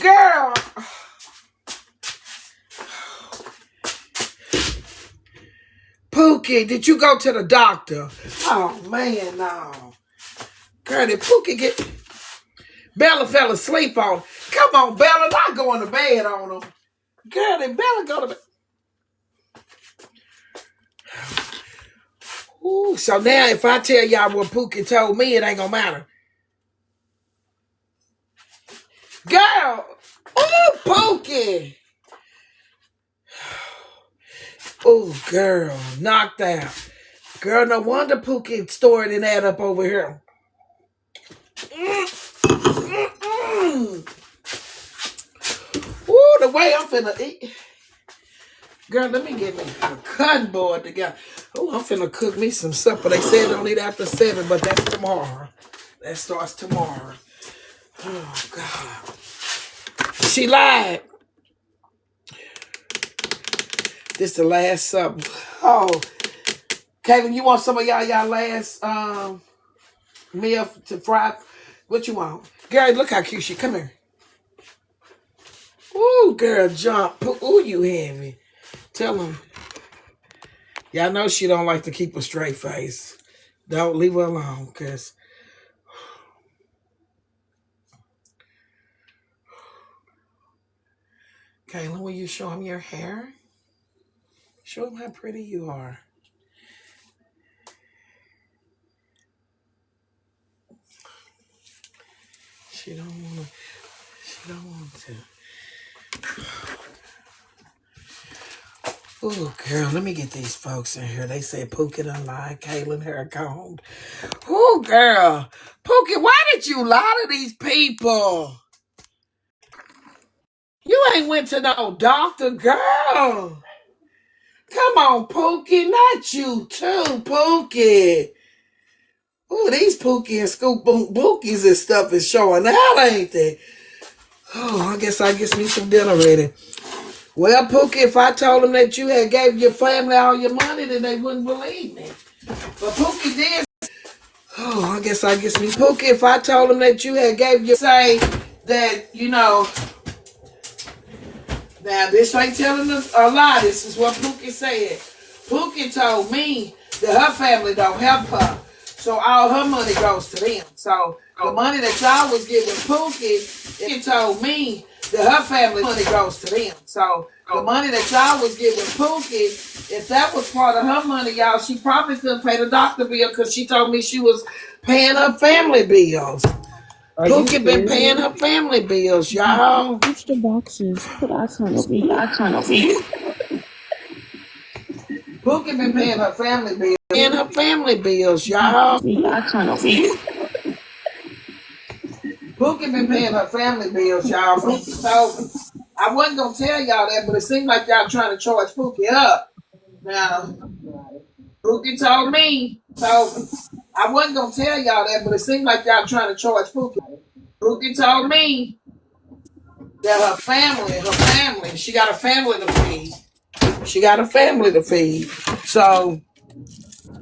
Girl. Pookie, did you go to the doctor? Oh, man, no. Girl, did Pookie get... Bella fell asleep on him. Come on, Bella, not going to bed on him. Girl, did Bella go to bed? Ooh, so now if I tell y'all what Pookie told me, it ain't gonna matter. Girl! Ooh, Pookie! Ooh, girl, knocked out. Girl, no wonder Pookie stored and add up over here. Ooh, the way I'm finna eat. Girl, let me get me a cutting board together. Ooh, I'm finna cook me some supper. They said don't eat after 7, but that's tomorrow. That starts tomorrow. Oh, God. She lied. This the last supper. Oh, Caitlin, you want some of y'all last meal to fry? What you want? Girl, look how cute she. Come here. Ooh, girl, jump. Ooh, you heavy. Tell them. Y'all know she don't like to keep a straight face. Don't leave her alone, because... Caitlin, will you show him your hair? Show him how pretty you are. She don't want to. Oh, girl, let me get these folks in here. They say Pookie done lied. Caitlin hair combed. Oh, girl. Pookie, why did you lie to these people? You ain't went to no doctor, girl. Come on, Pookie. Not you too, Pookie. Ooh, these Pookie and Scoop Bookies and stuff is showing out, ain't they? Oh, I guess me some dinner ready. Well, Pookie, if I told them that you had gave your family all your money, then they wouldn't believe me. But Pookie did. Oh, I guess me. Pookie, if I told them that you had gave your... Say that, you know... Now, this ain't telling us a lie. This is what Pookie said. Pookie told me that her family don't help her. So all her money goes to them. So the money that y'all was giving Pookie, it told me that her family money goes to them. So the money that y'all was giving Pookie, if that was part of her money, y'all, she probably couldn't pay the doctor bill because she told me she was paying her family bills. Pookie been paying her family bills, y'all. Reach the boxes. Put ice on your feet. Pookie been paying her family bills. Paying her family bills, y'all. Pookie been paying her family bills, y'all. Pookie told me. I wasn't gonna tell y'all that, but it seemed like y'all trying to charge Pookie up. Now, Pookie told me. I wasn't gonna tell y'all that, but it seemed like y'all trying to charge Pookie. Pookie told me that her family, she got a family to feed. So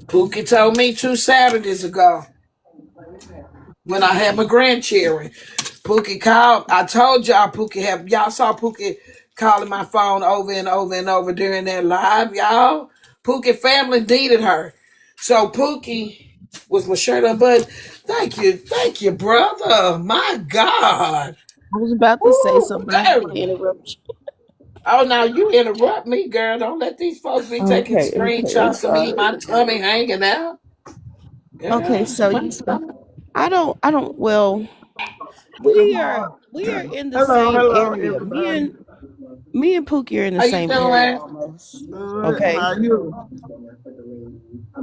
Pookie told me 2 Saturdays ago when I had my grandchildren. Pookie called. I told y'all y'all saw Pookie calling my phone over and over and over during that live, y'all. Pookie family needed her. So Pookie was my shirt up, but thank you, brother. My God. I was about to say something. I didn't want to interrupt you. Oh, now you interrupt me, girl. Don't let these folks be taking Okay, I'm screenshots of me, sorry. my tummy hanging out. Okay, Girl, so well, we are in the same Hello, area. everybody. Me and Pookie are in the how you same area doing? almost. Good. Okay. How you?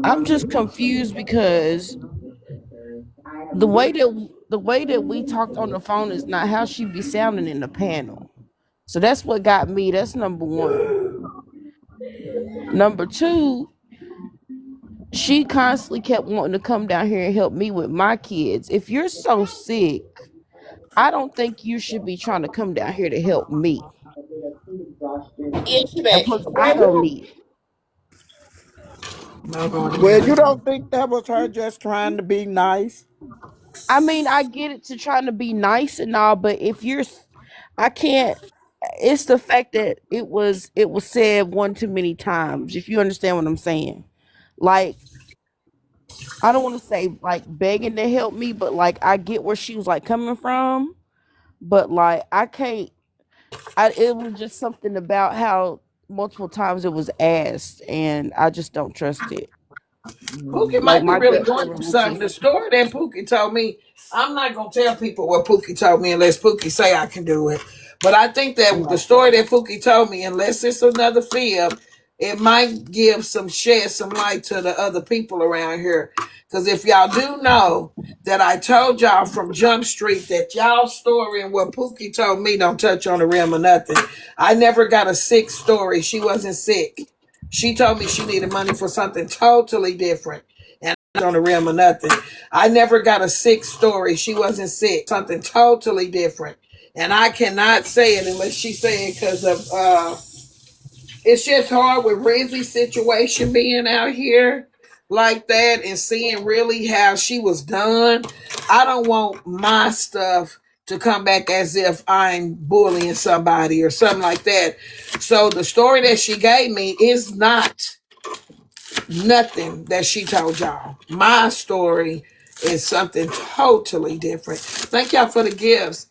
I'm just confused because the way that we talked on the phone is not how she be sounding in the panel. So that's what got me. That's number one. Number two, she constantly kept wanting to come down here and help me with my kids. If you're so sick, I don't think you should be trying to come down here to help me. And plus, I don't need it. Well, you don't think that was her just trying to be nice? I mean, I get it to trying to be nice and all, but if you're, I can't. It's the fact that it was said one too many times. If you understand what I'm saying, like I don't want to say like begging to help me, but like I get where she was like coming from, but like I can't. It was just something about how multiple times it was asked, and I just don't trust it. Pookie Like might be my really gut going through feeling was something. The just story that Pookie told me, I'm not gonna tell people what Pookie told me unless Pookie say I can do it. But I think that the story that Pookie told me, unless it's another fib, it might give some shed some light to the other people around here. Because if y'all do know that I told y'all from Jump Street that y'all story and what Pookie told me don't touch on the rim or nothing. I never got a sick story. She wasn't sick. She told me she needed money for something totally different. And on the rim or nothing. I never got a sick story. She wasn't sick. Something totally different. And I cannot say it unless she say it because of it's just hard with Rizzy's situation being out here like that and seeing really how she was done. I don't want my stuff to come back as if I'm bullying somebody or something like that. So the story that she gave me is not nothing that she told y'all. My story is something totally different. Thank y'all for the gifts.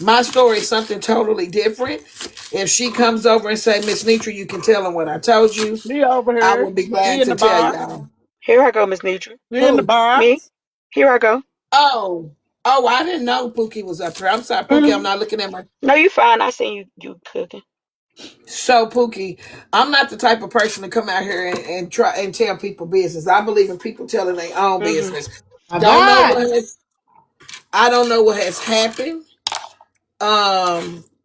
My story is something totally different. If she comes over and say, Miss Netra, you can tell them what I told you, She over I here. will be She glad in to the tell box. y'all. Here I go, Miss Netra. She in the Who? Me? box. Here I go. Oh, I didn't know Pookie was up here. I'm sorry, Pookie. I'm Hmm. not looking at my. No, you fine. I seen you cooking. So Pookie, I'm not the type of person to come out here and try and tell people business. I believe in people telling their own Hmm. business. I don't know God. what has, I don't know what has happened.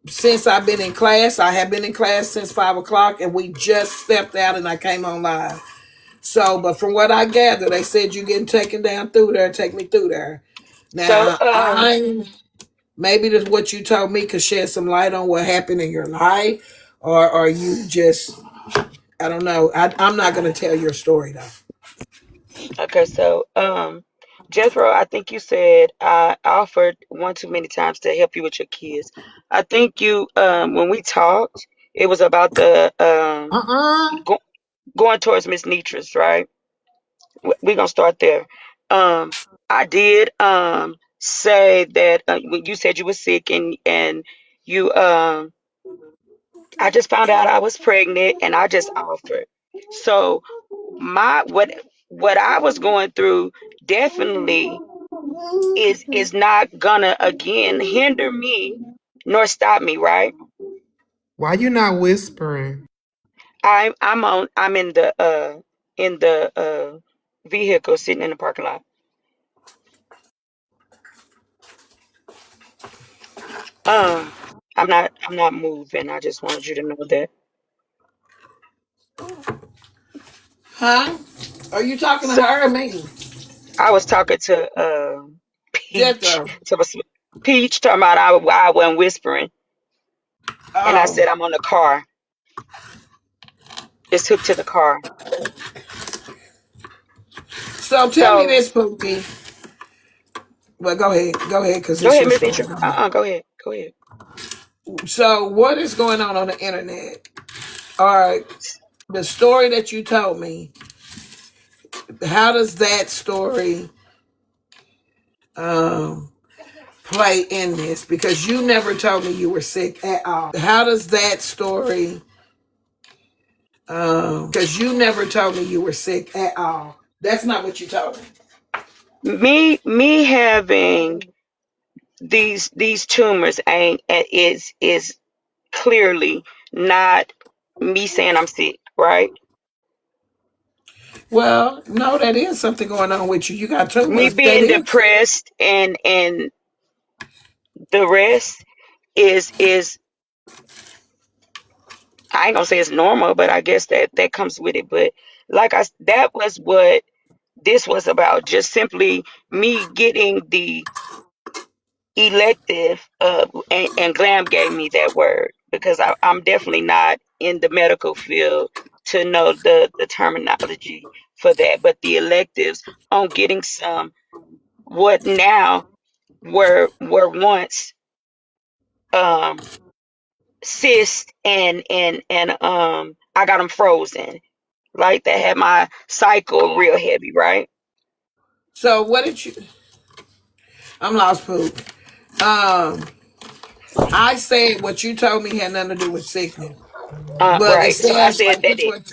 Since I've been in class, I have been in class since 5 o'clock, and we just stepped out, and I came on live. So, but from what I gather, they said you getting taken down through there. Take me through there. So, Now, I maybe that's what you told me could shed some light on what happened in your life, or are you just I don't know. I'm not going to tell your story though. okay, so, Jethro, I think you said I offered one too many times to help you with your kids. I think you, when we talked, it was about the Uh-uh. go, going towards Miss Netra's, right? We're gonna start there. Um, I did say that when you said you were sick and you I just found out I was pregnant and I just offered. So my what I was going through definitely is not gonna again hinder me nor stop me, right? Why you not whispering? I'm in the vehicle sitting in the parking lot. Um I'm not moving. I just wanted you to know that. Huh? Are you talking to So her or me? I was talking to Peach. Jethro. Peach talking about I wasn't whispering and I Oh. said I'm on the car. It's hooked to the car. So tell me So this, Pookie. Well, go ahead. Go ahead, because go it's ahead, your Miss story. Nietzsche. Go ahead. Go ahead. So what is going on the internet? All right. The story that you told me, how does that story um play in this? Because you never told me you were sick at all. How does that story because you never told me you were sick at all. That's not what you told me. Me having these tumors ain't is clearly not me saying I'm sick, right? Well, no, that is something going on with you. You got Me tumors. That being is. depressed and the rest is I ain't gonna say it's normal, but I guess that comes with it. But that was what this was about. Just simply me getting the elective and Glam gave me that word because I'm definitely not in the medical field to know the terminology for that, but the electives on getting some what now were once um cysts and I got them frozen. Like that had my cycle real heavy, right? So what did you? I'm lost, poop. Um, I said what you told me had nothing to do with sickness, but it Right. So I sounds said like that this what.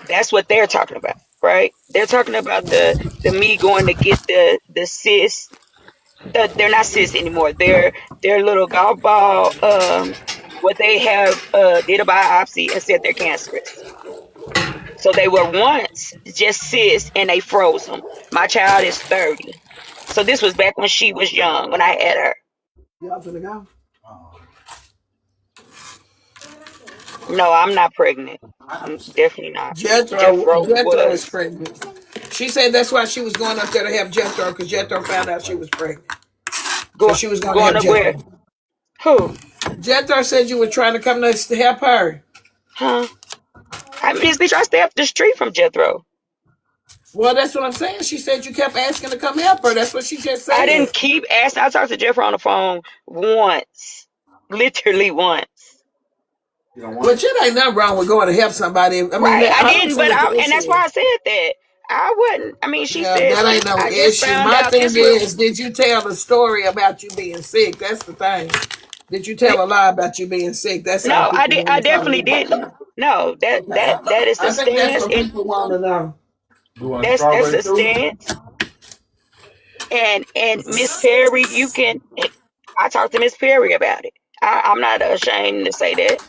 that's what they're talking about, right? They're talking about the me going to get the cysts. They're not cysts anymore. They're little golf ball. What they have did a biopsy and said they're cancerous. So they were once just cysts and they froze them. My child is 30. So this was back when she was young, when I had her. Y'all finna go? No, I'm not pregnant. Definitely not. Jethro Jethro is was. pregnant. She said that's why she was going up there to help Jethro because Jethro found out she was pregnant. So Go, she was going to going help to where? Jethro. Who? Jethro said you were trying to come to help her. Huh? I mean, bitch, I stay up the street from Jethro. Well, that's what I'm saying. She said you kept asking to come help her. That's what she just I said. didn't keep asking. I talked to Jethro on the phone once. Literally once. But it ain't nothing wrong with going to help somebody. I mean, Right. I I don't didn't, see but what the and issue that's why is. I said that. I wouldn't. I mean, she Yeah, said that ain't no I just issue. found My out thing this little. is, did you tell the story about you being sick? That's the thing. Did you tell a lie about you being sick? That's all No, I people did. want I to find definitely didn't. out. No, Okay. that is the I think that's stance. what people want to know. That's the stance. And Miss Perry, you can. I talked to Miss Perry about it. I'm not ashamed to say that.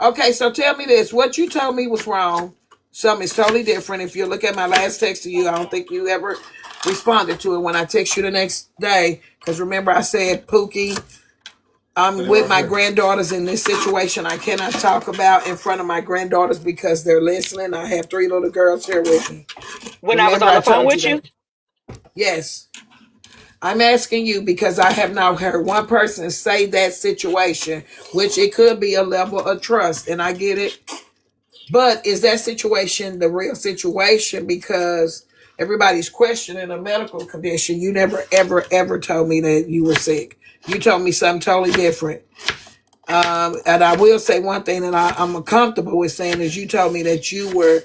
Okay, so tell me this. What you told me was wrong. Something is totally different. If you look at my last text to you, I don't think you ever responded to it when I text you the next day. Because remember, I said, Pookie, I'm with my granddaughters in this situation I cannot talk about in front of my granddaughters because they're listening. I have 3 little girls here with me. When I was Remember, on I the phone told you with you, that. Yes. I'm asking you because I have now heard one person say that situation, which it could be a level of trust, and I get it. But is that situation the real situation? Because everybody's questioning a medical condition. You never, ever, ever told me that you were sick. You told me something totally different. And I will say one thing that I'm comfortable with saying is you told me that you were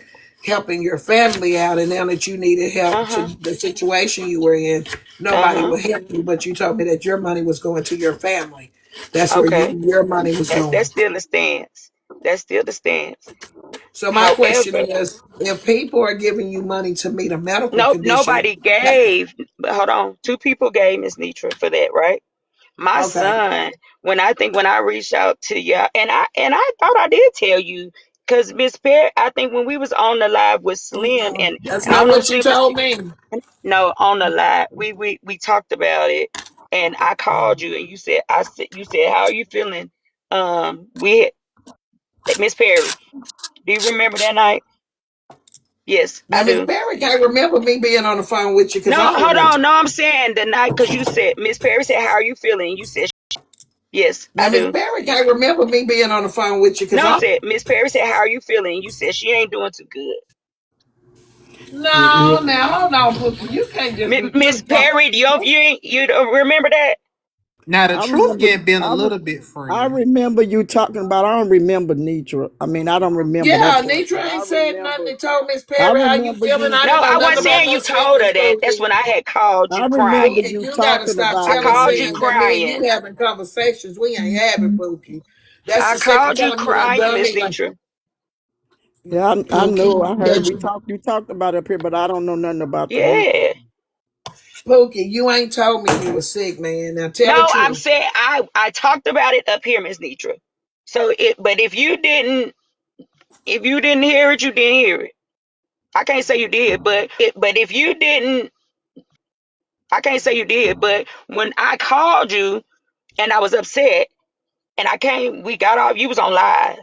helping your family out, and now that you needed help uh to huh, the situation you were in, uh nobody huh. would help you. But you told me that your money was going to your family. That's where Okay, your money was that's going. still the stance. That's still the stance. So my question However, is, if people are giving you money to meet a medical nope, condition, nobody gave. But hold on, two people gave Miss Netra for that, right? My okay, son, when I reached out to you, and I thought I did tell you, because Miss Perry, I think when we was on the live with Slim, that's and I don't not know what you Slim is told me. no on the live, we talked about it, and I called you, and you said how are you feeling? We Miss Perry, do you remember that night? Yes, Now, I Miss do. Barry can't remember me being on the phone with you because I No, don't hold remember. on, no, I'm saying the night because you said Miss Perry said how are you feeling? And you said yes, Now, I Miss do. Barry can't remember me being on the phone with you because No, I'm I. saying Miss Perry said, "How are you feeling?" You said she ain't doing too good. No, now hold on, Pookie. You can't just be Miss you. No. Perry, you don't remember that? Now the I truth remember. get been a I re, little bit I friend. remember you talking about. I don't remember Netra. I mean, I don't remember that Yeah, part, but Nitra ain't said nothing. They told Miss I Perry how you remember feeling. you. I No, didn't know I nothing wasn't about saying you no told sickness, her that. That's Pookie. when I had called I you remember crying. Pookie, you you gotta talking stop I about telling it. called you Sam that me and crying. you having conversations. We ain't having, Pookie. That's I the second called you time you done crying, done Miss me like Netra. Yeah, I know. Pookie. I heard That we you, talked. You talked about it up here, but I don't know nothing about the week. Yeah. Pookie, you ain't told me you was sick, man. Now tell the No, I'm truth. saying I talked about it up here, Miss Netra. So but if you didn't hear it, you didn't hear it. I can't say you did, but if you didn't, I can't say you did. But when I called you and I was upset, and we got off. You was on live,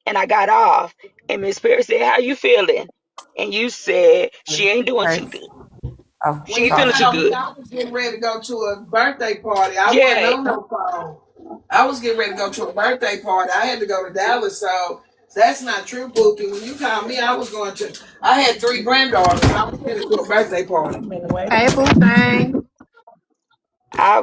and I got off, and Miss Perry said, "How you feeling?" And you said she ain't doing Okay. too good. Oh, Well, She ain't you feeling sorry. too called me. good. I was getting ready to go to a birthday party. I wasn't Yeah. on no phone. I was getting ready to go to a birthday party. I had to go to Dallas, so that's not true, Pookie. When you called me, I was going to. I had 3 granddaughters. I was headed to a birthday party. Hey, boo thing.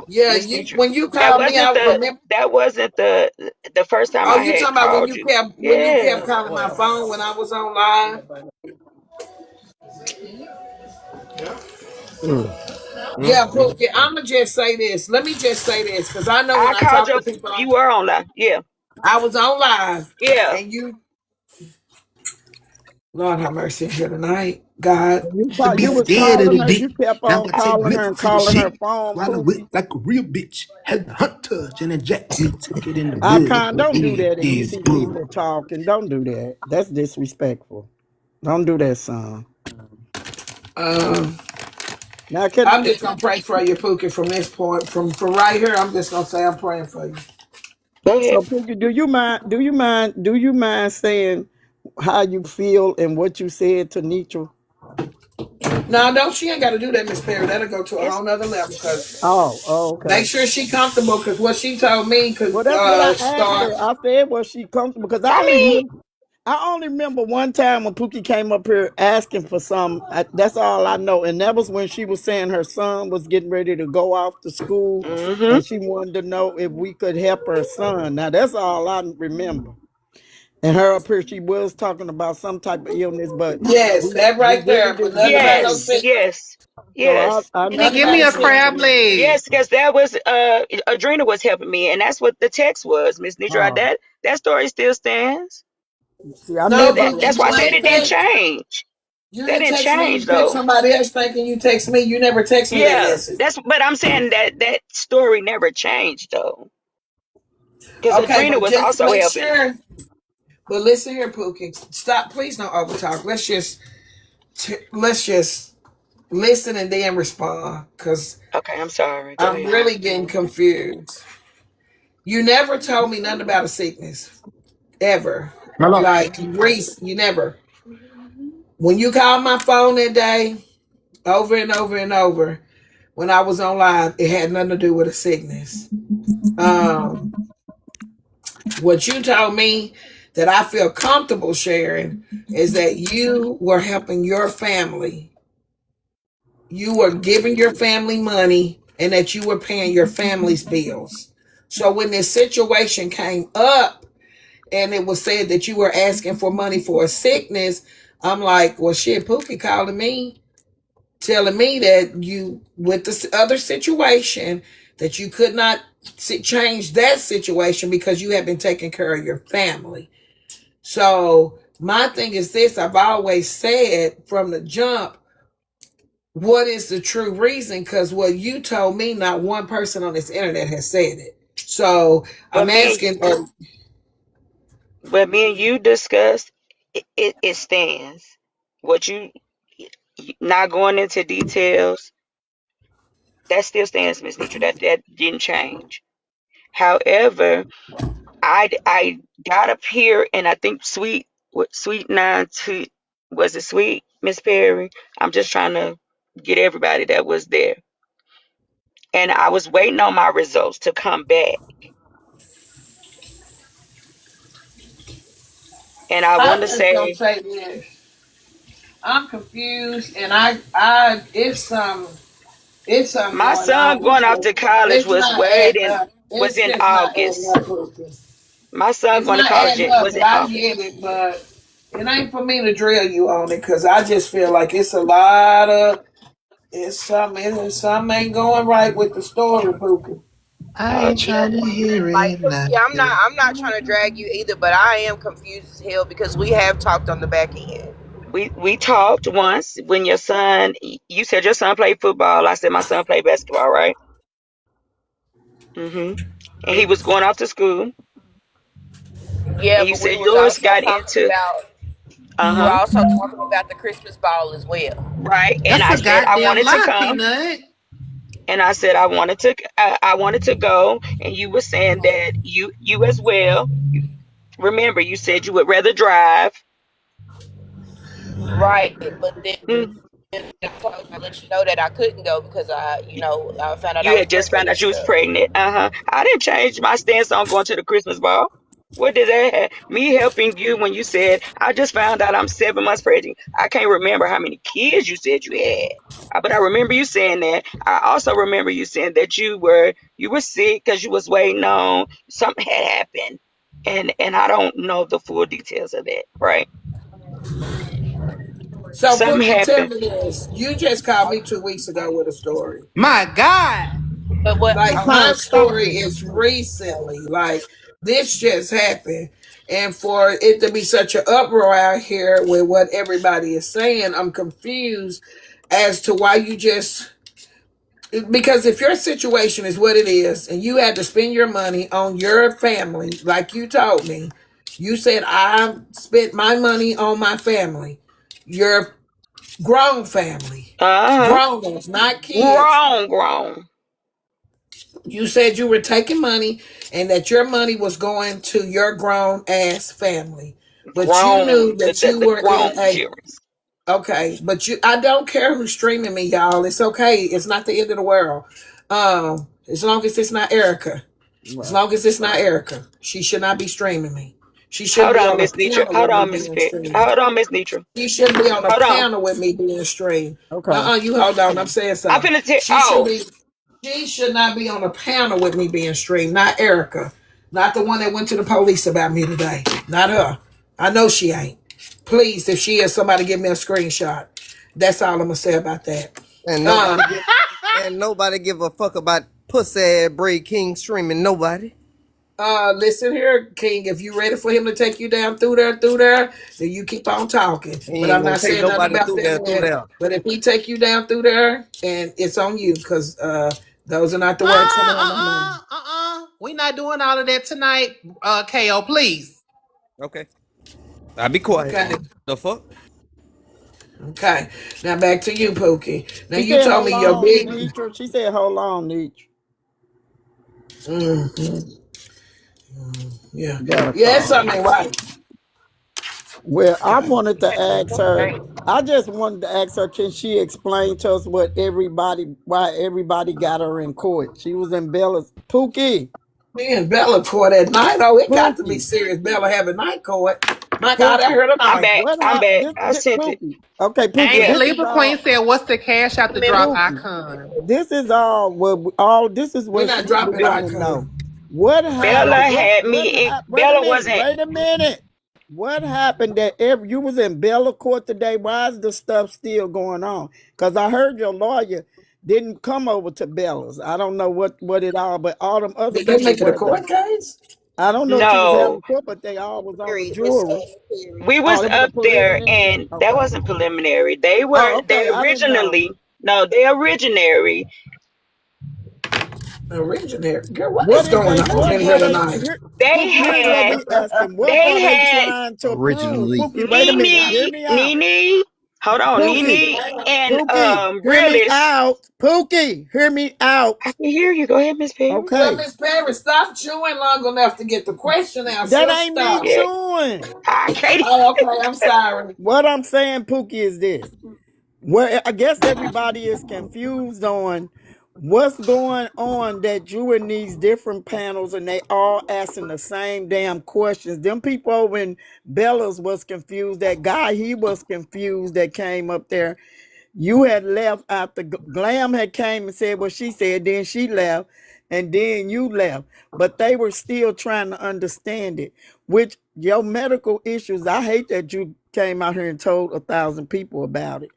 Yeah, Miss you Netra, when you that called me, wasn't I the remember. that wasn't the first time Oh, I you had talking about called you. when you kept Yeah. calling my phone when I was on live? Mm, mm, Yeah, mm. Pookie, I'ma just say this. Let me just say this, because I know when I I called talk to your people, you were online. Yeah. I was on live, Yeah. and you, Lord have mercy here tonight, God. To be You was scared of calling the her. You dick. kept Now on I take calling her grip and for the calling her shit. phone, While I whip Pookie. like a real bitch. Had the hunt touch and it jacked me. Took it in the I bud. can't. Don't do that if you Yeah, see bud. people talking. Don't do that. That's disrespectful. Don't do that, son. Um, Now, can I'm just gonna pray for you, Pookie, from this point, from right here. I'm just gonna say I'm praying for you. Go so ahead. Pookie, do you mind? Do you mind saying how you feel and what you said to Netra? No, no, she ain't got to do that, Miss Perry. That'll go to a It's whole nother level. Cause Oh, make okay. sure she comfortable. Cause what she told me could Well, that's what I asked start. her. I said, was she comfortable? Because I mean, I only remember one time when Pookie came up here asking for some. That's all I know, and that was when she was saying her son was getting ready to go off to school, mm-hmm. and she wanted to know if we could help her son. Now that's all I remember. And her up here, she was talking about some type of illness, but Yes, that we right really there. But didn't nothing hear about no nothing. Yes, sick. yes, So yes. I Can you Nothing give never about me a a heard sick. crab nothing else. leg? Yes, because that was Adrena was helping me, and that's what the text was, Miss Netra. Oh, That story still stands. see, I No, never Pookie, heard That's why I you said nothing ain't it else. didn't text. change. You That ain't didn't text me. change You text though. somebody else thinking you text me. You never text me that Yeah, message. but I'm saying that story never changed though, because Okay, Adrena but was just also make helping. sure. But listen here, Pookie. Stop. Please don't overtalk. Let's just listen and then respond. Cause Okay, I'm sorry. Go I'm ahead. really getting confused. You never told me nothing about a sickness ever. Hello. Like Reese, you never. When you called my phone that day, over and over and over, when I was on live, it had nothing to do with a sickness. Um, what you told me that I feel comfortable sharing is that you were helping your family. You were giving your family money and that you were paying your family's bills. So when this situation came up and it was said that you were asking for money for a sickness, I'm like, well, shit, Pookie calling me, telling me that you, with this other situation, that you could not change that situation because you have been taking care of your family. So my thing is this: I've always said from the jump, what is the true reason? Because what you told me, not one person on this internet has said it. So But I'm me, asking, but me and you discussed it stands. What you not going into details, that still stands, Miss Nitra. That didn't change. However, I got up here and I think sweet nine to was it sweet Miss Perry? I'm just trying to get everybody that was there, and I was waiting on my results to come back, and I want I'm to just gonna say say this: I'm confused, and it's some my going son on. going off to college It's was not adding waiting up. was It's in just not adding August. up, Pookie. My son It's going to not college adding up, was but in I August. get it. But it ain't for me to drill you on it because I just feel like it's a lot of it's something ain't going right with the story, Pookie. I Uh, ain't Yeah, trying to hear like it Pookie, like that. I'm not trying to drag you either, but I am confused as hell because we have talked on the back end. we talked once when your son. You said your son played football. I said my son played basketball, right? Mm-hmm. And he was going off to school. Yeah, And you but we said was yours also got talking into about we were uh-huh. also talking about the Christmas ball as well. Right. And That's I a said I goddamn wanted to lie, come. Peanut. And I said I wanted to go. And you were saying that you as well. Remember, you said you would rather drive. Right, but then Mm. I told I let you know that I couldn't go because I found out I You was had just pregnant found and out you was stuff. pregnant. Uh-huh. I didn't change my stance on going to the Christmas ball. What did that have? Me helping you when you said, I just found out I'm 7 months pregnant. I can't remember how many kids you said you had. But I remember you saying that. I also remember you saying that you were sick because you was waiting on something had happened. And I don't know the full details of that, right? So Something Pookie, tell happened. me this. You just called me 2 weeks ago with a story. My God. But what? Like my Huh? Stop story it. is recently. Like this just happened. And for it to be such an uproar out here with what everybody is saying, I'm confused as to why you just, because if your situation is what it is and you had to spend your money on your family, like you told me, you said I spent my money on my family. Your grown family, Uh-huh. grown ups, not kids. Grown. You said you were taking money and that your money was going to your grown ass family, but you knew Grown. that you The were in grown a, children. okay, but you, I don't care who's streaming me, y'all. It's okay. It's not the end of the world. As long as it's not Erica. As Right. long as it's not Erica, she should not be streaming me. She shouldn't Hold be on, on a Miss Netra. panel Hold with me on, Miss being Pe- streamed. Hold on, Miss Netra. She shouldn't be on a Hold on. panel with me being streamed. Okay. You hold on. I'm saying I'm something. finna tell. She should Oh, be. She should not be on a panel with me being streamed. Not Erica. Not the one that went to the police about me today. Not her. I know she ain't. Please, if she is, somebody give me a screenshot. That's all I'm gonna say about that. And Uh, nobody give a fuck about pussy ass Bray King streaming nobody. listen here, King. If you ready for him to take you down through there, then you keep on talking. He But ain't I'm gonna not take saying nothing nobody about through there, that through man. there. But if he take you down through there, and it's on you, because those are not the words coming out of my mouth. We not doing all of that tonight, KO, please. Okay. I'll be quiet. Okay, The fuck? okay. Now back to you, Pookie. Now She you said, told hold me your on, big. Netra. She said, hold on, Netra. Mhm. Yeah, Got a yeah. It's call. something ain't right. Well, I wanted to ask her. I just wanted to ask her, can she explain to us why everybody got her in court? She was in Bella's Pookie. Me and Bella court at night. Oh, it got to be Pookie. serious. Bella having night court. My God, I Pookie. heard a I'm night. back. What I'm happened? back. I This sent it. Pookie. Okay, Pookie. Angel Yeah. This is Libra Queen all. said, "What's the cash out the drop Pookie. icon?" This is all. All this is We're what not we dropping want to know. icon. What Bella happened? had me in. Wait a Bella minute. wasn't. Wait a minute. What happened that you was in Bella court today? Why is the stuff still going on? Because I heard your lawyer didn't come over to Bella's. I don't know what it all, but all them other Did they people make it a were there. court case? I don't know if she was having No. court, but they all was on the jury. We Oh, was it was a up there preliminary. and that Okay. wasn't preliminary. They were Oh, they okay. I didn't know. originally no, they originary. Originator. Girl, what What is is going they? on What in were here they? tonight? They Pookie, here's what had we asking. What they are they had trying to prove? Originally. Pookie, wait a minute. Hear Nene, me out. Nene, hold on, Pookie, Nene and Pookie, hear me Realist. out. Pookie, hear me I out. can hear you. Go ahead, Miss Perry. Well, Okay. Miss Perry, stop chewing long enough to get the question out. That So ain't me stop. Yeah, chewing. I can't. Oh, okay. I'm sorry. What I'm saying, Pookie, is this. Well, I guess everybody is confused on what's going on that you in these different panels and they all asking the same damn questions. Them people over in Bella's was confused. That guy, he was confused that came up there. You had left after Glam had came and said what she said, then she left, and then you left. But they were still trying to understand it. Which your medical issues, I hate that you came out here and told 1,000 people about it.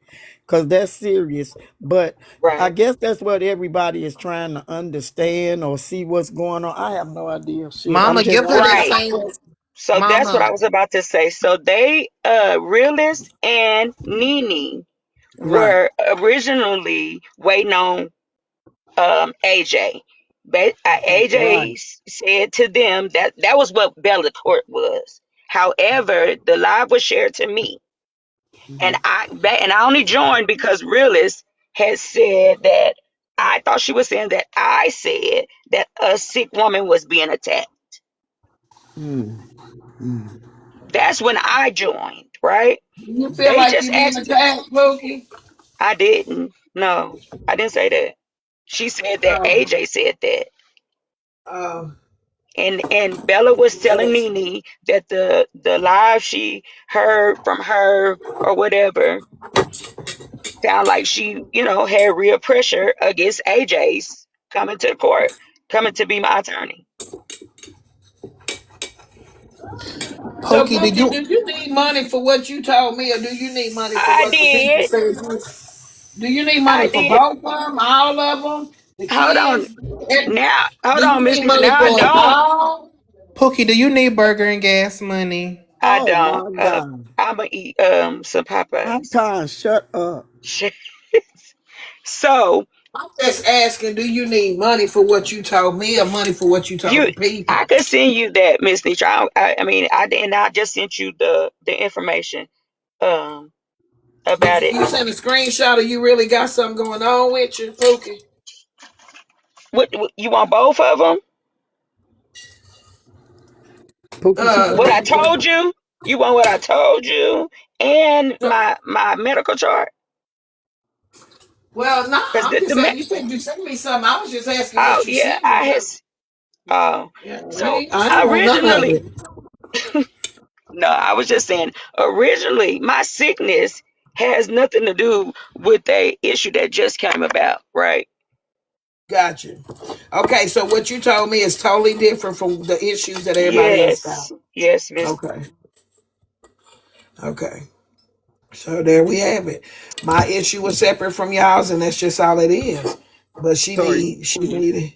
Cause that's serious. But I Right, guess that's what everybody is trying to understand or see what's going on. I have no idea. Shit. I'm Mama, just give her that right. same. So that's what Mama, I was about to say. So they, Realist and Nene right. were originally waiting on AJ. But Right. AJ said to them that that was what Bella Court was. However, the live was shared to me, and Mhm. I only joined because Realist had said that I thought she was saying that I said that a sick woman was being attacked. Mm. Mm. That's when I joined, right? You feel They like just you being asked. attacked, Pookie? I didn't. No, I didn't say that. She said that Oh, AJ said that. oh. And Bella was telling Nene that the live she heard from her or whatever sound like she, had real pressure against AJ's coming to the court, coming to be my attorney. So, Pookie, did Pookie, you? do you need money for what you told me, or do you need money for I what the people did. said? Do you need I money for did. both of them, all of them, the Hold on. kids? And Now, hold do you on, Miss need Nisha. money Now I for it don't. all? Pookie, do you need burger and gas money? I Oh don't. my God. I'm gonna eat some I'm Popeyes. tired. Shut up. Shit. So I'm just asking, do you need money for what you told me, or money for what you told you, the people? I could send you that, Miss Nisha. I mean, I just sent you the information um But about can it. you send a screenshot, or you really got something going on with you, Pookie? What you want both of them? Pookie, she What I said, told you? You want what I told you and my medical chart? Well, no, Because I'm just saying, you said you sent me something. I was just asking oh what you yeah, sent me. Yeah, so I ain't want none of originally, it. no, I was just saying originally my sickness has nothing to do with a issue that just came about, right? Gotcha. Okay, so what you told me is totally different from the issues that everybody else got. Yes, Miss. Okay. Okay. So there we have it. My issue was separate from y'all's, and that's just all it is. But she So need she needed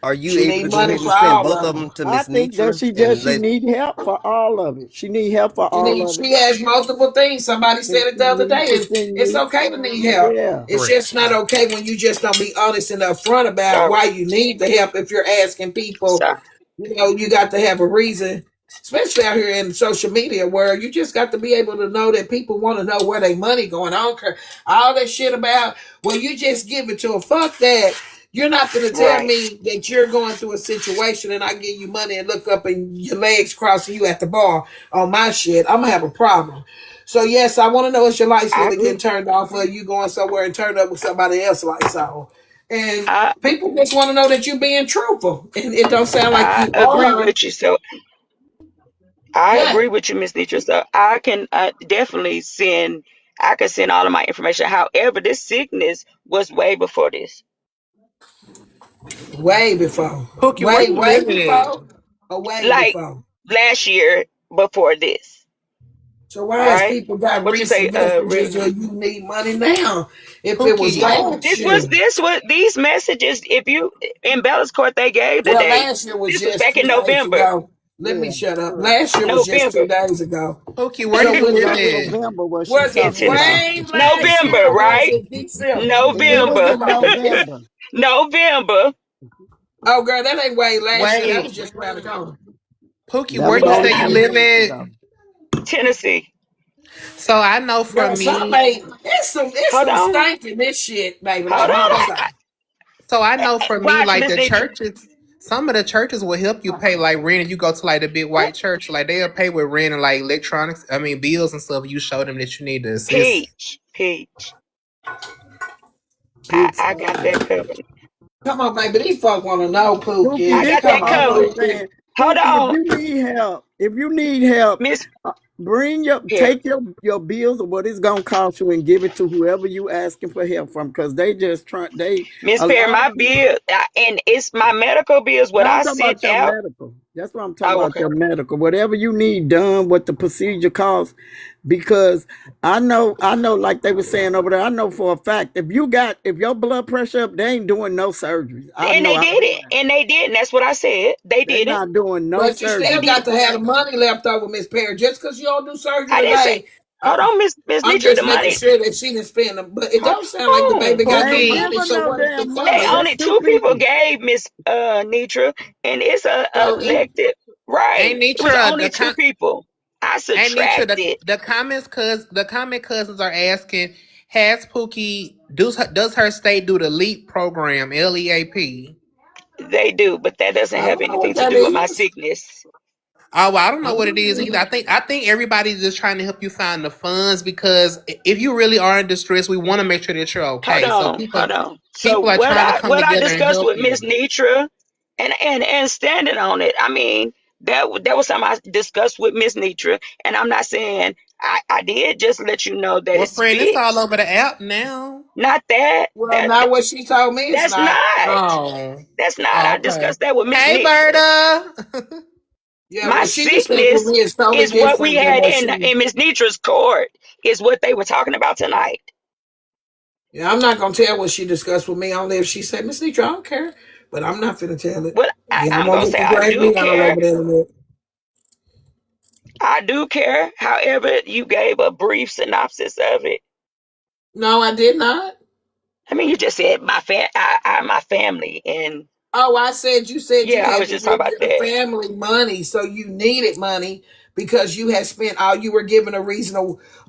are you she able need to go money ahead and for send all both of of them. them to I Miss think that Netra and she let need help for all of it. She need help for all of it. She has multiple things. Somebody And said it she the other need day. to It's, send it's me. okay to need help. Yeah. It's correct. just not okay when you just don't be honest and upfront about Sorry, why you need the help. If you're asking people, sorry. you got to have a reason, especially out here in social media where you just got to be able to know that people want to know where their money going. I don't care all that shit about, well, you just give it to them. Fuck that. You're not going to tell Right. me that you're going through a situation and I give you money and look up and your legs crossing you at the bar on my shit. I'm going to have a problem. So, yes, I want to know if your lights I really agree. getting turned off or you going somewhere and turned up with somebody else's lights on. And I people just want to know that you're being truthful. And it don't sound like I you agree are. with you. So I Yeah, agree with you, Miss Nitra. So I can definitely send. I can send all of my information. However, this sickness was way before this. way before. Pookie, where you Way live at? before or way Like before. last year before this, So why has right? people got What you say, recent messages or Reggie? you need money now? If it was Pookie. last year. This was these messages. If you in Bella's court, they gave the Well, date. last year was This was just back two in days November. ago. Let me Yeah. shut up. Correct. Last year was just November. 2 days ago. Pookie, where So you It was live was at? November what she was In it talking Tennessee. about. rain last year November, or was right? it December? It was November. In November. November. November. Oh girl, that ain't way last year. That was Wait, just around the corner. Pookie, That where was you But only say you 3 live weeks at? ago. Tennessee. So I know for Girl, some me, ain't it's Hold some on. stank in this shit, baby. Hold Like mama on. say. so I know for me, Watch, like Miss the Nitra. churches, some of the churches will help you pay like rent if you go to like the big white church. Like they'll pay with rent and like electronics. I mean bills and stuff. You show them that you need to assist. Peach. Big I got time. that covered. Come on, baby. These folk want to know, Pookie, I Pookie. this got what Come that on, I'm covered. just Pookie. saying. Hold Pookie, on, if you need help, Miss bring Perry. take your bills or what it's gonna cost you and give it to whoever you asking for help from, because they just try they Miss a Perry, lot of my people. bill, and it's my medical bills. What No, I'm I talking sent about your out. medical. That's what I'm talking Oh, about, okay. your medical. Whatever you need done, what the procedure costs. Because I know, like they were saying over there, I know for a fact, if your blood pressure up, they ain't doing no surgeries. I And know they I did know it, that. and they did, and that's what I said. They They did it. not doing no But you They still surgery. did. got to have the money left over, Miss Perry. Just because you don't do surgery I didn't say. today, Hold I'm, on, Miss I'm Nitra. just The making money. sure that she didn't spend them. But it Hold don't sound like the on. baby They got no ain't Pookie, money. give her So no what is the damn money. They funds? That's only two two people people. gave Miss Nitra, and it's a So it, elected. Right. ain't It was Nitra only two people. I ain't Nitra subtracted. the comment cousins are asking, has Pookie does her state do the LEAP program, LEAP? They do, but that doesn't I have don't know anything what to that do with my is. sickness. Oh, well, I don't I know what don't it is either. know. I think everybody's just trying to help you find the funds because if you really are in distress, we want to make sure that you're Hold okay. So on, people hold on. So people are what trying to I come what I together and discussed help with Miss you. Nitra and standing on it. I mean, that was something I discussed with Miss Netra, and I'm not saying I did just let you know that Well, it's friend, it's all fixed. over the app now. Not that Well, not what she told me it's that's not. not Oh. that's not. Oh, I okay. discussed that with Miss Hey, Netra. Berta. Yeah, My what she discussed with sickness me is totally is what we different than had what she. in Miss Nitra's court is what they were talking about tonight. Yeah, I'm not gonna tell what she discussed with me. Only if she said, Miss Netra, I don't care. But I'm not gonna tell it. Well, Yeah, I'm I'm gonna gonna get say the I grave do me all care. over the internet. I do care. However, you gave a brief synopsis of it. No, I did not. I mean, you just said my family, and Oh, I said you said you yeah, I had was to just talking give about your that. family money, so you needed money because you had spent all you were given a reason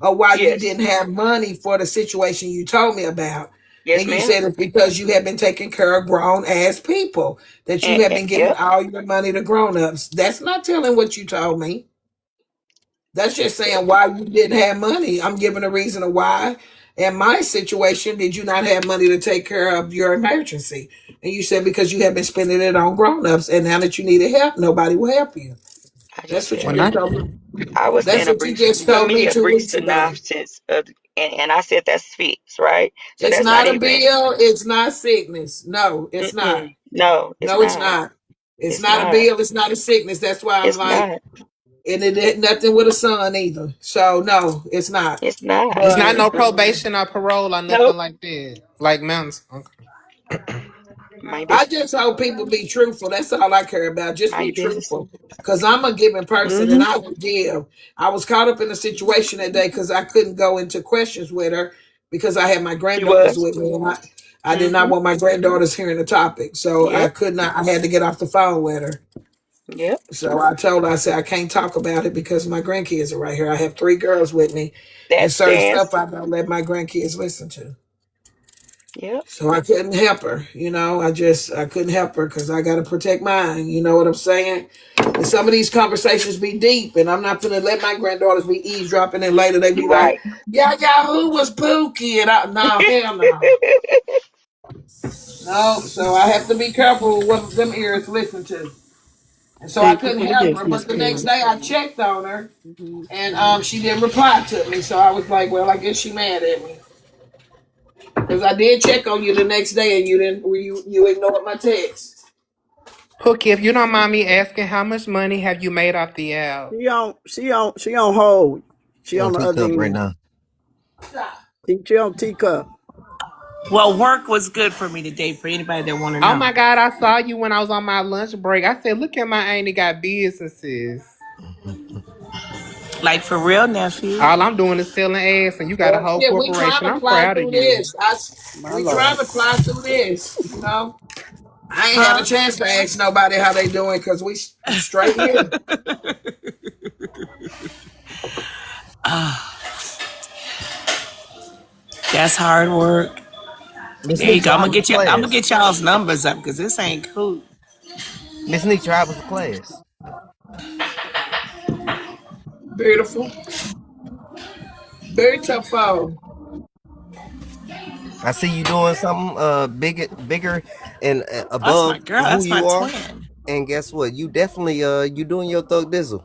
of why you Yes, didn't have money for the situation you told me about. yes, And you ma'am. said it's because you have been taking care of grown ass people that you have been giving Yep, all your money to grown ups. That's not telling what you told me. That's just yep. saying why you didn't have money. I'm giving a reason of why. In my situation, did you not have money to take care of your emergency? And you said because you have been spending it on grown-ups, and now that you needed help, nobody will help you. I just That's what you Well, said just not. told me. I was That's saying a what you brief just for told me me a two brief weeks ago. synopsis of, and I said that's fixed, right? So It's that's not not a even. bill. It's not sickness. No, it's not. No, it's No, it's not. not. It's It's not a not. bill. It's not a sickness. That's why I'm It's like, not. and it had nothing with a son either. So no, it's not. It's not. It's not But no It's not. probation or parole or Nope. nothing like that. Like mountains. Okay. Mind I business. just hope people be truthful. That's all I care about. Just Mind be your business. truthful. Because I'm a giving person and Hmm. I will give. I was caught up in a situation that day because I couldn't go into questions with her because I had my You granddaughters was. with me. And I did not Mm-hmm. want my granddaughters hearing the topic. So I Yep. could not, I had to get off the phone with her. Yep. So I told her, I said, I can't talk about it because my grandkids are right here. I have three girls with me That and certain stands. stuff I don't let my grandkids listen to. Yep. So I couldn't help her, I couldn't help her because I got to protect mine. You know what I'm saying? And some of these conversations be deep, and I'm not gonna let my granddaughters be eavesdropping, and later they be You like, right. "Yeah, who was Pookie?" And no, hell no, no. So I have to be careful with what them ears listen to. And so I Thank you couldn't for the help gift, her. Miss But the next Karen. day I checked on her, Hmm. and she didn't reply to me. So I was like, "Well, I guess she mad at me." Because I did check on you the next day, and you didn't. You ignored my text. Pookie, if you don't mind me asking, how much money have you made off the app? She on hold. She She on on the other teacup right end. now. She on teacup. Well, work was good for me today. For anybody that want to Oh know, my God, I saw you when I was on my lunch break. I said, look at my auntie got businesses. like for real, nephew. All I'm doing is selling ass, and you got a Well, whole shit, we trying corporation. to I'm fly proud of through you. this. My We trying lord. to fly through this. I ain't had a Huh? chance to ask nobody how they doing because we straight here. That's hard work. Miss There you go. Nitra, I'm how gonna was the get you. I'm gonna class? get y'all's numbers up because this ain't cool. Miss Nitra, how was the class? Beautiful, very tough phone. I see you doing something bigger and That's my above girl. who That's my you are. twin. And guess what? You definitely you doing your thug dizzle.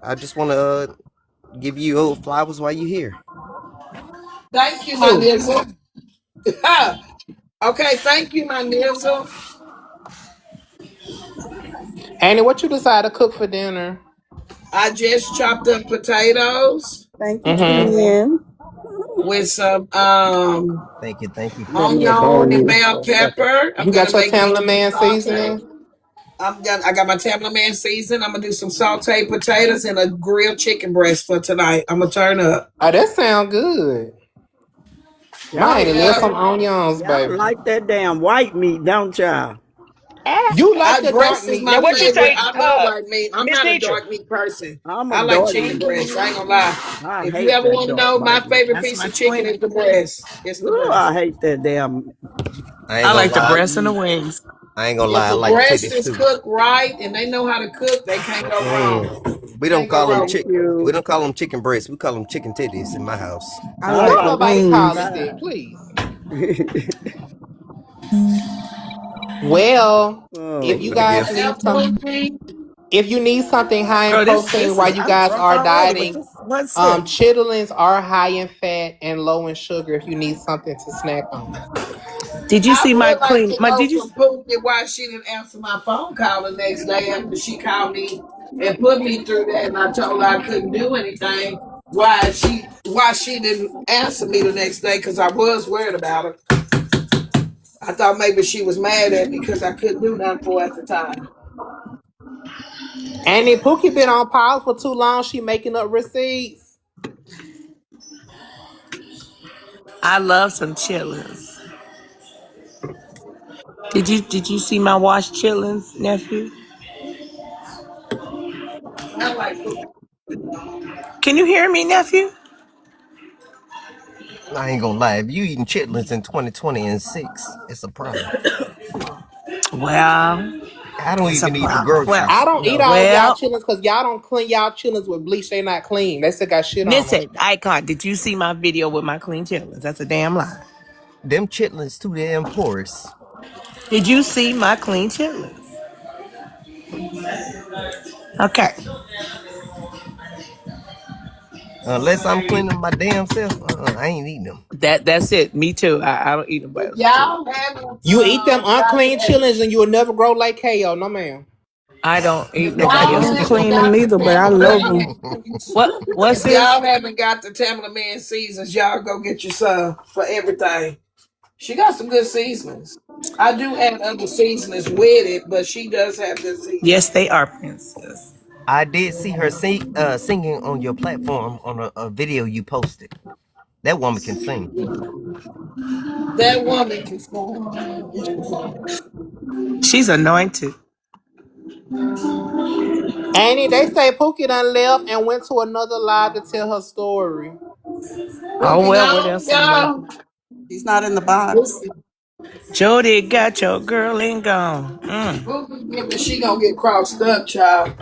I just want to give you your flowers while you here. Thank you, my Who? nizzle. Okay, thank you, my nizzle. Annie, what you decide to cook for dinner? I just chopped up potatoes Thank you, Mm-hmm. twin. with some Thank you. Love me a onion and bowl. bell pepper. I'm You gonna got your make me Tamla some Man saute. seasoning? I got my Tamla Man season. I'm gonna do some sauteed potatoes and a grilled chicken breast for tonight. I'm gonna turn up. Oh, that sound good. My Y'all auntie loves Yeah, some onions, y'all baby. like that damn white meat, don't y'all? Ah. You like your dark breast is meat, my Now, what you Nitra. favorite. say, I love white meat. I'm Miss not a Nitra? dark meat person. I'm a I like dark chicken meat. breast. I ain't gonna lie. I If you hate ever that want to dark know, my white meat. favorite That's piece my of chicken twin. is the breast. It's the Ooh, I breast. hate that damn I ain't I gonna like the lie. white breast and the meat. wings. I ain't gonna If lie. I the like breast titties is too. cooked right and they know how to cook, they can't go wrong. We don't Can't go call them wrong. Thank chick. We you. don't call them chicken breasts. We call them chicken titties in my house. I I like Don't like the nobody call wings. it that, that. please. Well, if Oh you What a guys God. gift. Well, need some, Pookie, if you need something high in Girl, protein this while is you I'm guys drunk are already with dieting, this one sip. chitlins are high in fat and low in sugar. If you need something to snack on, Did you I see my would like clean to my know did you from Pookie why she didn't answer my phone call the next day after she called me and put me through that, and I told her I couldn't do anything. Why she didn't answer me the next day? Because I was worried about her. I thought maybe she was mad at me because I couldn't do nothing for her at the time. and if Pookie been on pause for too long, she making up receipts. I love some chitlins. Did you see my wash chitlins, nephew? Sound like Pookie. Can you hear me, nephew? I ain't gonna lie. If you eating chitlins in 2026, it's a problem. Well, I don't it's a even eat the problem. I groceries. don't eat No, all of y'all Well, chitlins because y'all don't clean y'all chitlins with bleach. They not clean. They still got shit on them. listen, Icon, did you see my video with my clean chitlins? That's a damn lie. them chitlins too damn porous. Did you see my clean chitlins? Okay. Unless I'm cleaning my damn self, I ain't eating them. That's it. Me too. I don't eat them by If else too. y'all haven't You eat them got unclean that, chitlins and you will never grow like KO. No, ma'am. I don't eat if nobody I y'all else's don't haven't clean chitlins. them got the either, but I Tamala love Man them. seasons, What's if this? y'all haven't got the Tamala Man seasons, y'all go get your son for everything. She got some good seasonings. I do add other seasonings with it, but she does have good seasoning. Yes, they are princess. I did see her singing on your platform on a video you posted. That woman can sing. That woman can sing. Yes, she can. She's anointed. Annie, they say Pookie done left and went to another live to tell her story. Oh Pookie well, what gone, else is waiting? y'all. She's not in the box. Pookie, Jody got your girl and gone. Pookie giving she gonna get crossed up, child.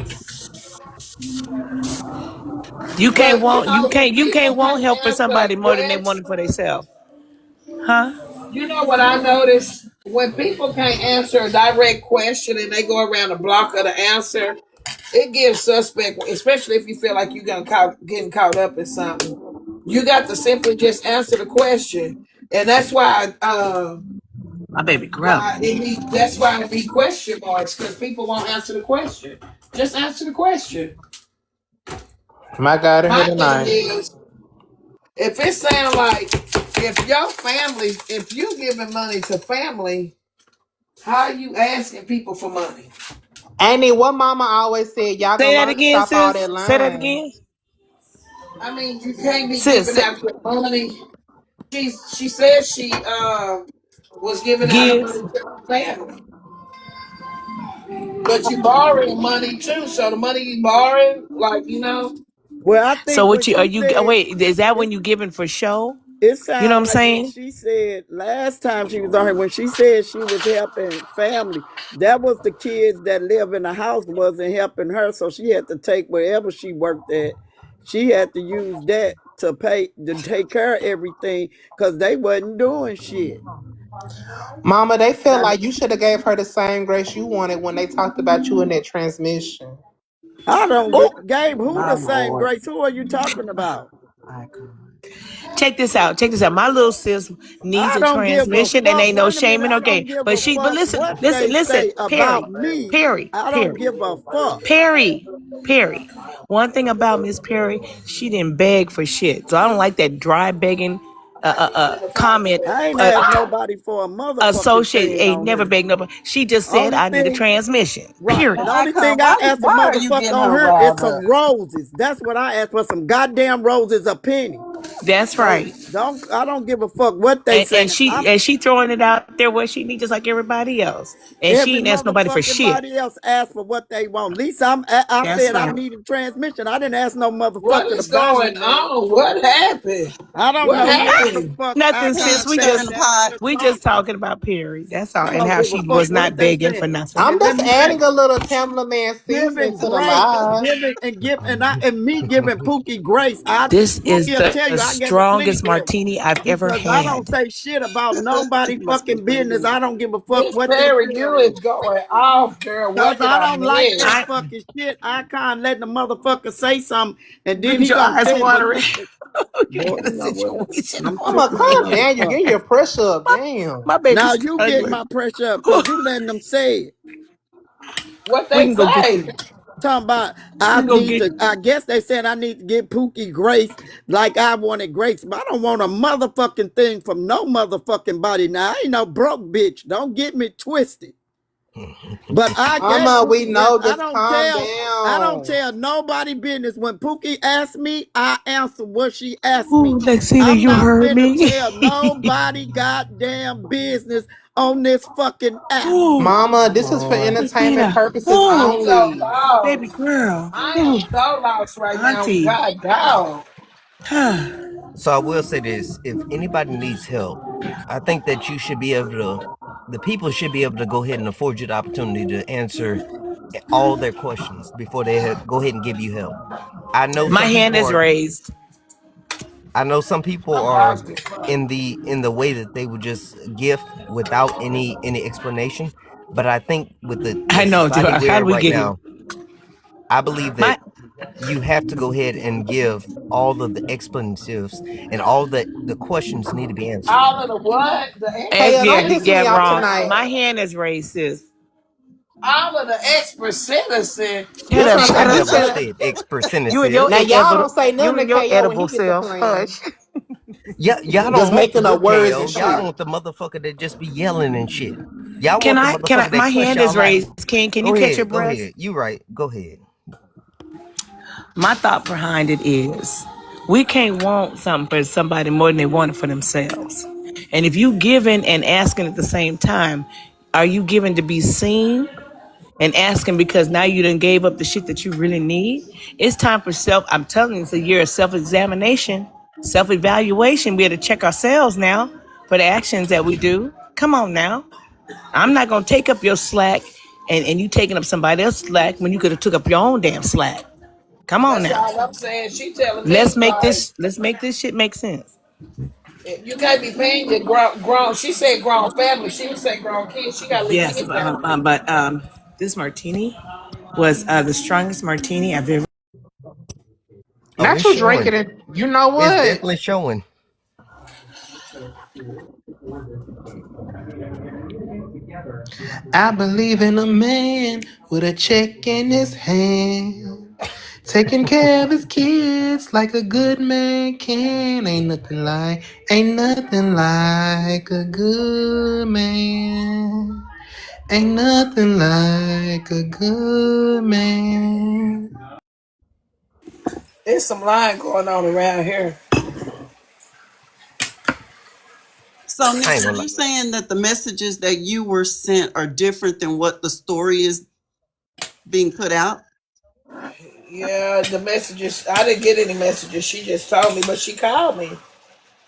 You can't But want when you people can't want can't help for answer a somebody more than they want question, it for themselves. Huh? you know what I noticed? When people can't answer a direct question and they go around the block of the answer, it gives suspect, especially if you feel like you're getting caught up in something. You got to simply just answer the question, and that's My baby why grubbing. it be question marks because people won't answer the question. Just answer the question. My God in here My thing tonight. is, if it sound like if your family, if you giving money to family, how are you asking people for money? Annie, what mama always said, y'all Say gonna that learn to again, stop all sis. that Say that lying. again. I mean, you can't be Sis, giving out your money. She said she was giving out her give. money to her family, but you borrowing money too. So the money you borrowing, like Well, I So think when what you are she you said wait, is that it, when you giving for show? it You know what sounded I'm like when saying? she said last time she was on here, when she said she was helping family, that was the kids that live in the house wasn't helping her. So she had to take wherever she worked at, she had to use that to pay to take care of everything because they wasn't doing shit. Mama, they felt like you should have gave her the same grace you wanted when they talked about you in that transmission. I don't Oh, get Gabe, who My the same Lord. grace? Who are you talking about? Icon. check this out. Check this out. My little sis needs I a don't give a transmission and fuck. ain't no Wait a shame minute. in her I game. don't give But a she but fuck listen, what listen, they listen. say Perry, about me. Perry, I don't Perry, give a fuck. Perry, Perry. One thing about Miss Perry, she didn't beg for shit. So I don't like that dry begging comment I ain't asked nobody for a motherfucking associate thing ain't on never here. begged nobody. She just said Only I need a thing, transmission. right. But The Period. only Icon, thing I asked a why are you motherfucker getting on her here is riled some up? roses. That's what I asked for, some goddamn roses a penny. That's So right. I don't give a fuck what they And saying. she throwing it out there where she needs just like everybody else. And she Every ain't asked nobody for motherfucking shit. body else asked for what they want. At least I That's said I right. needed transmission. I didn't ask no what motherfucker to is buy me going none. on? What happened? I don't What know what the happened? fuck Nothing, sis. Icon Peach We stepped in saying the just down pot. there we just talking. talking about Perry. That's all. I And don't how give a she fuck was what not they begging for saying. nothing. I'm And let just me say, adding a little Tamla Man seasoning giving to the grace, live. giving and me giving Pookie grace. This is Pookie will the tell you I guess please strongest help. martini I've ever Because I don't had. say shit about nobody fucking business. I don't give a fuck Miss what they Perry, feel you is. is going off, girl. Cause What did I I don't like miss? that I fucking shit. I can't let the motherfucker say something and then look at he your gonna eyes say it. But watering. boy, You got you a know what? situation I'm on. Mama, tripping on calm down. You motherfucker. getting your pressure up. My Damn. baby's Now you getting struggling. my pressure up because you letting them say it. What We they can go get say? Talking about we I can go need get to. I guess they said I need to get Pookie grace like I wanted grace, but I don't want a motherfucking thing from no motherfucking body. Now I ain't no broke bitch. Don't get me twisted. But I gave Mama, we Pookie grace. know. Just calm I don't down. tell nobody business. When Pookie asked me, I answer what she asked Ooh, me. Lexina, I'm you not heard finna me. tell nobody goddamn business on this fucking app. Ooh, Mama, this is for Boy. entertainment Lexina. purposes Ooh, I'm so only. baby lost. girl. I Ooh, am so lost right now. auntie. God, dog. So I will say this: if anybody needs help, I think that you should be able to. The people should be able to go ahead and afford you the opportunity to answer all their questions before they go ahead and give you help. I know My some hand people is are. raised. I know some people I'm are lost as fuck. in the way that they would just give without any explanation. But I think with the I know. society How we're do in we right get here? now, I believe that My you have to go ahead and give all of the explanatives and all the questions need to be answered. All of the what? The Hey, yeah, don't extra piss yeah, me off wrong. tonight. My citizen. hand is raised, sis. All of the extra citizen. Shut That's up, what I'm I saying. shut up, This never shut up. for said X You and your percentages. now. Y'all edible, don't say you nothing and to your KO when edible he get the self. plan. Hush. Yeah, y'all don't Just want the making up good words and KO. Y'all shit. want the motherfucker that just be yelling and shit. Y'all want the Can I? motherfucker that My cuss hand is y'all out. raised. Can you Go catch your ahead, go breath? ahead. You right. Go ahead. My thought behind it is we can't want something for somebody more than they want it for themselves. And if you giving and asking at the same time, are you giving to be seen and asking because now you done gave up the shit that you really need? It's time for I'm telling you, it's a year of self-examination, self-evaluation. We have to check ourselves now for the actions that we do. Come on now. I'm not gonna take up your slack and you taking up somebody else's slack when you could have took up your own damn slack. Come on That's now. all I'm saying. She telling me like Let's make this shit make sense. you can't be paying your grown. She said grown family. She didn't say grown kids. She got to leave Yes, kids out of it. but this martini was the strongest martini I've ever. Oh, Not it's you drinking showing. it. You know It's what? definitely showing. I believe in a man with a check in his hand, taking care of his kids like a good man can. Ain't nothing like a good man. Ain't nothing like a good man. There's some lying going on around here. So, I ain't Netra, gonna lie. you saying that the messages that you were sent are different than what the story is being put out? Yeah, the messages. I didn't get any messages. She just told me, but she called me.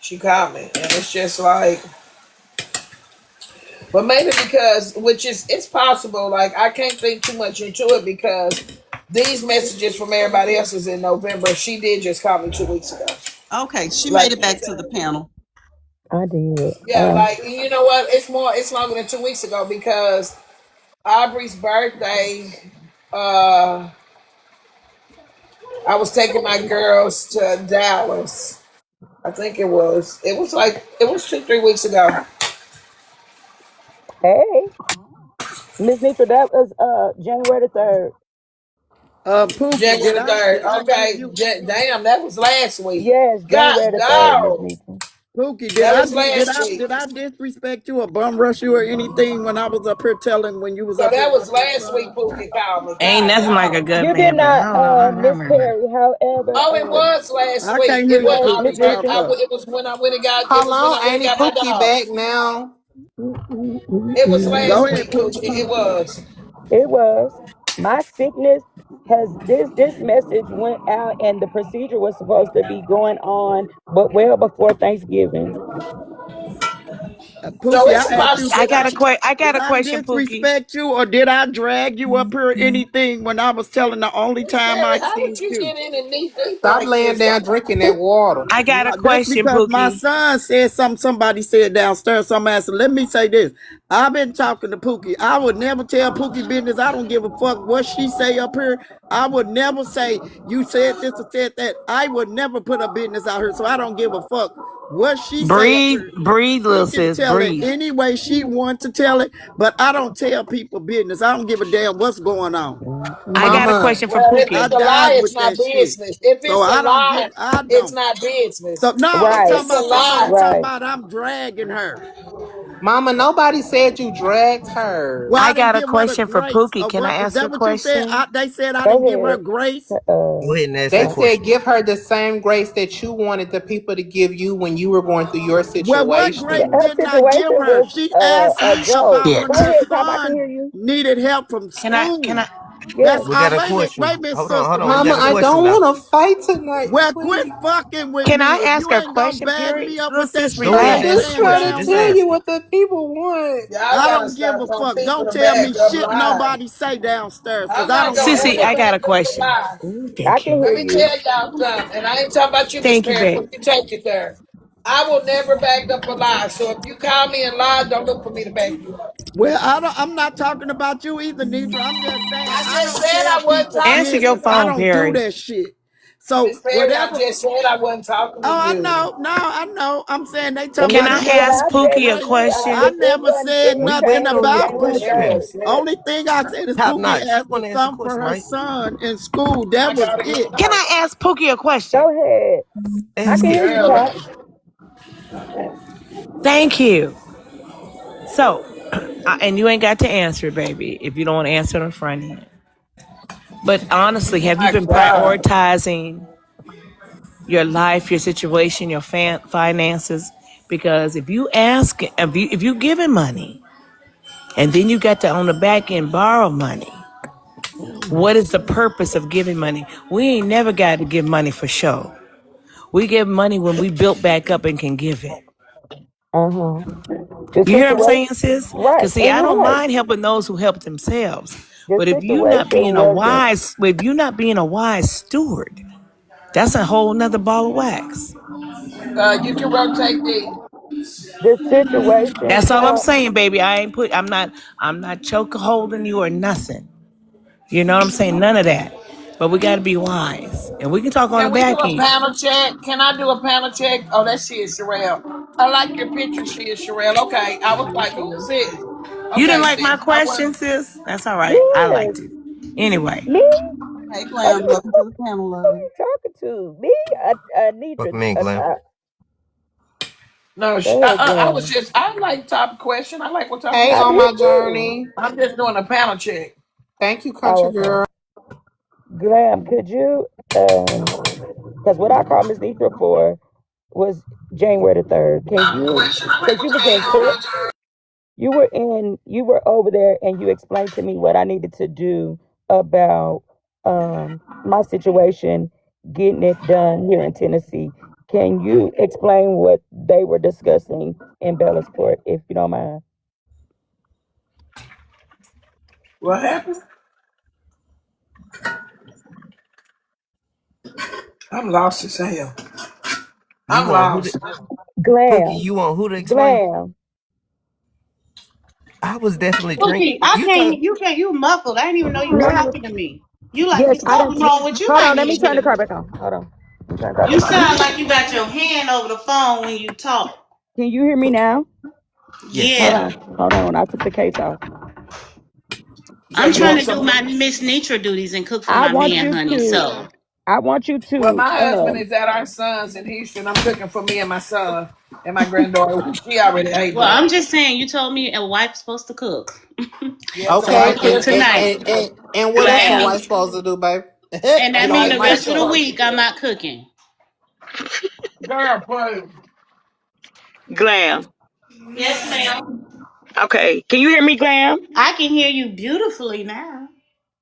She called me, and it's just like, but maybe because, which is, it's possible. Like I can't think too much into it because these messages from everybody else is in November. She did just call me 2 weeks ago. Okay, she made Like, it back to the panel. I did. yeah, like you know what? It's more. It's longer than 2 weeks ago because Aubrey's birthday. Uh, I was taking my girls to Dallas. I think it was. It was like it was 2 3 weeks ago. Hey, Miss Nitra, that was January the 3rd. Pookie, January did 3rd. I give Okay, you damn, that was last week. Yes, God, January the 3rd, Miss dog. Nitra. Pookie? That was last week. Did I disrespect you or bum rush you or anything when I was up here telling when you was So up here that with was your last week. son? Pookie called me. Ain't God, nothing like a dog. good You did man, but not, I don't Miss remember. Perry. However, Oh, it was last I week. can't hear It you, was yes, Pookie. Miss Aubrey's birthday. Talk Nitra. up. It was when I went and got. It Hold was when on, I went and Annie got my Pookie dog. back now. It was Go last ahead, week, Pookie. Pookie. It was. It was my sickness has this message went out, and the procedure was supposed to be going on, but well before Thanksgiving. So Pookie, it's I asked you, possible that you. I got did a I question, Pookie. disrespect you or did I drag you up here anything when I was telling the only Miss time Mary, I how would seen you you? get in and knee deep Stop like laying this? down drinking that water. I got a No, that's question, because my Pookie. son said something somebody said downstairs. So I'm asking, let me say this. I've been talking to Pookie. I would never tell Pookie business. I don't give a fuck what she say up here. I would never say you said this or said that. I would never put a business out here. So I don't give a fuck what she say up Breathe, here. breathe, She little can sis, tell it breathe. any way she wants to tell it, but I don't tell people business. I don't give a damn what's going on. I got a Mama, question for Well, if I Pookie. it's a lie, died it's with not that shit. business. If So it's a I don't give, lie, I it's don't. not So business. no, I'm If talking it's Right. a about somebody lie, talking Right. about I'm dragging her. Mama, nobody said you dragged Well, her. I I didn't got a give her the question for grace. Pookie. Or Can I what is ask a that what you said? question? They said I didn't give her Go grace. ahead. Go ahead and ask They that said question. give her the same grace that you wanted the people to give you when you were going through your Well, what grace situation. Her didn't I give situation her? was She asked a me joke. about Shit. when Go her ahead, Tom. I can son hear you. needed help from Can school. I Yes. That's We all. got a Wait a question. minute, Hold sister. on. We Mama, got a I Relax. question don't now. want to fight tonight, Well, quit please. fucking with can I me. If ask you a ain't gonna question, bag period? me up Little with that sis, shit, Go I I'm ahead and ain't ask relax. the just saying trying question. to down Just tell there. you ask it. what the people want. y'all I gotta don't give stop a on fuck. people Don't to tell bag me up shit lie. nobody say downstairs, cause I'm I not don't gonna care Sissy, what. I ever got a bag up a question. lie. Ooh, I thank can you. Let hear me you. tell y'all something, and I ain't talking about you, Miss Thank you, Mary, babe. but you take it there. I will never back up a lie. So if you call me and lie, don't look for me to back you up. Well, I'm not talking about you either, Netra. I'm just saying I I just don't said tell I wasn't people talking Answer to your business. you. I phone, don't do Perry. that shit. So Miss Perry, I whatever. just said I wasn't talking to Oh, I you. know. No, I know. I'm saying they talking And Can about then I it when happened ask I said Pookie to a yesterday. you, I question? never said We nothing waiting on your about Who that. question. cares? Let Only thing I said is Top Pookie notch. You asked want for to answer the something for question, her right? son in school. That I was gotta get it. Can out. I ask Pookie a question? go ahead. I Ask can it. hear you, Girl, Top. Thank you. So, and you ain't got to answer it, baby, if you don't want to answer it in front end. But honestly, have you my been God. prioritizing your life, your situation, your finances? Because if you giving money and then you got to on the back end borrow money, what is the purpose of giving money? We ain't never got to give money for show. We give money when we built back up and can give it. Uh-huh. The You hear what I'm situation, saying, sis? right. Because see, And I you're don't right. mind helping those who help themselves. The But situation wasn't, if you're not being a wise steward, that's a whole nother ball of wax. You can rotate the. the situation, That's all I'm Tom. saying, baby. I'm not choke holding you or nothing. You know what I'm saying? None of that. But we gotta be wise. And we can talk on the Can we do back a end. panel check? Can I do a panel check? Oh, that she is Sherelle. I like your picture. She is Sherelle. Okay. I was like, who's this? You didn't Okay, like my sis. I question, wasn't. sis? That's all right. I Yes. liked it. Anyway. Me? Hey, Are Glam, you welcome to the panel, who love. you talking to? Me? Netra. Welcome in, Glam. No, Go ahead, I was Glenn. just. I like top question. I like what type of Hey, I on question. did my too. journey. I'm just doing a panel check. Thank you, country Oh, okay. girl. Glam, could you because what I called Miss Netra for was January the 3rd. Can you, because you was in court, you were over there and you explained to me what I needed to do about my situation, getting it done here in Tennessee. Can you explain what they were discussing in Court, if you don't mind? What happened? I'm lost as hell. You I'm want who to lost. Pookie, Glam, you want who to explain? Glam. I was definitely drink. Pookie, I You can't. talk You can't. You muffled. I didn't even know you was No, no. talking to me. You like Yes, I something didn't. wrong with you? Hold on, Ain't let me even turn the car here. back on. Hold on. Let me turn the car You back on. sound like you got your hand over the phone when you talk. Can you hear me now? yes. Hold Yeah, on. Hold on. I took the case off. So I'm you trying want to Listen, do some? my Miss Nitra duties and cook for I my want man, you honey. to So I want you Well, to my husband is at our son's in Houston. I'm cooking for me and my son and my granddaughter. She already ate well, though. I'm just saying. You told me a wife's supposed to cook, Yeah, so so I'm Okay, gonna I cook cook. tonight. and what And else that a Glam. mean, wife supposed to do, babe? and that You mean like the Bite my my rest of the tongue. food? week I'm not cooking. Girl, please. Glam. Yes, ma'am. Okay. Can you hear me, Glam? I can hear you beautifully now.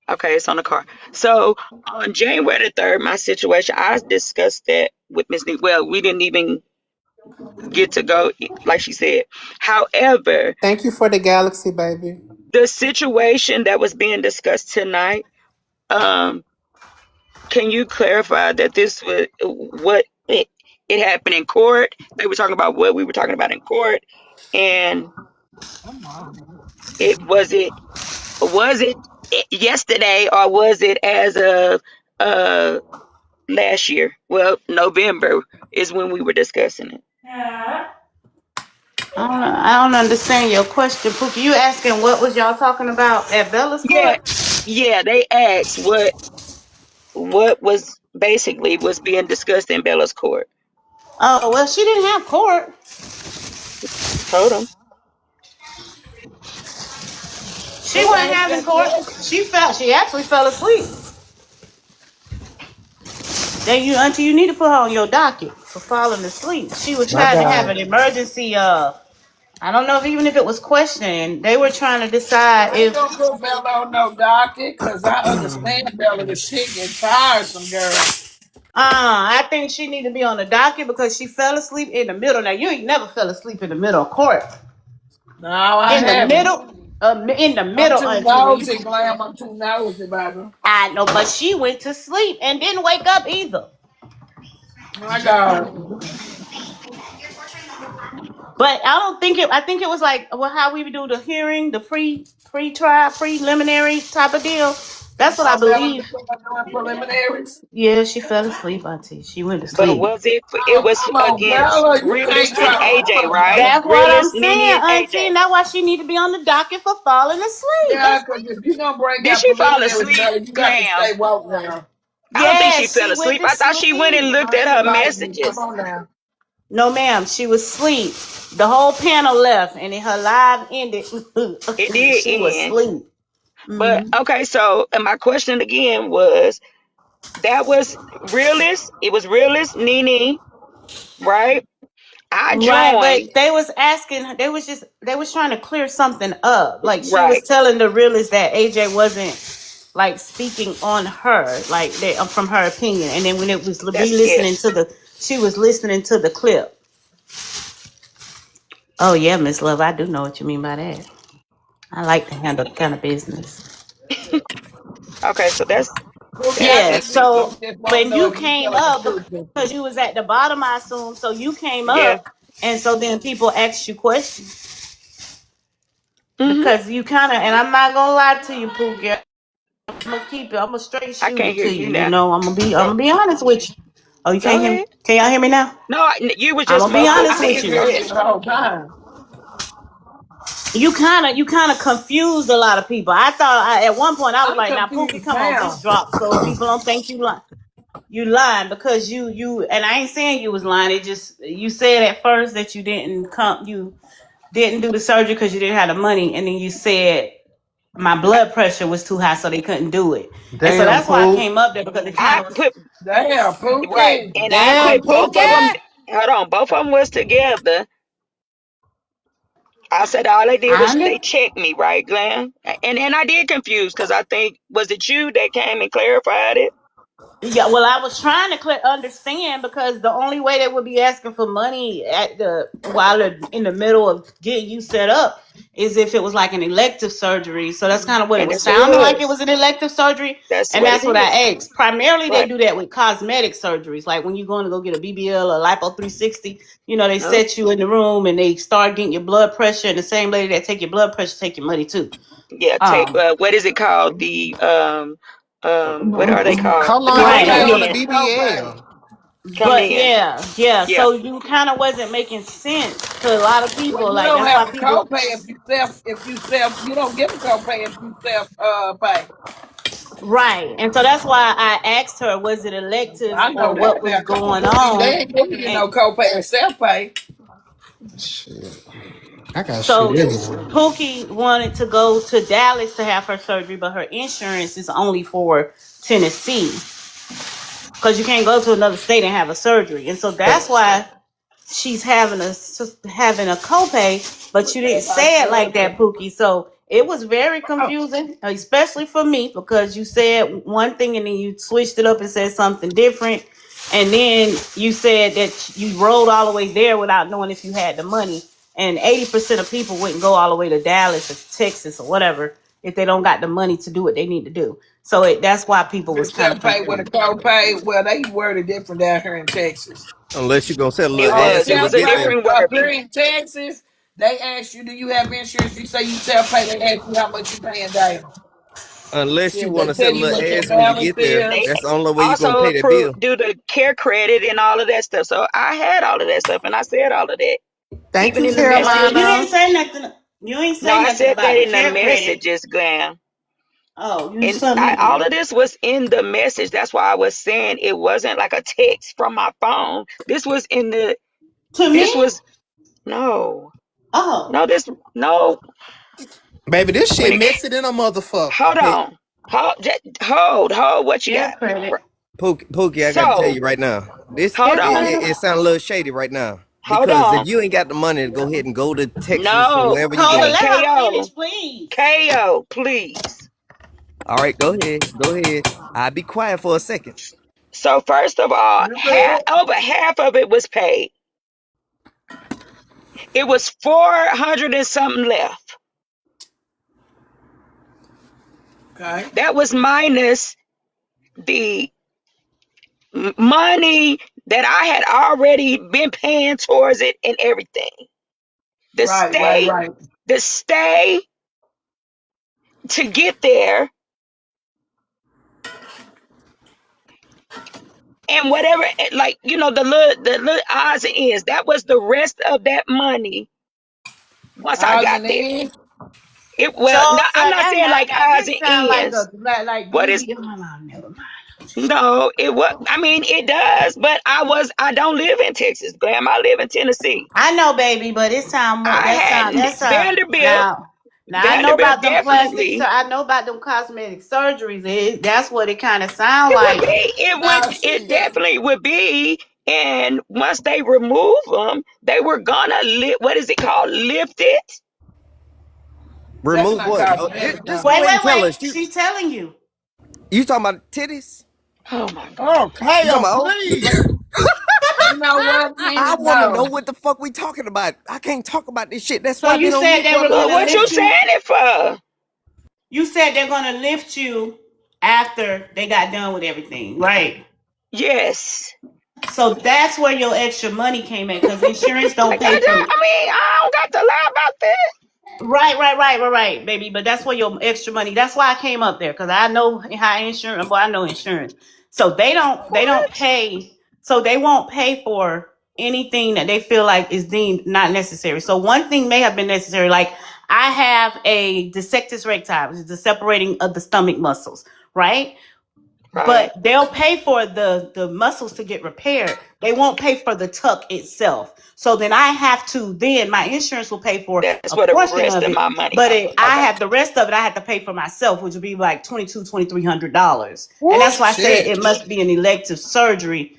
Okay, it's on the car. So on January the 3rd, my situation, I discussed that with Miss Well, we didn't even get to go, like she said. However, Thank you for the galaxy, baby. the situation that was being discussed tonight, um, can you clarify that this was what it happened in court? They were talking about what we were talking about in court, and it was it yesterday, or was it as of uh last year? Well, November is when we were discussing it. I don't understand your question, Pookie. You asking what was y'all talking about at Bella's Yeah, court? yeah. They asked what was basically was being discussed in Bella's court. Oh, well, she didn't have court. She told them. She Who wasn't asked having that court. question? She actually fell asleep. Then auntie, you need to put her on your docket for falling asleep. She was My trying to have God. an emergency. I don't know even if it was questioning. They were trying to decide I ain't if. gonna put Bella on no docket because I understand Bella, the shit get tiresome, girl. I think she need to be on the docket because she fell asleep in the middle. Now you ain't never fell asleep in the middle of court. No, I In the haven't. middle, in the I'm middle, too auntie. When you, nosy, Glam. I'm too nosy, baby. I know, but she went to sleep and didn't wake up either. My God. But I don't think it. I think it was like well, how we do the hearing, the pre-trial, preliminary type of deal. You That's what I thought Bella was believe. doing preliminaries? Yeah, she fell asleep, auntie. She went to But sleep. was it? It Oh, was come on, against Bella. You can't Realist and try to AJ, put right? Bella. That's what I'm Realist, Nene, saying, and auntie. AJ. And that's why she need to be on the docket for falling asleep. Yeah, That's because if you're going to break Did out she fall preliminaries, asleep, Bella, you got to Cam? stay woke now. I don't think yeah, she fell she went asleep. to I thought she went sleep. and looked I at ain't her enlightened. Come messages. on now. No, ma'am, she was asleep. The whole panel left, and then her live ended. It did She was end. asleep. But okay, so and my question again was that was Realist. It was Realist, Nene, right? I Right, joined. but they was asking. They was trying to clear something up. Like she was Right. telling the realist that AJ wasn't like speaking on her, like they, from her opinion. And then when it was That's yeah. re-listening to the, she was listening to the clip. Oh yeah, Miss Love, I do know what you mean by that. I like to handle the kind of business. Okay, so Okay, I Yeah. just So want to when know you if you came telling the up truth. because you was at the bottom, I assume. So you came yeah. up, and so then people asked you questions Hmm. because you kind of. And I'm not gonna lie to you, Pookie. I'm gonna keep it. I'm gonna straight I shoot can't it hear to you you. You now. know, I'm gonna be honest with you. Oh, you Go can't hear me? ahead. Can y'all hear me now? No, you was I'm just gonna be muffled. honest I with didn't Been you. hear on it. here the whole time. You kind of confused a lot of people. I thought at one point I was I'm like, now Pookie, confused come on, just now. drop so people don't think you lying. You lying because you and I ain't saying you was lying. It just you said at first that you didn't do the surgery because you didn't have the money, and then you said my blood pressure was too high, so they couldn't do it. And so Damn, that's why I Pooh. came up there because it kind I of was put Damn, right, Pookie. and I Damn, put both of them. Pookie. Hold on, both of them was together. I said all they did I was under, they checked me, right, Glenn? And I did confuse because I think was it you that came and clarified it? Yeah, well, I was trying to understand because the only way they would be asking for money at the while they're in the middle of getting you set up is if it was like an elective surgery. So that's kind of what it And was that's what it sounding like. It was. was an elective surgery, That's and what it that's what is. I asked. Primarily, they Right. do that with cosmetic surgeries, like when you're going to go get a BBL or lipo 360. You know, they Yep. set you in the room and they start getting your blood pressure, and the same lady that take your blood pressure take your money too. Yeah. Take Um, what is it called? The what are they called? How The long you right, stay Copay on on the the yeah. copay. BBL? come But in. yeah. Yeah. So you kind of wasn't making sense to a lot of Well, people. you Like don't that's have why a people, copay you don't get a copay if you self pay. right? And so that's why I asked her, was it elective I know or that what was now. Come on, going Pookie. They on? ain't giving you And no copay and self pay. Shit. I got shit so anyway. Pookie wanted to go to Dallas to have her surgery, but her insurance is only for Tennessee because you can't go to another state and have a surgery. And so that's why she's having a copay, but you didn't say it like that, Pookie. So it was very Oh, confusing, especially for me, because you said one thing and then you switched it up and said something different. And then you said that you rode all the way there without knowing if you had the money. And 80% of people wouldn't go all the way to Dallas or Texas or whatever if they don't got the money to do what they need to do. So that's why people The was kind of self-pay with a confused. co-pay. Well, they worded different down here in Texas. Unless you're gonna sell a It little On ass was. It when you was a get there. self-pay different up here wording. in Texas, they ask you, do you have insurance? You say you self-pay, they ask you how much you paying down. Unless you Yeah, want they to tell sell a you little what your ass when you balance get there. is. They That's the only way you're gonna also pay that bill. do the care credit and all of that stuff. So I had all of that stuff, and I said all of that, Thank even you, in the Oh, you messages. ain't Carolina. say nothing. You ain't No, say I nothing said about that the in the care credit. messages, Glam. Oh, you And told me all then. of this was in the message. That's why I was saying it wasn't like a text from my phone. This was in the. To This me? was no, Oh, no. This no. Baby, this When shit it messy than a motherfucker. hold Hey, on, hold. What you care got? credit. Pookie, I gotta tell So you right now. This hold Care it, on, it, credit. it sounds a little shady right now. hold Because if on. you ain't got the money to go ahead and go to Texas or No, wherever you Hold on, going, let her Ko, finish, please. Ko, please. all right, go ahead, go ahead. I'll be quiet for a second. So first of all, You good? over half of it was paid. It was 400 and something left. Okay. That was minus the money that I had already been paying towards it and everything. The Right, stay, right. the stay to get there and whatever, like the little odds and ends. That was the rest of that money once I Odds got and there. ends. It So, well, no, so I'm not that saying not like that odds this and sound like ends. a like What you is be. Oh, no, never mind. no? It was. I mean, it does, but I don't live in Texas, Glam. I live in Tennessee. I know, baby, but it sound more. I had That's Vanderbilt. now. Now I know Vanderbilt about them plastics. So definitely. I know about them cosmetic surgeries. That's what it kind of sound It would like. be. It Now would. she It said, definitely would be. And once they remove them, they were gonna lift. What is it called? Lift it. that's Remove not what? Oh, cosmetic just though. go Wait, ahead and wait, tell wait. us. She's telling you. You talking about titties? Oh my God. Oh, You talking Kale, about? please. But you know what, I Penny? want to know No. what the fuck we talking about. I can't talk about this shit. That's So why I've you been on said mute they for a were long Well, gonna what time. you lift saying you. it for? You said they're gonna lift you after they got done with everything, right? Yes. So that's where your extra money came in because insurance I don't got. pay for. I mean, I don't got to lie about that. Right, baby. But that's where your extra money. That's why I came up there because I know how insurance. Well, I know insurance. So they don't What? pay. So they won't pay for anything that they feel like is deemed not necessary. So one thing may have been necessary, like I have a dissectus recti, which is the separating of the stomach muscles, right? Right. But they'll pay for the muscles to get repaired. They won't pay for the tuck itself. So then I have to then my insurance will pay for That's a where the portion rest of of it, my money but come from. I Okay. have the rest of it I have to pay for myself, which would be like $2,300. And Woo, that's why I said shit. it must be an elective surgery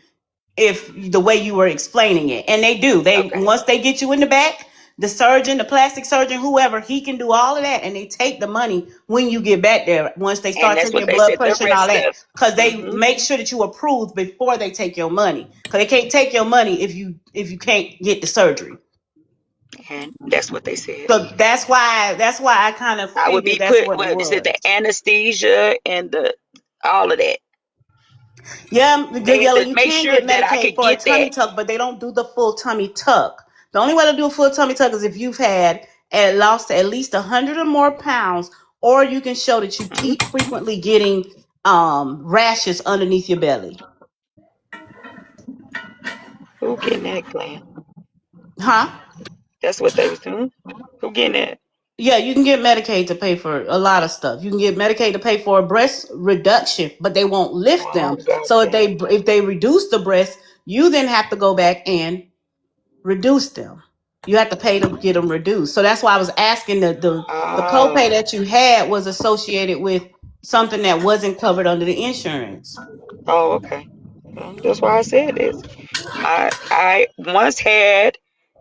if the way you were explaining it. And they do. They Okay. once they get you in the back, the surgeon, the plastic surgeon, whoever, he can do all of that and they take the money when you get back there once they And start that's taking what your they blood said. The pressure and all rest that. of. Because they Hmm. make sure that you approved before they take your money. Because they can't take your money if you can't get the surgery. And that's what they said. So that's why I kind of I would figured be that's put. what it What is it? was. The anesthesia and the all of that. Yeah, the good They had yellow, to you make can sure get that I Medicaid could for a get that. tummy tuck, but they don't do the full tummy tuck. The only way to do a full tummy tuck is if you've had and lost at least 100 or more pounds, or you can show that you Hmm. keep frequently getting rashes underneath your belly. Who getting that, Glam? Huh? That's what they was doing. Who getting that? Yeah, you can get Medicaid to pay for a lot of stuff. You can get Medicaid to pay for a breast reduction, but they won't lift I them. don't got So if that. they reduce the breast, you then have to go back and reduce them. You have to pay to get them reduced. So that's why I was asking the copay Oh. that you had was associated with something that wasn't covered under the insurance. Oh. Okay. Well, that's why I said this. I once had.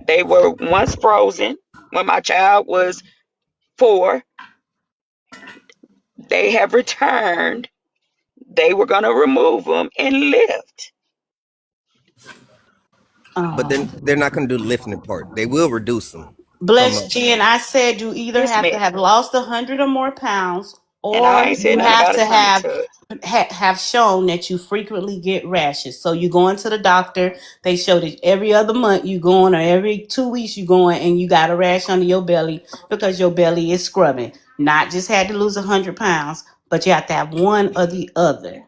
They were once frozen when my child was 4. They have returned. They were gonna remove them and lift. but then they're not going to do the lifting part. They will reduce them from. Bless Jen, I said you either This have man, to have lost 100 or more pounds, and or I ain't said you nothing have about a to tummy have tuck. have shown that you frequently get rashes. So you going to the doctor, they show that every other month you going, or every 2 weeks you going, and you got a rash under your belly because your belly is scrubbing. Not just had to lose 100 pounds, but you have to have one or the other.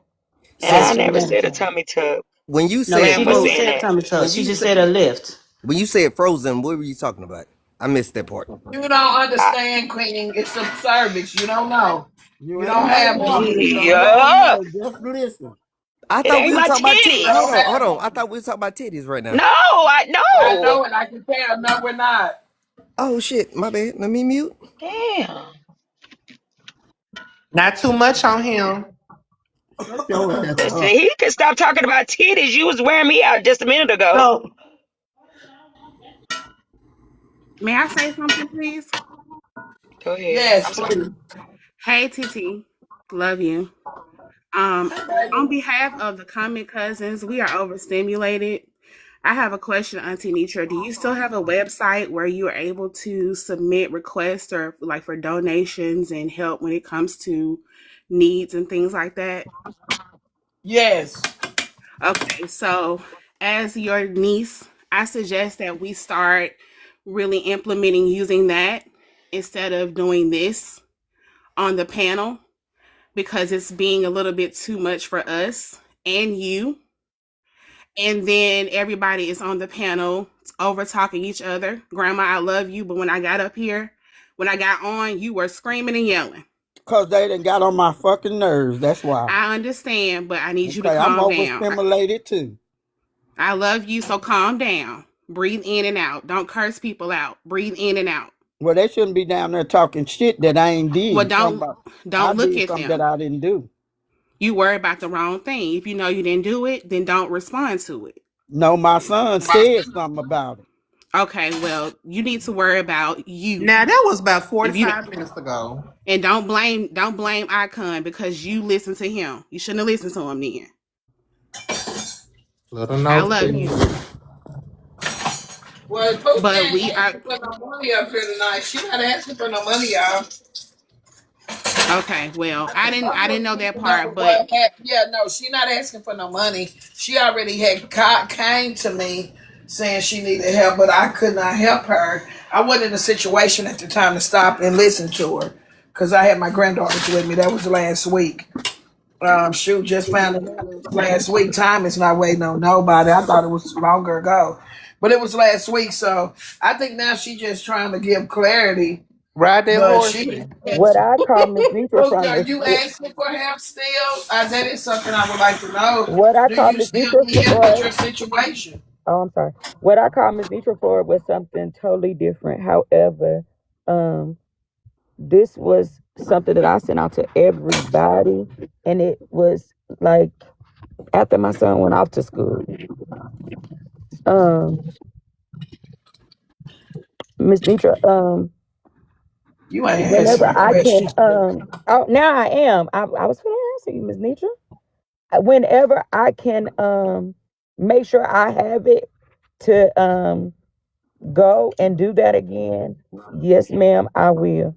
And So That's I just never said a mandatory. tummy tuck. when you No, said she Grandma didn't frozen, saying say that. tummy tuck. when She you just said said a lift. when you said frozen, what were you talking about? I missed that part. You don't I, understand, Queen. It's a service. You don't know. You You ain't don't no have woman, boobs. so you don't yeah, know. Just listen. I it thought we ain't were my talking about titties. You Hold don't titties. on, have hold on. I boobs. thought we were talking about titties right now. No, I I no. know it. I can tell. No, we're not. Oh shit, my bad. Let me mute. Damn. Not too much on him. Shut your ass Listen, up. he could stop talking about titties. You was wearing me out just a minute ago. So, may I say something, please? Go ahead. Yes, I'm sorry. please. Hey, Titi, love you. Hey, baby. On behalf of the Comic Cousins, we are overstimulated. I have a question, Auntie Netra. Do you still have a website where you are able to submit requests or like for donations and help when it comes to needs and things like that? Yes. Okay, so as your niece, I suggest that we start really implementing using that instead of doing this on the panel because it's being a little bit too much for us and you. And then everybody is on the panel over talking each other. Grandma, I love you, but when I got up here, when I got on, you were screaming and yelling. Cause they done got on my fucking nerves. That's why. I understand, but I need you to Okay, I'm calm down. overstimulated too. I love you, so calm down. Breathe in and out. Don't curse people out. Breathe in and out. Well, they shouldn't be down there talking shit that I ain't Well, did. Talking don't about I don't look did at something that them. I didn't do. You worry about the wrong thing. If you know you didn't do it, then don't respond to it. No, my son said something about it. Okay, well, you need to worry about you. Now that was about If you 45 minutes ago. and don't blame Icon because you listen to him. You shouldn't have listened to him then. Little I no love you. fee. Well, Pookie But ain't we are asking for no money up here tonight. She not asking for no money, y'all. okay, well, I I'm didn't just know that letting you know part, but what yeah, no, she not asking for no money. She already had came to me saying she needed help, but I could not help her. I wasn't in a situation at the time to stop and listen to her because I had my granddaughters with me. That was last week. Shoot, just found it out it was last week. Time is not waiting on nobody. I thought it was longer ago, but it was last week. So I think now she just trying to give clarity, Ride that but horse. she. What I call Miss Neutral Pookie, from are the you asking for help still? That is something I would like to know. what I Do call you Miss still Neutral need help with for. your situation? Oh, I'm sorry. What I call Miss Neutral for was something totally different. However, um, this was something that I sent out to everybody, and it was like after my son went off to school. Um, Miss Nitra, You ain't answering whenever my I can, question. oh, now I am. I was going to answer you, Miss Nitra. Whenever I can, make sure I have it to go and do that again. Yes, ma'am, I will.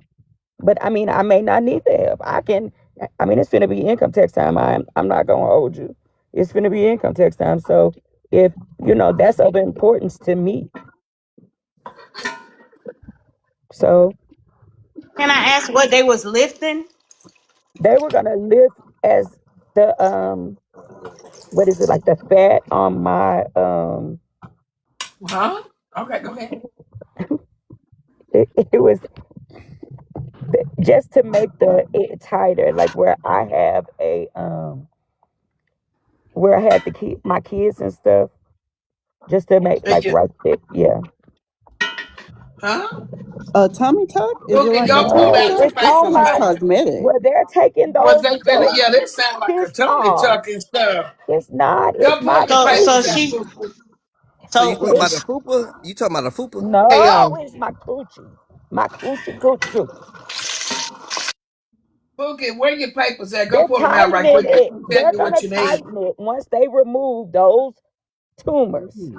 But I mean, I may not need the help. I can. I mean, it's gonna be income tax time. I'm not gonna hold you. It's gonna be income tax time. So if that's of importance to me. So Can I ask what they was lifting? they were gonna lift as the what is it, like the fat on my Huh? Okay, go ahead. it was just to make the it tighter, like where I have a where I had to keep my kids and stuff, just to make Thank like you. right there. Yeah. Huh? A tummy tuck? Is it Pookie, like a go pull tummy No, out tuck? your it's That on sounds paperwork. my. cosmetic. Well, they're taking Was those yeah, this sound like a kids tummy off. tuck and stuff. It's not. It's Go pull my your So papers out, coochie. she Pookie. So you so talking It's about a fupa? You talking about a fupa? Hey, no. It's my coochie. My coochie coochie. Pookie, where your papers at? Go They're pull them out right tightening quick. it. I'll tell They're you what gonna you need. tighten it once they remove those. tumors.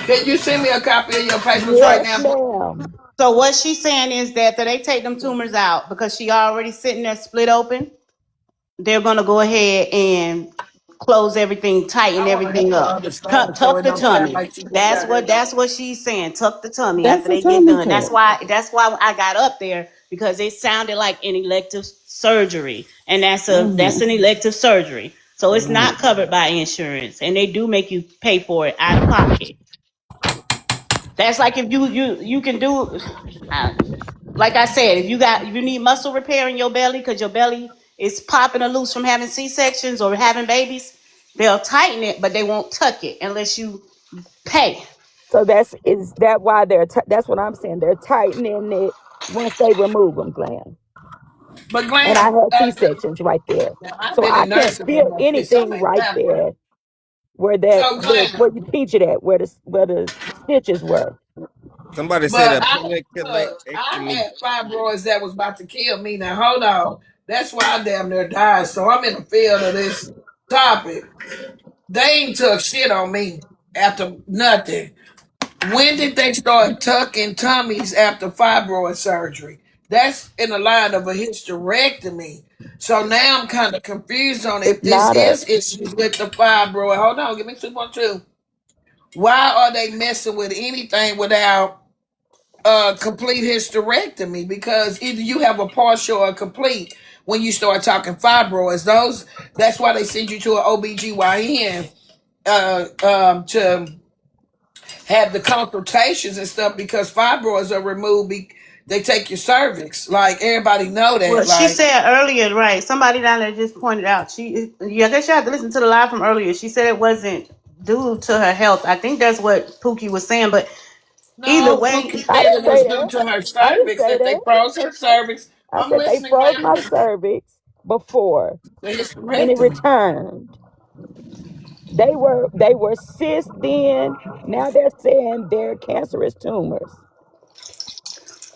Can you send me a copy of your papers right Yes, now? ma'am. So what she's saying is that they take them tumors out because she already sitting there split open. They're gonna go ahead and close everything, tighten I want to everything help her up. understand so Tuck it the don't sound tummy. like she just got her. That's what she's saying. Tuck the tummy That's after a they get tummy done. tuck. That's why I got up there because it sounded like an elective surgery, and that's an elective surgery. So it's not covered by insurance, and they do make you pay for it out of pocket. That's like if you can do, uh, like I said, if you need muscle repair in your belly because your belly is popping or loose from having C sections or having babies, they'll tighten it, but they won't tuck it unless you pay. So is that why that's what I'm saying. They're tightening it once they remove them, Glam. But And I Glam, had C-sections right there. now I've So been I in can't nursing for feel about 50, anything something ain't right that right. there where So where Glam, you pinch it at, where the stitches were. Somebody said but a I penectomy. had fibroids that was about to kill me. Now hold on, that's why I damn near died. So I'm in the field of this topic. They ain't took shit on me after nothing. When did they start tucking tummies after fibroid surgery? That's in the line of a hysterectomy. So now I'm kind of confused on if It's this not a is issues with the fibroid. Hold on, give me 2.2. Why are they messing with anything without a complete hysterectomy? Because either you have a partial or complete when you start talking fibroids. That's why they send you to an OBGYN to have the consultations and stuff because fibroids are removed. They take your cervix. Like everybody know Well, that. she Like said earlier, right? Somebody down there just pointed out. I guess you have to listen to the live from earlier. She said it wasn't due to her health. I think that's what Pookie was saying. But either no, way, Pookie I said didn't it was say due that. to her I didn't cervix say that they that. froze her cervix. I I'm said they listening, froze man. my cervix before The and it hysterectomy. returned. They were cysts then. Now they're saying they're cancerous tumors.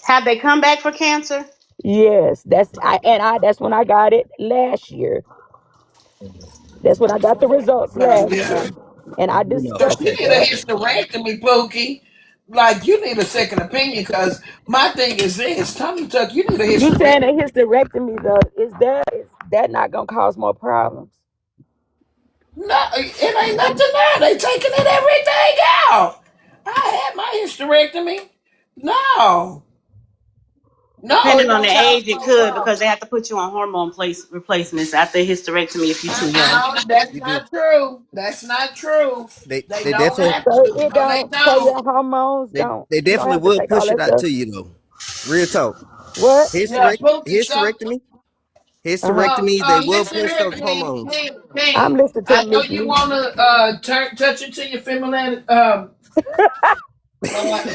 have they come back for cancer? Yes, that's when I got it last year. That's when I got the results last Yeah. year. And I You know, So discussed she okay. need a that. hysterectomy, Pookie. Like you need a second opinion because my thing is this: Tommy Tuck, you need a You saying a hysterectomy. hysterectomy though, is that not gonna cause more problems? No, it ain't nothing now. They taking it everything out. I had my hysterectomy. No, no, Depending it on the don't cause age, it no could problem. because they have to put you on hormone replacements after hysterectomy if you're too young. No, that's You do. not true. That's not true. They They don't definitely have So to. it No, they don't. So don't. your hormones they don't. they You don't definitely have to will take all push it that out stuff. to you though. Real talk. What? Yeah, Pookie, some. Hysterectomy. Uh huh. Hysterectomy. They will Listen push here, those hormones. I'm King. listening to I know Miss you Neat. wanna touch it to your feminine. Lord,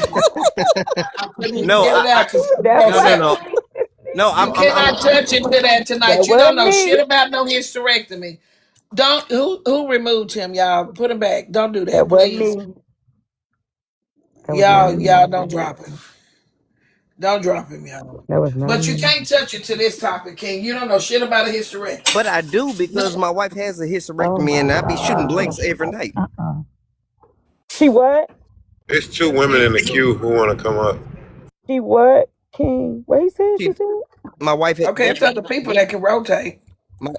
I couldn't even No, get it out because That girl no, no, said no, no. you cannot touch it to that that tonight. You don't wasn't know me. shit about no hysterectomy. Don't who removed him, y'all? Put him back. Don't do That that, wasn't please. me. That was not me. Y'all don't drop him. Don't drop him, y'all. That was not But you me. can't touch it to this topic, King. You don't know shit about a hysterectomy. but I do No. because my wife has a Oh hysterectomy, my and I be shooting God. blanks every night. She what? There's two women in the queue who want to come up. She what? King. What he said? She She, said. my wife, Okay, it's other people that can rotate.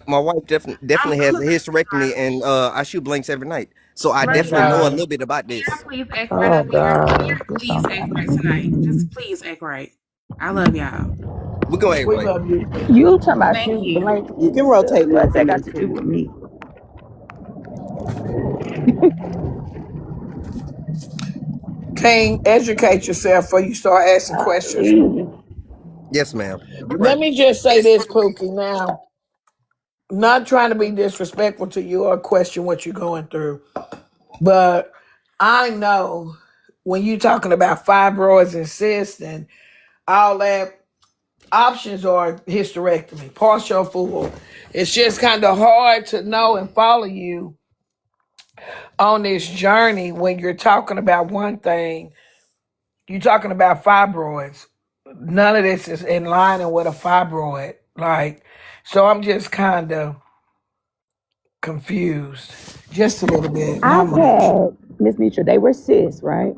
my wife I'm definitely has a hysterectomy, sorry. and I shoot blanks every night. So I Oh my definitely know a God. little bit about Can y'all this. please act right Oh up in here? Can God. y'all please act right tonight? Just please act right. I love y'all. We go ahead, We right? love you. You talking about Thank shooting you. blanks You and can stuff. rotate me What's if you that got need to do to. with me? King, educate yourself before you start asking questions. Golly. Yes, ma'am. You're Let right. me just say this, Pookie. Now, not trying to be disrespectful to you or question what you're going through, but I know when you're talking about fibroids and cysts and all that, options are hysterectomy, partial, full. It's just kind of hard to know and follow you on this journey when you're talking about one thing. You're talking about fibroids. None of this is in line with a fibroid. Like, so I'm just kind of Confused. Just a little bit, not I've much. had Miss Netra. They were cysts, right?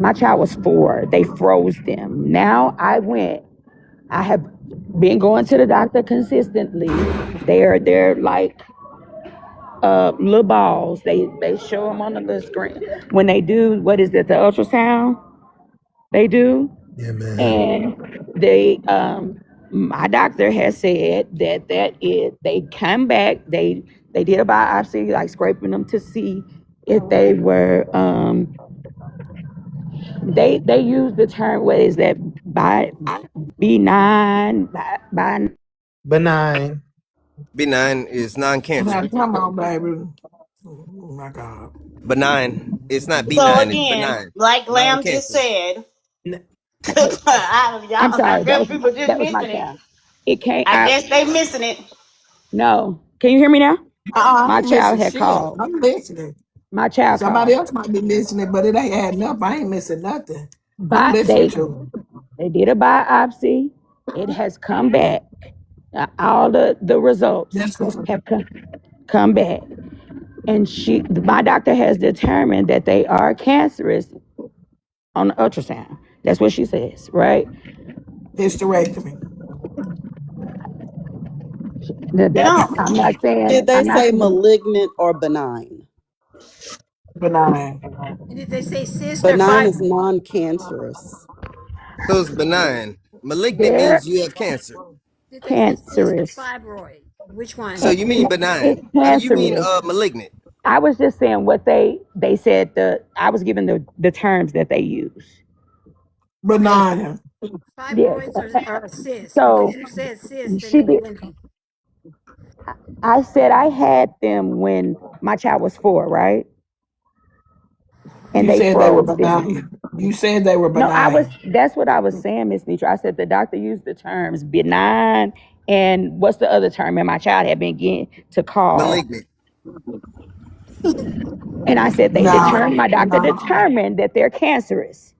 My child was 4. They froze them. Now I have been going to the doctor consistently. They're like little balls. They show them on the little screen when they do what is it, the ultrasound they do. Yeah, man. And they my doctor has said that they come back, they did a biopsy, like scraping them to see if they were they use the term, what is that, by benign by Benign. Benign is Now, non-cancer. come on, baby. Oh, my God. Benign. It's not So benign. It's again, benign. like Lamb just Non-cancer. said, N- I'm I sorry, guess people just that was my missing it. child. It came I out. guess they missing it. No, can you hear me now? I My ain't child missing had shit. called. I'm listening. My child Somebody called. else might be missing it, but it ain't adding up. I ain't missing nothing. I'm But listening to they did a biopsy. It has come back. All the results it. Just have come back, and my doctor has determined that they are cancerous on the ultrasound. That's what she says, right? hysterectomy. You That know, I'm not Did saying they I'm not. say malignant or benign? Benign. And did they say cyst or Benign fib? is non-cancerous. So it's benign. Malignant They're means you have cancer. Did they say cyst or cancerous. fibroid? Which So one? you mean benign. It's How do you mean cancerous. malignant? I was just saying what they said. I was given the terms that they use. Okay, Benign. Yes. fibroids or a cyst? Because So you said cyst, then she it did. went. I said I had them when my child was 4, right? And You they said they were froze them. benign. You said they were No, benign. that's what I was saying, Miss Netra. I said the doctor used the terms benign and what's the other term? And my child had been getting to call. Malignant. And I said No, my doctor no. determined that they're cancerous.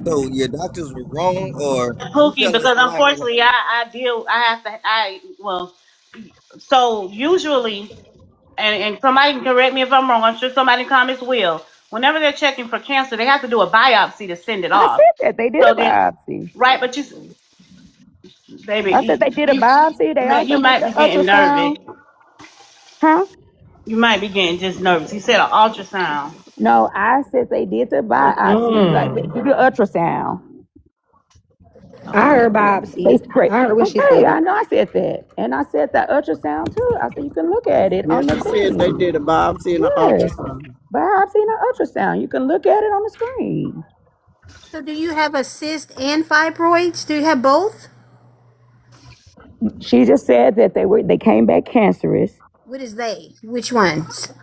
So your doctors were wrong, or you Pookie, telling us because a lie right now? unfortunately I have to, well, so usually, and somebody can correct me if I'm wrong, I'm sure somebody in the comments will. Whenever they're checking for cancer, they have to do a biopsy to send it I off. said that they did a So then, biopsy. right, but I said baby, they did a biopsy. They you also did might the be getting nervous. ultrasound. Huh? You might be getting just nervous. He said an ultrasound. No, I said they did the biopsy, like they Mm. do the ultrasound. Oh, I okay. heard They biopsy. scrape. I heard when she Okay, said I it. know I said that. And I said that ultrasound too. I said you can look at it Yeah, on the she said they screen. did a biopsy and an Yes. ultrasound. Biopsy and an ultrasound. You can look at it on the screen. So do you have a cyst and fibroids? Do you have both? She just said that they came back cancerous. What is they? Which ones?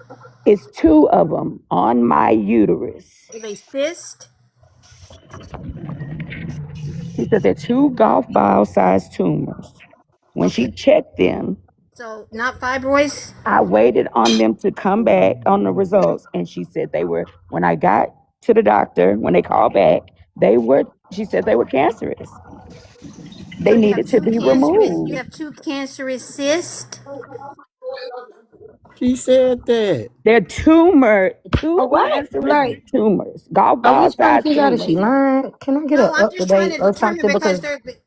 It's 2 of them on my uterus. Are they cyst? She said they're 2 golf ball sized tumors. When Okay. she checked them, So not fibroids? I waited on them to come back on the results, and she said they were. When I got to the doctor, when they called back, they were. She said they were cancerous. So They you have needed to two be cancerous you removed. have two cancerous cysts? She said that. They're two Oh, what? cancerous Like, tumors, golf are we ball trying to sized figure out if she tumors. lying? Can I get No, a I'm up to just trying date to or determine something?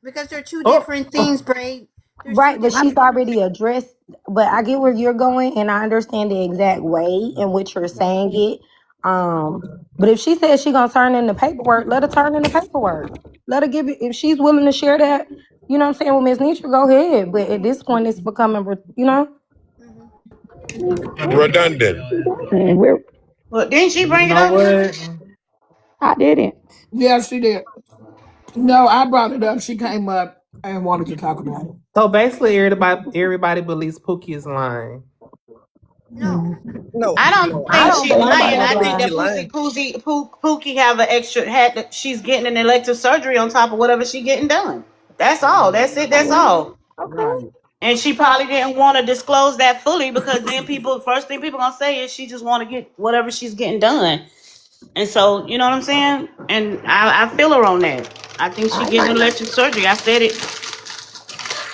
because they're two Oh, different oh, things, Bray. There's two right, but different she's I, already addressed. But I get where you're going, and I understand the exact way in which you're saying it. But if she says she gonna turn in the paperwork, let her turn in the paperwork. Let her give it if she's willing to share that. You know what I'm saying? With Miss Nitra, go ahead. But at this point, it's becoming, hmm Redundant. and we're. Well, didn't she You bring it know up? what? I didn't. Yeah, she did. No, I brought it up. She came up and wanted to talk about it. So basically, everybody believes Pookie is lying. No. No, I don't no. I think don't she believe lying. I she's I don't think think she that lying. lying. Pookie have an extra hat that she's getting an elective surgery on top of whatever she getting done. That's all. That's it. That's all. Okay. Right. And she So probably didn't want to disclose that fully because then first thing people gonna say is she just want to get whatever she's getting done. And so, you know what I'm saying? And I feel her on that. I think she I getting elective surgery.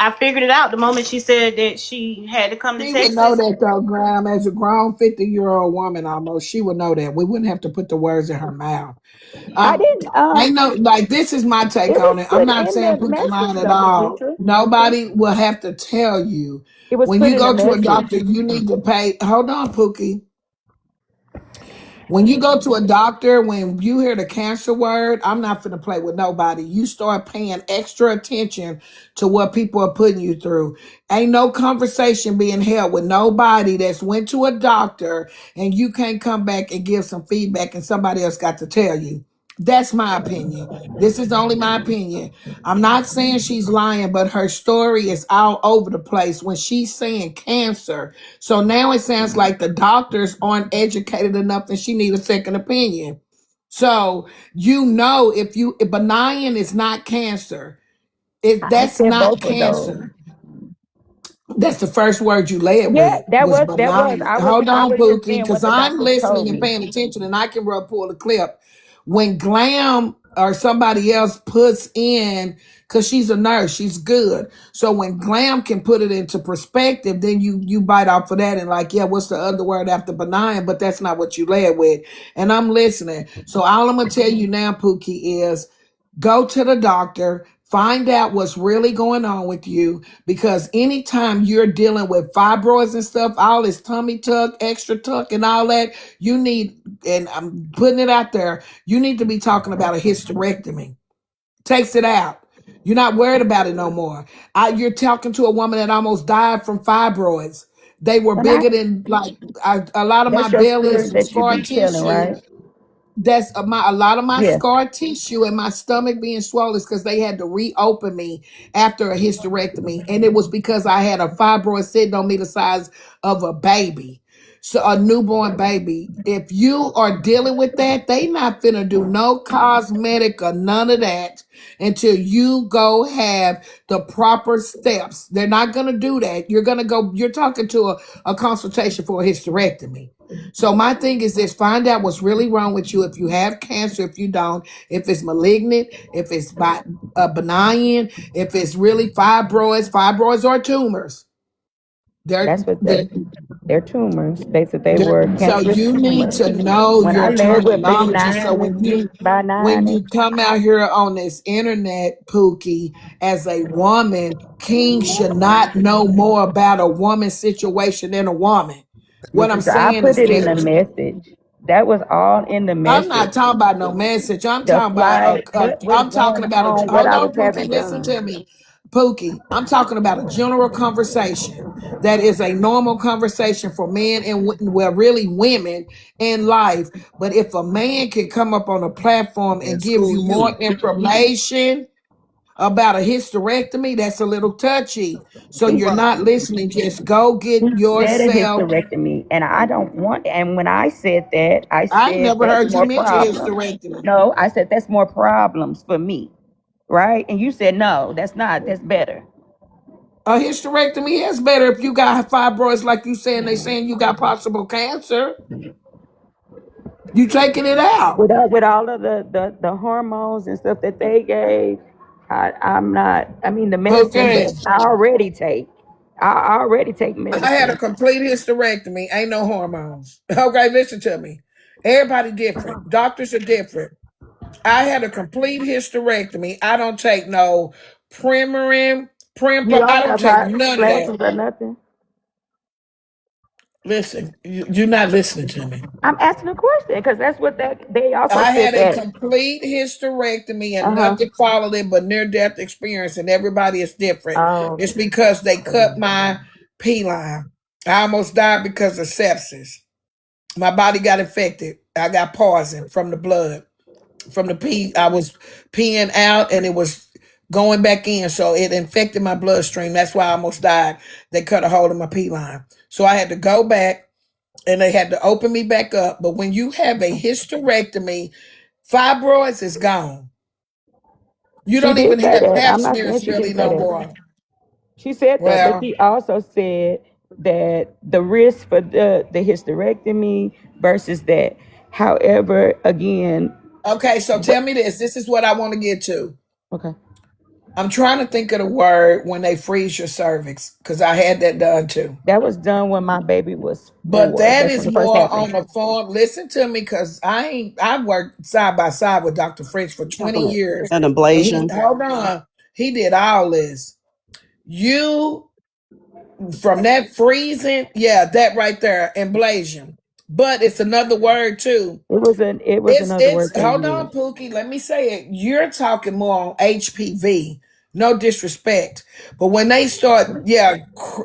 I figured it out the moment she said that she had to come to She would know Texas. that though, Graham, as a grown 50-year-old woman almost, she would know that. We wouldn't have to put the words in her mouth. I Um, didn't. ain't no like this is my take It on was it. I'm put not in saying the Pookie lying message at though, Miss all. Netra. Nobody will have to tell you It was when put you in the go to a message. doctor, you need to pay. Hold on, Pookie. When you go to a doctor, when you hear the cancer word, I'm not finna play with nobody. You start paying extra attention to what people are putting you through. Ain't no conversation being held with nobody that's went to a doctor and you can't come back and give some feedback and somebody else got to tell you. That's my opinion. This is only my opinion. I'm not saying she's lying, but her story is all over the place when she's saying cancer. So now it sounds like the doctors aren't educated enough and she needs a second opinion. So you know if benign is not cancer, if I that's said not both of those. cancer, that's the first word you led Yeah, with that was was. benign. Hold I on, was just Pookie, saying what because the I'm doctors told listening and me. paying attention and I can pull the clip. When Glam or somebody else puts in, because she's a nurse, she's good. So when Glam can put it into perspective, then you bite off of that and like, yeah, what's the other word after benign? But that's not what you led with. And I'm listening. So all I'm gonna tell you now, Pookie, is go to the doctor, find out what's really going on with you. Because anytime you're dealing with fibroids and stuff, all this tummy tuck, extra tuck, and all that, you need, and I'm putting it out there, you need to be talking about a hysterectomy. Takes it out. You're not worried about it no more. You're talking to a woman that almost died from fibroids. They were And I bigger than like a lot of my that's your belly and story some that you scar be telling, tissue. right? That's a lot of my Yeah. scar tissue and my stomach being swollen is because they had to reopen me after a hysterectomy, and it was because I had a fibroid sitting on me the size of a baby, so a newborn baby. If you are dealing with that, they not finna do no cosmetic or none of that until you go have the proper steps. They're not gonna do that. You're gonna go. You're talking to a consultation for a hysterectomy. So my thing is this: find out what's really wrong with you. If you have cancer, if you don't, if it's malignant, if it's benign, if it's really fibroids or tumors. They're, That's what they're, they're tumors. They said they were so cancerous you need tumors. to know When I your led with terminology. So benign and when benign, you come out here on this internet, Pookie, as a woman, King should not know more about a woman's situation than a woman. What I'm Mrs. I saying put is it in the this. message. That was all in the I'm message. not talking about no message. I'm The talking about flight, what was I'm going talking about a, on, what hold I on, was Pookie, having listen done. to me. Pookie, I'm talking about a general conversation that is a normal conversation for men and well, really women in life. But if a man can come up on a platform and And give school you more you. information about a hysterectomy, that's a little touchy. So He you're was not listening. Just go get he said a yourself. hysterectomy, and I don't want. And when I said that, I I said never that's heard you more mention problems. hysterectomy. No, I said that's more problems for me, right? And you said no, that's not. That's better. A hysterectomy is better if you got fibroids, like you saying. They saying you got possible cancer. You taking it out. With all of the hormones and stuff that they gave, I'm not. I mean, the medicine Okay. that I already take I had a medicine. complete hysterectomy. Ain't no hormones. Okay, listen to me. Everybody different. Doctors are different. I had a complete hysterectomy. I don't take no Premarin, You Prempro. don't I don't have take hot none of that. flashes or nothing. Listen, you're not listening to me. I'm asking a question because that's what they also I said had a that. complete hysterectomy and Uh huh. nothing followed it but near death experience, and everybody is different. Oh, It's because they cut my P line. I almost died because of sepsis. My body got infected. I got poison from the blood, from the pee. I was peeing out and it was going back in, so it infected my bloodstream. That's why I almost died. They cut a hole in my P line, so I had to go back and they had to open me back up. But when you have a hysterectomy, fibroids is gone. You she don't did even say have that. pap I'm not saying smears she really didn't say no that. more. She said that, but Well, she also said that the risk for the hysterectomy versus that. However, again, okay, so but tell me this. This is what I want to get to. okay. I'm trying to think of the word when they freeze your cervix because I had that done too. That was done when my baby was But 4. that That's when is it first more happened. on the form. Listen to me, cause I worked side by side with Dr. French for You 20 talking about years. an And he ablation? hold on. He did all this. You from that freezing, yeah, that right there, ablation. But it's another word too. It was another It's word they hold on, used. Pookie. Let me say it. You're talking more on HPV. No disrespect, but when they start, yeah,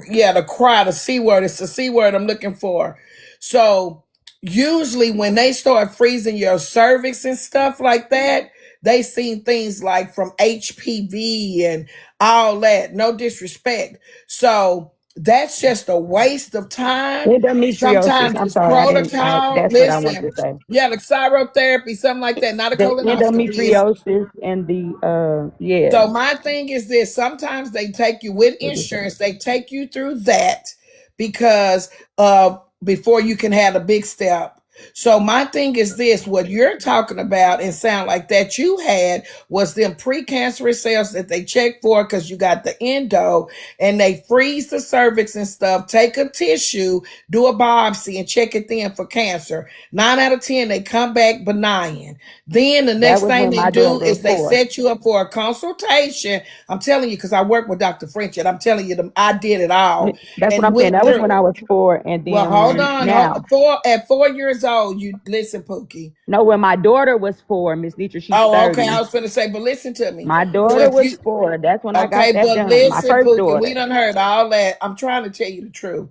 yeah, the cry, the C word, it's the C word I'm looking for. So usually when they start freezing your cervix and stuff like that, they seen things like from HPV and all that. No disrespect. So that's just a waste of time. Endometriosis. Sometimes I'm it's sorry, I didn't. protocol. That's what I wanted Listen, to say. yeah, the chirotherapy, something like that, not a The colonoscopy. It's endometriosis and the yeah. so my thing is this: sometimes they take you with What is that? insurance, they take you through that because before you can have a big step. So my thing is this: what you're talking about and sound like that you had was them precancerous cells that they check for because you got the endo and they freeze the cervix and stuff, take a tissue, do a biopsy and check it then for cancer. 9 out of 10, they come back benign. Then the That next was thing when they my do daughter was is they 4. set you up for a consultation. I'm telling you, because I work with Dr. French, and I'm telling you, I did it all That's what and I'm saying. went That was through. when I was 4, and Well, then hold when on. now. At 4 years old, you listen, Pookie. No, when my daughter was 4, Miss Netra, she's Oh, okay. 30. I was going to say, but listen to me. My So daughter if was you, 4. That's when I got okay, that but done. My listen, first Pookie, we daughter. done heard all that. I'm trying to tell you the truth.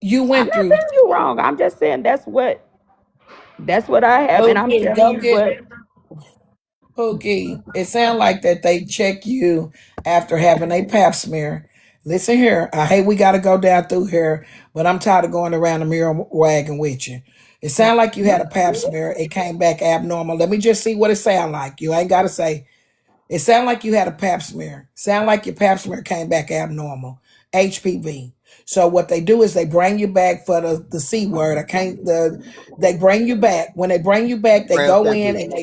You I'm went not through, telling you wrong. I'm just saying that's what I have, and I'm Pookie, telling go you get what. Pookie, it sounds like that they check you after having a pap smear. Listen here, I hate we got to go down through here, but I'm tired of going around the mirror wagging with you. It sounded like you had a pap smear. It came back abnormal. Let me just see what it sound like. You ain't got to say. It sounded like you had a pap smear. Sound like your pap smear came back abnormal. HPV. So what they do is they bring you back for the C word. I can't they bring you back. When they bring you back, they Grab go that in boot. and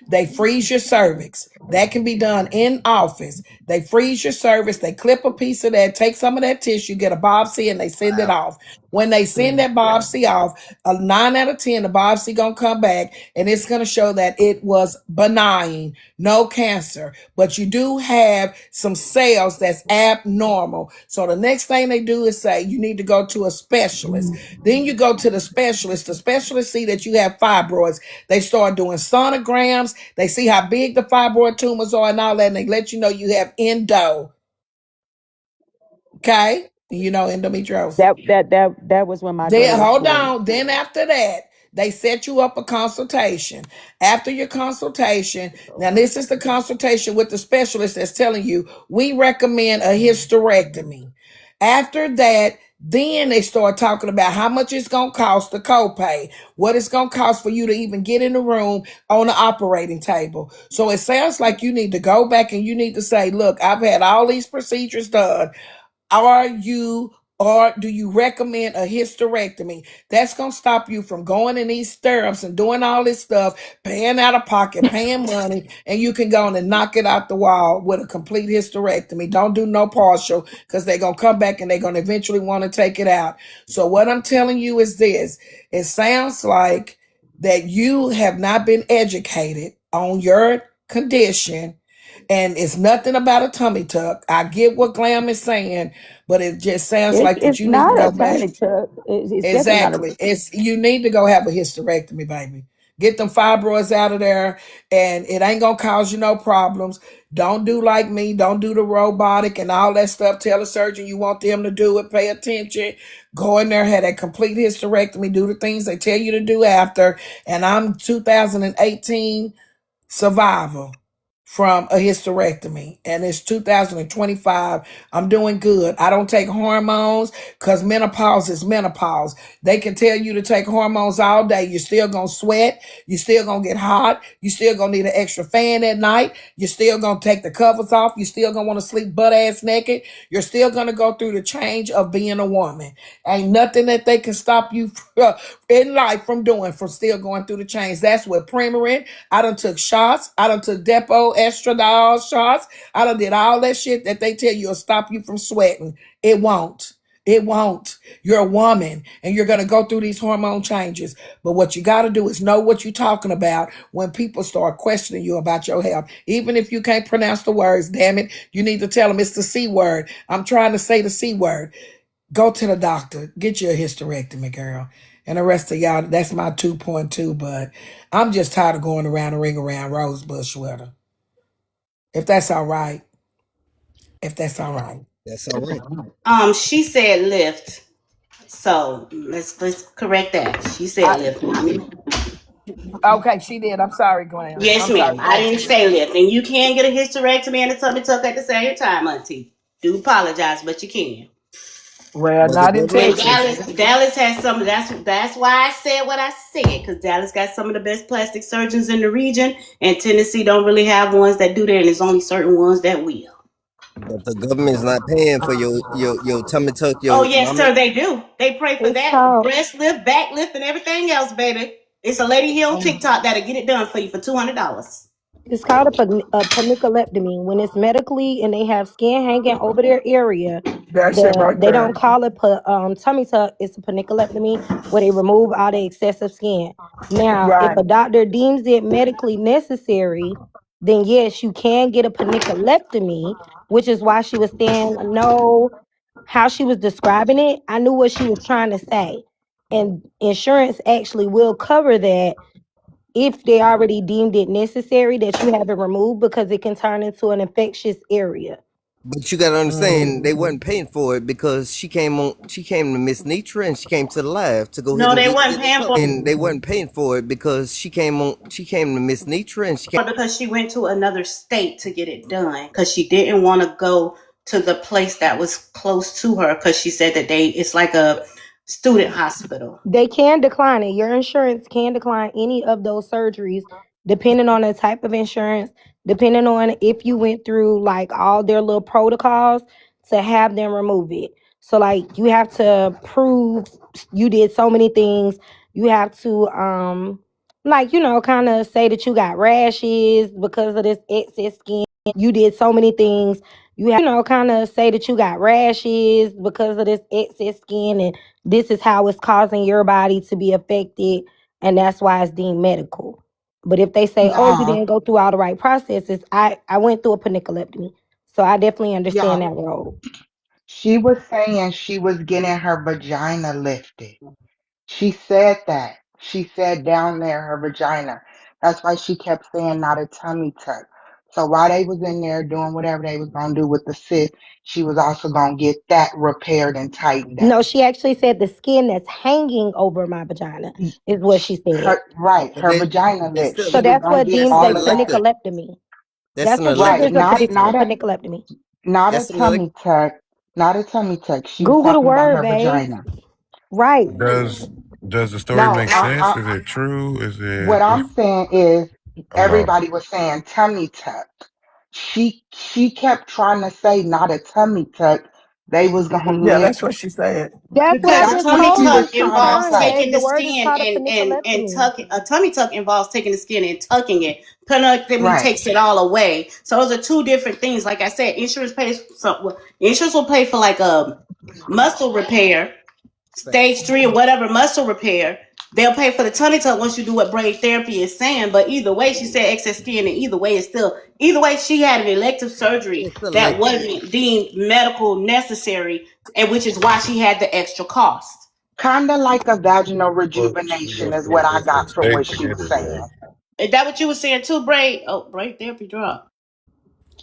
they freeze your cervix. That can be done in office. They freeze your cervix. They clip a piece of that, take some of that tissue, get a biopsy, and they send it off. When they send that biopsy off, a 9 out of 10, the biopsy gonna come back and it's gonna show that it was benign, no cancer. But you do have some cells that's abnormal. So the next thing they do is say you need to go to a specialist. Then you go to the specialist. The specialist see that you have fibroids. They start doing sonograms. They see how big the fibroid tumors are and all that, and they let you know you have endo. Okay? You know endometriosis. That was when my daughter Then was hold 4. on. Then after that, they set you up a consultation. After your consultation, now this is the consultation with the specialist that's telling you we recommend a hysterectomy. After that, then they start talking about how much it's gonna cost the copay, what it's gonna cost for you to even get in the room on the operating table. So it sounds like you need to go back and you need to say, look, I've had all these procedures done. Are you or do you recommend a hysterectomy? That's going to stop you from going in these stirrups and doing all this stuff, paying out of pocket, paying money, and you can go on and knock it out the wall with a complete hysterectomy. Don't do no partial because they're going to come back and they're going to eventually want to take it out. So, what I'm telling you is this: it sounds like that you have not been educated on your condition and it's nothing about a tummy tuck. I get what Glam is saying, but it just sounds like that It's you need to not go a back. tummy tuck. It's definitely not a. Exactly. It's you need to go have a hysterectomy, baby. Get them fibroids out of there, and it ain't gonna cause you no problems. Don't do like me. Don't do the robotic and all that stuff. Tell the surgeon you want them to do it. Pay attention. Go in there, have a complete hysterectomy. Do the things they tell you to do after. And I'm 2018 survival from a hysterectomy and it's 2025. I'm doing good. I don't take hormones because menopause is menopause. They can tell you to take hormones all day. You're still gonna sweat. You're still gonna get hot. You still gonna need an extra fan at night. You're still gonna take the covers off. You're still gonna want to sleep butt ass naked. You're still gonna go through the change of being a woman. Ain't nothing that they can stop you from. in life from doing, from still going through the chains. That's what Premarin. I done took shots. I done took Depo, estradiol shots. I done did all that shit that they tell you will stop you from sweating. It won't. It won't. You're a woman and you're going to go through these hormone changes. But what you got to do is know what you're talking about when people start questioning you about your health. Even if you can't pronounce the words, damn it, you need to tell them it's the C word. I'm trying to say the C word. Go to the doctor. Get you a hysterectomy, girl. And the rest of y'all, that's my 2.2. But I'm just tired of going around the ring around Rosebush with her. If that's all right. If that's all right. That's all right. She said lift. So let's correct that. She said I, lift, not me. okay, she did. I'm sorry, Glenn. Yes, I'm ma'am. sorry. I Go didn't to say lift. And you can get a hysterectomy and a tummy tuck at the same time, Auntie. Do apologize, but you can. well, But the not in government And Texas. is Dallas has some. That's why I said what I said, because Dallas got some of the best plastic surgeons in the region, and Tennessee don't really have ones that do that, and there's only certain ones that will. but the government's not paying for your tummy tuck, Oh your yes, mama. sir, they do. They pray for It's that called breast lift, back lift, and everything else, baby. It's a lady here on TikTok that'll get it done for you for $200. It's called a paniculectomy. When it's medically and they have skin hanging over their area, That shit right they don't there. call it tummy tuck. It's a paniculectomy where they remove all the excessive skin. Now, if Right. a doctor deems it medically necessary, then yes, you can get a paniculectomy, which is why she was saying no. How she was describing it, I knew what she was trying to say, and insurance actually will cover that if they already deemed it necessary that you have it removed because it can turn into an infectious area. But you gotta understand, they Mhm. wasn't paying for it because she came to Miss Netra and she came to the live to go ahead No, and they get wasn't their paying cover. for And they wasn't paying for it because she came to Miss Netra and she came. it because she went to another state to get it done because she didn't want to go to the place that was close to her because she said that it's like a student hospital. They can decline it. Your insurance can decline any of those surgeries depending on the type of insurance, depending on if you went through like all their little protocols to have them remove it. So like you have to prove you did so many things. You have to like kind of say that you got rashes because of this excess skin. You did so many things. You have kind of say that you got rashes because of this excess skin and this is how it's causing your body to be affected, and that's why it's deemed medical. But if they say, "Oh, you No, didn't go through all the right processes," I went through a paniculectomy, so I definitely yeah. understand that role. She was saying she was getting her vagina lifted. She said that. She said down there her vagina. That's why she kept saying not a tummy tuck. So while they was in there doing whatever they was gonna do with the cyst, she was also gonna get that repaired and tightened up. No, she actually said the skin that's hanging over my vagina is what she said. Her right, But her vagina they lift. still So She was that's gonna what get that's deems an a all of that. elective. paniculectomy. That's That's an what Right, triggers elective a to pay for. paniculectomy. not a That's an elect. tummy tuck, not a tummy tuck. She was Google the talking about word, her babe. vagina. Right. Does the story No, make sense? Is it true? Is what it I'm saying is no? everybody was saying tummy tuck. She kept trying to say not a tummy tuck. They was gonna Yeah, lift. that's what she said. That's what I Because a That's just what tummy she told you. tuck was Two trying to involves times, say. babe. taking The the word is skin called a and paniculectomy. tucking. A tummy tuck involves taking the skin and tucking it. Penectomy Right. takes it all away. So those are two different things. Like I said, insurance pays insurance will pay for like a muscle repair, stage Facts. 3 or whatever muscle repair. They'll pay for the tummy tuck once you do what braid therapy is saying. But either way, she said excess skin, and either way, it's still either way. She had an elective surgery It's that elective. wasn't deemed medical necessary, and which is why she had the extra cost. Kinda like a vaginal Well, she rejuvenation goes is to a what I different got from state what to she get was it saying. done. Is that what you were saying too, Braid? Oh, Braid therapy drop.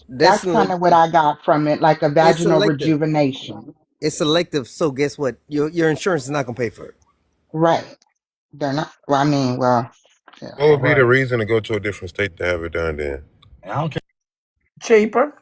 That's That's an kind of what elective. I got from it, like a It's vaginal elective. rejuvenation. It's elective. So guess what? Your insurance is not gonna pay for it. Right. They're not, well, I mean, well, yeah. What would be the reason to go to a different state to have it done then? Cheaper.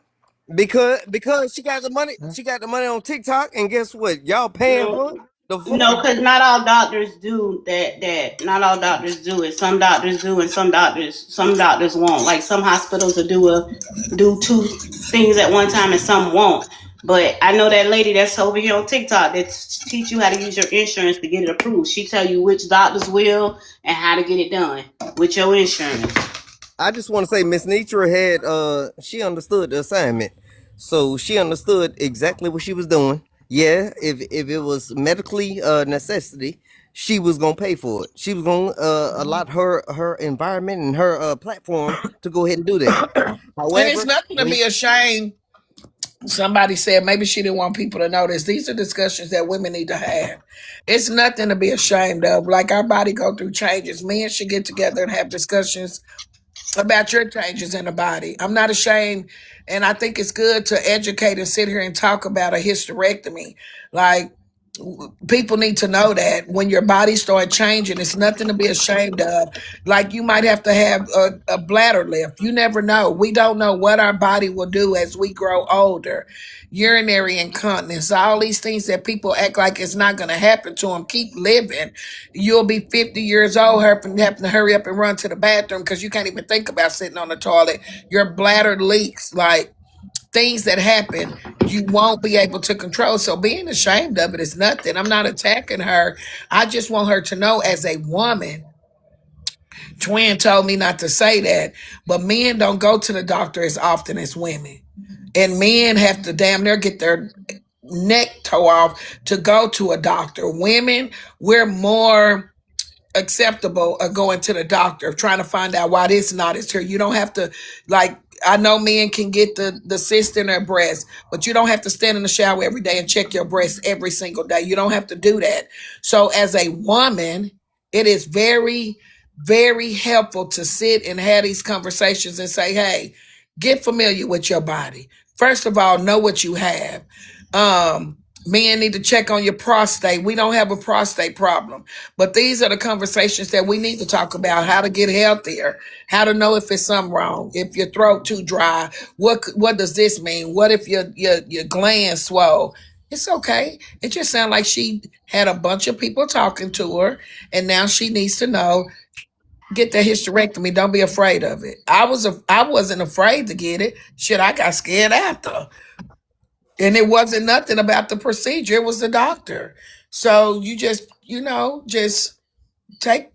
Because she got the money. She got the money on TikTok, and guess what? Y'all paying No, for it? The fuck? no, because not all doctors do that. Not all doctors do it. Some doctors do, and some doctors won't. Like some hospitals will do two things at one time, and some won't. But I know that lady that's over here on TikTok that teach you how to use your insurance to get it approved. She tell you which doctors will and how to get it done with your insurance. I just want to say Miss Netra had she understood the assignment. So she understood exactly what she was doing. Yeah, if it was medically necessity, she was gonna pay for it. She was gonna allot her environment and her platform to go ahead and do that. And it's However, nothing to when be ashamed. Somebody said maybe she didn't want people to know this. These are discussions that women need to have. It's nothing to be ashamed of. Like our body go through changes. Men should get together and have discussions about your changes in the body. I'm not ashamed, and I think it's good to educate and sit here and talk about a hysterectomy. Like people need to know that when your body start changing, it's nothing to be ashamed of. Like you might have to have a bladder lift. You never know. We don't know what our body will do as we grow older. Urinary incontinence, all these things that people act like it's not going to happen to them. Keep living. You'll be 50 years old, having to hurry up and run to the bathroom because you can't even think about sitting on the toilet. Your bladder leaks. Like things that happen you won't be able to control. So being ashamed of it is nothing. I'm not attacking her. I just want her to know as a woman. Twin told me not to say that, but men don't go to the doctor as often as women. And men have to damn near get their neck toe off to go to a doctor. Women, we're more acceptable of going to the doctor, trying to find out why this knot is here. You don't have to, like, I know men can get the cyst in their breast, but you don't have to stand in the shower every day and check your breast every single day. You don't have to do that. So as a woman, it is very, very helpful to sit and have these conversations and say, hey, get familiar with your body. First of all, know what you have. Men need to check on your prostate. We don't have a prostate problem. But these are the conversations that we need to talk about: how to get healthier, how to know if it's something wrong, if your throat too dry. What does this mean? What if your glands swell? It's okay. It just sounds like she had a bunch of people talking to her, and now she needs to know. Get the hysterectomy. Don't be afraid of it. I wasn't afraid to get it. Shit, I got scared after, and it wasn't nothing about the procedure. It was the doctor. So you just just take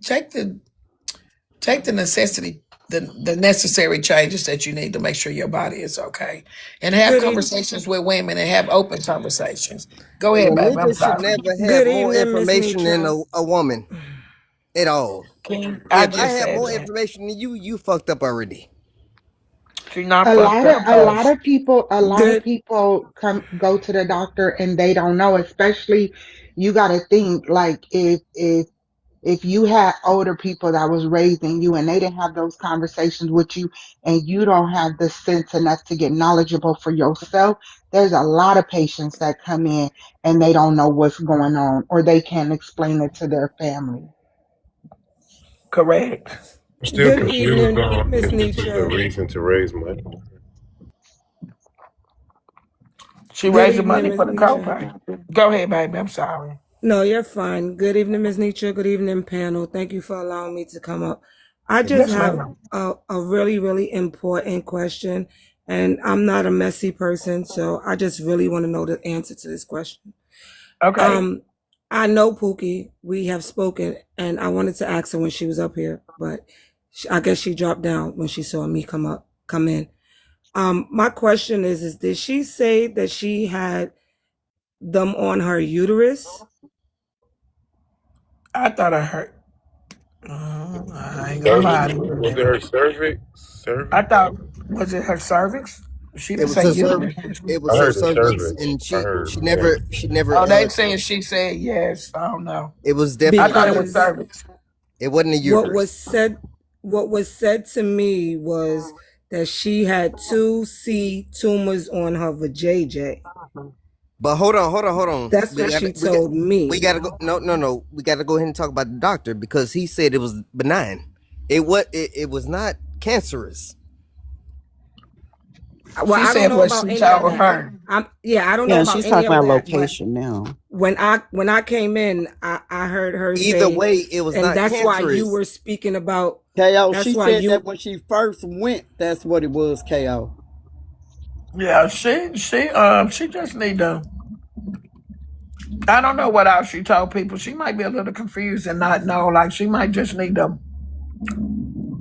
the necessity the necessary changes that you need to make sure your body is okay, and have Good eve- conversations with women and have open conversations. Go ahead, a baby. I'm nigga should sorry. never have good more evening, Miss information than Netra. a woman at all. King, I If I just have said more that. information than you fucked up already. She not fucked up, though. A lot of Good. people come go to the doctor and they don't know, especially you got to think like if you had older people that was raising you and they didn't have those conversations with you and you don't have the sense enough to get knowledgeable for yourself, there's a lot of patients that come in and they don't know what's going on or they can't explain it to their family. Correct. I'm still Good confused evening, on Miss if this is a Netra. reason to raise money. She Good raising evening, money Miss for the Netra. copay. Go ahead, baby. I'm sorry. No, you're fine. Good evening, Miss Netra. Good evening, panel. Thank you for allowing me to come up. I just Yes, have ma'am. a really, really important question, and I'm not a messy person, so I just really want to know the answer to this question. Okay. Um, I know Pookie. We have spoken, and I wanted to ask her when she was up here, but I guess she dropped down when she saw me come in. My question is did she say that she had them on her uterus? I thought I heard. I ain't gonna lie to Was it you. her cervix? I Cervix? thought, was it her cervix? She It didn't was say her uterus. it I was her heard the cervix, cervix. and I heard, yeah. she never Oh, they saying she said yes. I don't know. it was I definitely thought it was cervix. Because cervix. It wasn't a what uterus. was said what was said to me was that she had 2C tumors on her vajayjay. But hold on. That's what she told We me. gotta go. No. We gotta go ahead and talk about the doctor because he said it was benign. It was not cancerous. Well, She I don't said know what about she any of told that. her. I don't know Yeah, about she's any talking of about that, but location now. when I came in, I heard her Either say, way, it was and not that's why you cancerous. were speaking about KO, that's she why said that you when she first went, that's what it was, KO. Yeah, she just need to. I don't know what else she told people. She might be a little confused and not know. Like she might just need to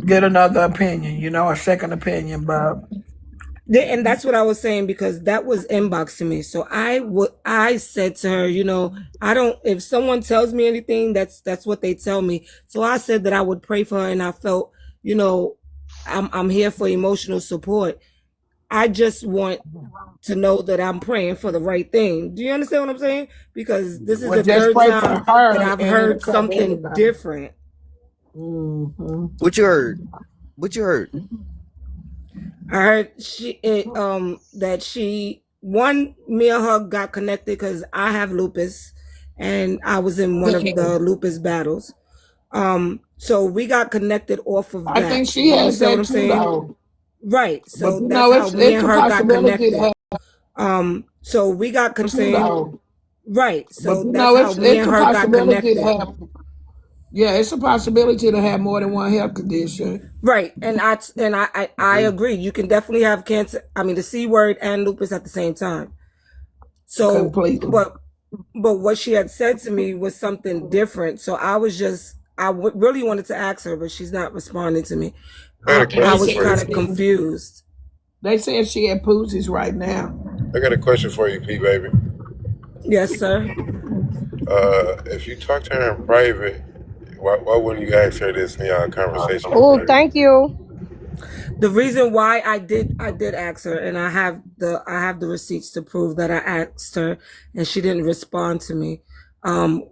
get another opinion, a second opinion. But And that's what I was saying because that was inbox to me. So I said to her, I don't, if someone tells me anything, that's what they tell me. So I said that I would pray for her, and I felt, you know, I'm here for emotional support. I just want to know that I'm praying for the right thing. Do you understand what I'm saying? Because this is well, the just third pray for time that her, I've and it'll heard cover something everything. different. Hmm. What you heard? What you heard? I heard that me and her got connected because I have lupus, and I was in one of the lupus battles. So we got connected off of I that. think she You has understand what that I'm too, saying? though. Right. But So that's how me it's and a her got possibility to connected. have So we got too, connected. though. Right. But So that's how me it's and a her got possibility to connected. have. Yeah, it's a possibility to have more than one health condition. Right. And I agree. You can definitely have cancer. I mean, the C word and lupus at the same time. So, Completely. but what she had said to me was something different. So really wanted to ask her, but she's not responding to me. I got a I question was for you. kind of confused. They said she had Poozies right now. I got a question for you, P baby. Yes, sir. If you talk to her in private, why wouldn't you ask her this in y'all conversation in Oh, private? thank you. The reason why I did ask her, and I have the receipts to prove that I asked her, and she didn't respond to me. Um,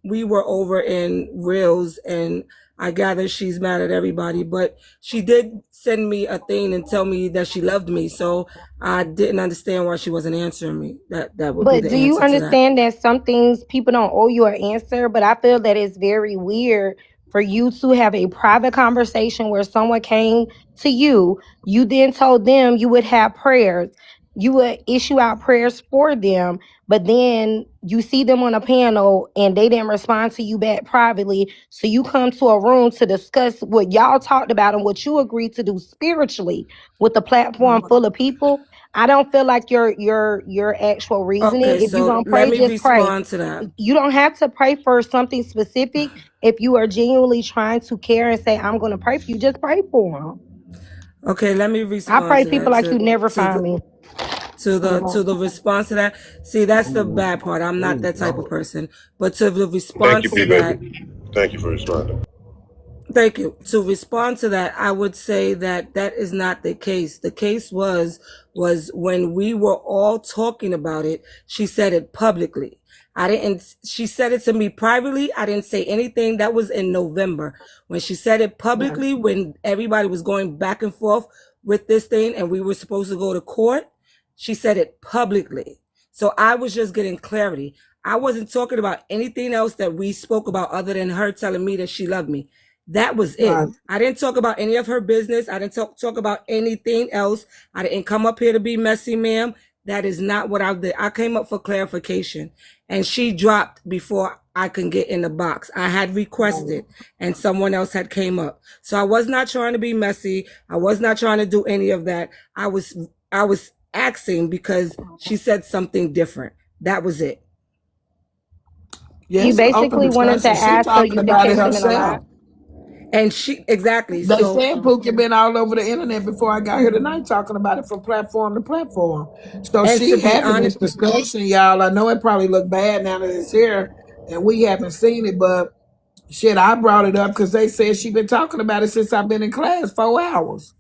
we were over in Reels, and I gather she's mad at everybody, but she did send me a thing and tell me that she loved me. So I didn't understand why she wasn't answering me. That would be But the do you answer to that. understand that some things people don't owe you an answer? But I feel that it's very weird for you to have a private conversation where someone came to you, you then told them you would have prayers, you would issue out prayers for them, but then you see them on a panel and they didn't respond to you back privately. So you come to a room to discuss what y'all talked about and what you agreed to do spiritually with a platform full of people. I don't feel like your actual reasoning. Okay, If you're so gonna let pray, me just pray. respond to that. You don't have to pray for something specific. If you are genuinely trying to care and say, "I'm gonna pray for you," just pray for them. Okay, let me I respond pray to people that. like you never To find the me. to the response to that. See, that's the bad part. I'm not that type of person. But to the Thank you, response P to that, baby. Thank you for responding. thank you. To respond to that, I would say that that is not the case. The case was when we were all talking about it, she said it publicly. I didn't, she said it to me privately. I didn't say anything. That was in November. When she said it Right. publicly, when everybody was going back and forth with this thing and we were supposed to go to court, she said it publicly. So I was just getting clarity. I wasn't talking about anything else that we spoke about other than her telling me that she loved me. That was it. Right. I didn't talk about any of her business. I didn't talk about anything else. I didn't come up here to be messy, ma'am. That is not what I did. I came up for clarification, and she dropped before I can get in the box. I had requested and someone else had came up. So I was not trying to be messy. I was not trying to do any of that. I was asking because she said something different. That was it. Yeah, You it's an open basically wanted to discussion. She ask so talking you can about it catch them in a lie. herself. And she exactly. They So said Pookie been all over the internet before I got here tonight talking about it from platform to platform. So and to she be having honest, this discussion, y'all. I know it probably look bad now that it's here and we haven't seen it, but shit, I brought it up because they said she been talking about it since I've been in class 4 hours.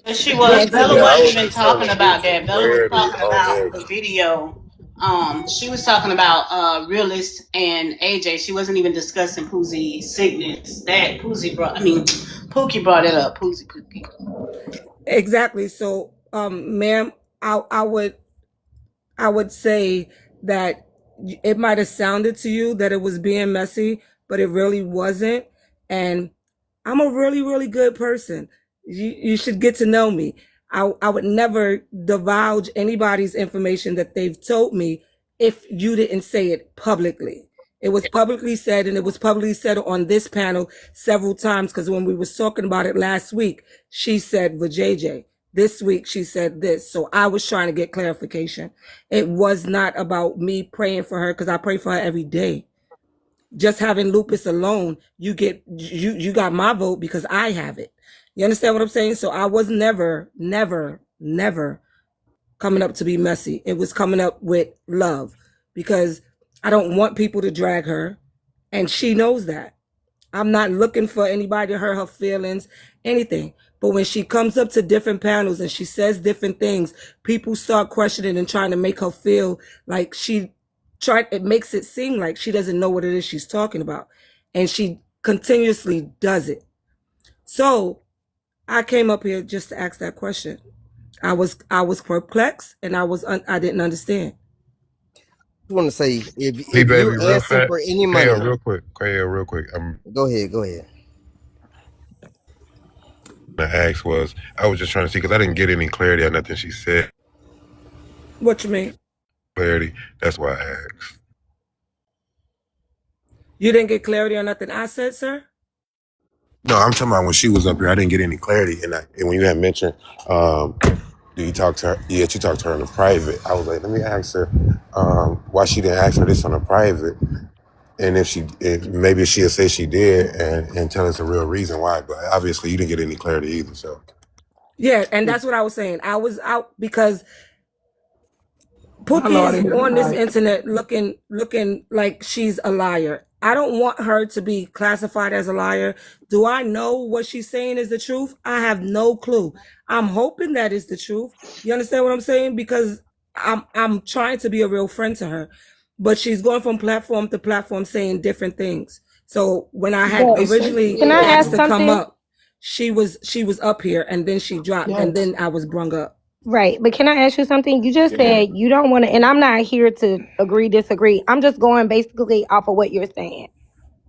But she yeah, was to Bella Yeah, be I wasn't was even just trying talking to about get that. some Bella was clarity talking on about the this. video. She was talking about Realist and AJ. She wasn't even discussing Poosie's sickness. That Pookie brought it up. Pookie. exactly. So, ma'am, I would say that it might have sounded to you that it was being messy, but it really wasn't. And I'm a really, really good person. You should get to know me. I would never divulge anybody's information that they've told me if you didn't say it publicly. It was publicly said, and it was publicly said on this panel several times because when we was talking about it last week, she said with JJ. This week she said this. So I was trying to get clarification. It was not about me praying for her because I pray for her every day. Just having lupus alone, you got my vote because I have it. You understand what I'm saying? So I was never coming up to be messy. It was coming up with love because I don't want people to drag her, and she knows that. I'm not looking for anybody to hurt her feelings, anything. But when she comes up to different panels and she says different things, people start questioning and trying to make her feel like it makes it seem like she doesn't know what it is she's talking about. And she continuously does it. So I came up here just to ask that question. I was perplexed and I didn't understand. I want to say Hey, if you baby, real asking fat. for any Kale, money, real quick. Kale, real quick. I'm go ahead, go ahead. gonna ask was I was just trying to see because I didn't get any clarity on nothing she said. What you mean? Clarity. That's why I asked. You didn't get clarity on nothing I said, sir? No, I'm talking about when she was up here. I didn't get any clarity, and when you had mentioned, do you talk to her? Yeah, you talked to her in the private. I was like, let me ask her why she didn't ask for this on the private, and if maybe she'll say she did and tell us the real reason why. But obviously, you didn't get any clarity either. So Yeah, and that's what I was saying. I was out because My Pookie Lord, is hear on this tonight. internet looking like she's a liar. I don't want her to be classified as a liar. Do I know what she's saying is the truth? I have no clue. I'm hoping that is the truth. You understand what I'm saying? Because I'm trying to be a real friend to her. But she's going from platform to platform saying different things. So when I had But They say originally can I asked ask to come something? up, she was up here and then she dropped and yes. then I was brung up. Right, but can I ask you something? You just Yeah. said you don't want to, and I'm not here to agree, disagree. I'm just going basically off of what you're saying.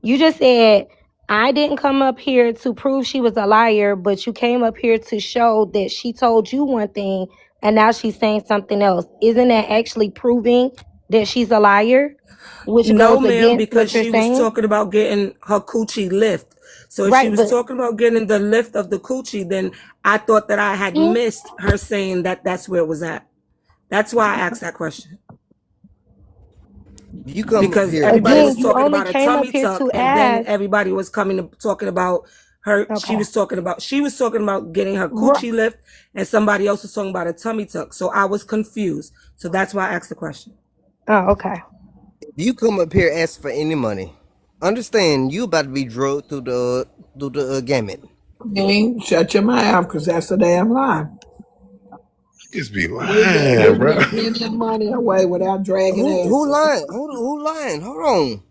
You just said, I didn't come up here to prove she was a liar, but you came up here to show that she told you one thing and now she's saying something else. Isn't that actually proving that she's a liar? Which No, goes ma'am, against because what you're she was saying? talking about getting her coochie lift. So if she Right, was but talking about getting the lift of the coochie, then I thought that I had missed her saying that that's where it was at. That's why I asked that question. You come up Because here everybody again, was you asking. talking only about a came tummy up here tuck, to and then ask. everybody was talking about her. She Okay. was talking about getting her Ru- coochie lift, and somebody else was talking about a tummy tuck. So I was confused. So that's why I asked the question. Oh, okay. You come up here asking for any money. Understand you about to be drugged through the gamut. King, shut your mouth, because that's a damn lie. just be We'll lying, bro. give plenty of money away without dragging Who asses. lying? Who lying? Hold on.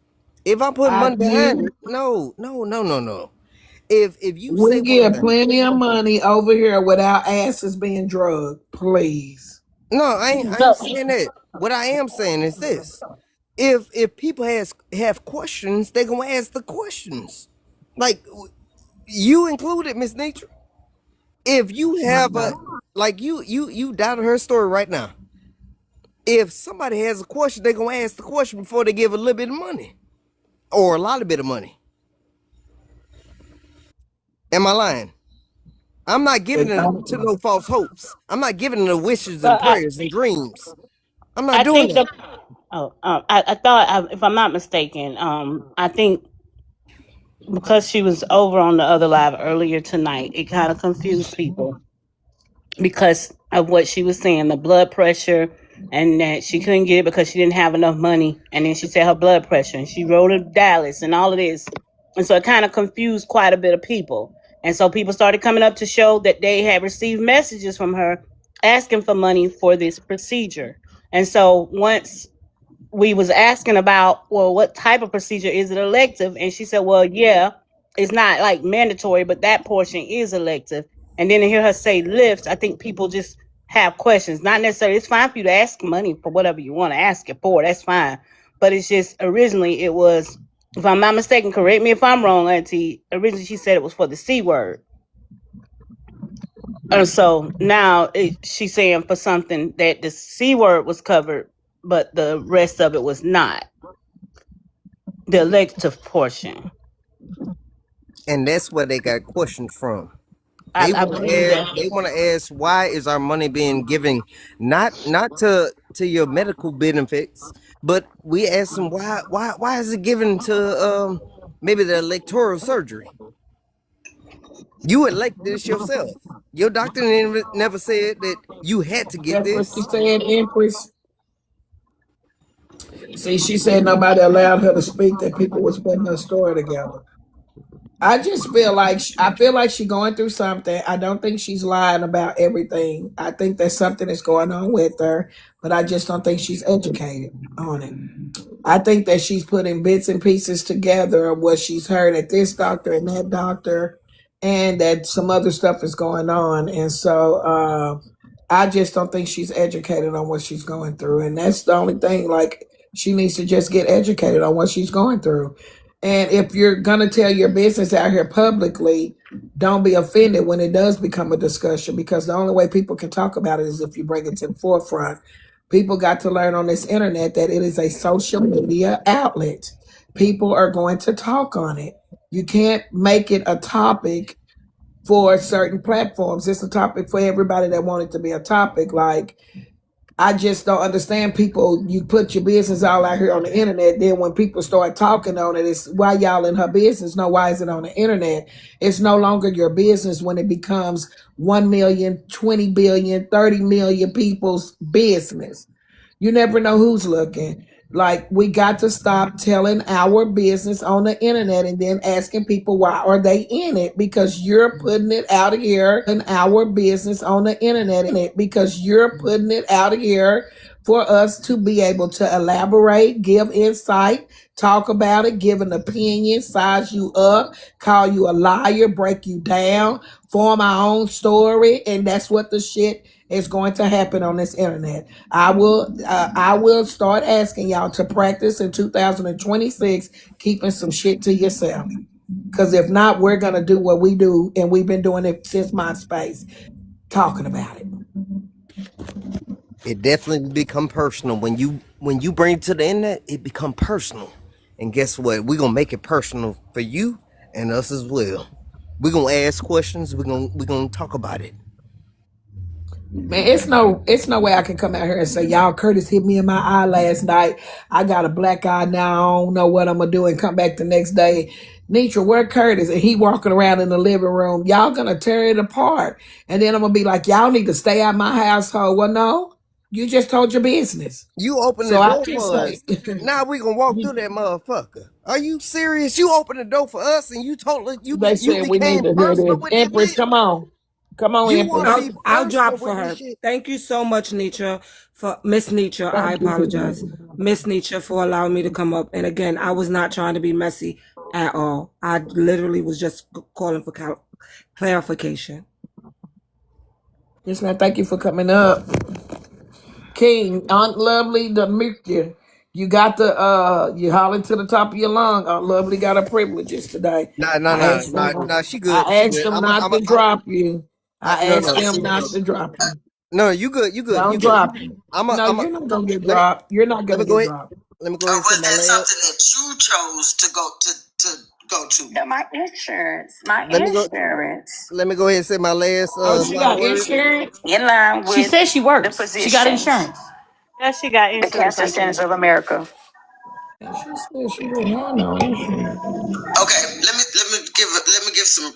If I put I money behind did. it, no. If you say We what give I'm plenty of money over here without asses being drugged. Please. no, I ain't So saying that. What I am saying is this. If people have questions, they gonna ask the questions. Like you included, Miss Nature. If you My have a God. like you doubted her story right now. If somebody has a question, they gonna ask the question before they give a little bit of money or a lot of bit of money. Am I lying? I'm not They giving it don't. to no false hopes. I'm not giving them wishes and well, prayers and dreams. I'm not I doing think that. the I thought if I'm not mistaken, I think because she was over on the other live earlier tonight, it kind of confused people because of what she was saying, the blood pressure, and that she couldn't get it because she didn't have enough money. And then she said her blood pressure, and she wrote to Dallas and all of this. And so it kind of confused quite a bit of people. And so people started coming up to show that they had received messages from her asking for money for this procedure. And so once we was asking about, well, what type of procedure is it, elective? And she said, well, yeah, it's not like mandatory, but that portion is elective. And then to hear her say lift, I think people just have questions. Not necessarily, it's fine for you to ask money for whatever you want to ask it for, that's fine. But it's just originally it was, if I'm not mistaken, correct me if I'm wrong, Auntie, originally she said it was for the C word. And so now she's saying for something that the C word was covered, but the rest of it was not, the elective portion. And that's where they got questions from. I believe that. They want to ask, why is our money being given not to your medical benefits, but we ask them, why is it given to maybe the electoral surgery? You elected this yourself. Your doctor never said that you had to get That's what she this. said, Empress. See, she said nobody allowed her to speak, that people was putting her story together. I just feel like I feel like she's going through something. I don't think she's lying about everything. I think there's something that's going on with her, but I just don't think she's educated on it. I think that she's putting bits and pieces together of what she's heard at this doctor and that doctor, and that some other stuff is going on. And so I just don't think she's educated on what she's going through. And that's the only thing. Like, she needs to just get educated on what she's going through. And if you're going to tell your business out here publicly, don't be offended when it does become a discussion, because the only way people can talk about it is if you bring it to the forefront. People got to learn on this internet that it is a social media outlet. People are going to talk on it. You can't make it a topic for certain platforms. It's a topic for everybody that want it to be a topic. Like, I just don't understand people. You put your business all out here on the internet. Then when people start talking on it, it's why y'all in her business. No, why is it on the internet? It's no longer your business when it becomes 1 million, 20 billion, 30 million people's business. You never know who's looking. Like, we got to stop telling our business on the internet and then asking people why are they in it, because you're putting it out here in our business on the internet, because you're putting it out here for us to be able to elaborate, give insight, talk about it, give an opinion, size you up, call you a liar, break you down, form our own story. And that's what the shit is going to happen on this internet. I will start asking y'all to practice in 2026 keeping some shit to yourself. Because if not, we're gonna do what we do, and we've been doing it since MySpace, talking about it. It definitely become personal when you bring it to the internet. It become personal, and guess what? We're gonna make it personal for you and us as well. We're gonna ask questions. We're gonna talk about it. Man, it's no way I can come out here and say, y'all, Curtis hit me in my eye last night. I got a black eye now. I don't know what I'm gonna do, and come back the next day. Netra, where Curtis? And he walking around in the living room. Y'all gonna tear it apart. And then I'm gonna be like, y'all need to stay out my household. Well, no, you just told your business. You open the So I door can for say us. Now we gonna walk through that motherfucker. Are you serious? You opened the door for us, and you told us they you said we need became to hear personal this. with this Empress, shit. come on. Come on, You want to Empress. be I'll drop personal for with this her. shit. Thank you so much, Netra, for Miss Netra. I Thank you, apologize, people. Miss Netra, for allowing me to come up. And again, I was not trying to be messy at all. I literally was just calling for clarification. Yes, man. Thank you for coming up. King, Aunt Lovely, the mixture. You got the you hollering to the top of your lung. Aunt Lovely got her privileges today. Nah, nah, I nah, asked nah, them nah. She good. I She asked good. them not to drop you. I No, asked no, them not to drop you. no. You good. You good. You Don't good. drop you. No, I'm a. you're not gonna get Let me dropped. You're not let gonna me go get ahead. dropped. Let me go Or ahead and say was my that last. something that you chose to go to? No, my insurance. My Let me go. insurance. Let me go ahead and say my last Oh, she line got word. insurance? In line She with says she the works. She got physicians, insurance. Yeah, she got the insurance, Cancer Auntie Centers of Nitra. America. And she said she didn't have no insurance. Okay, let me give some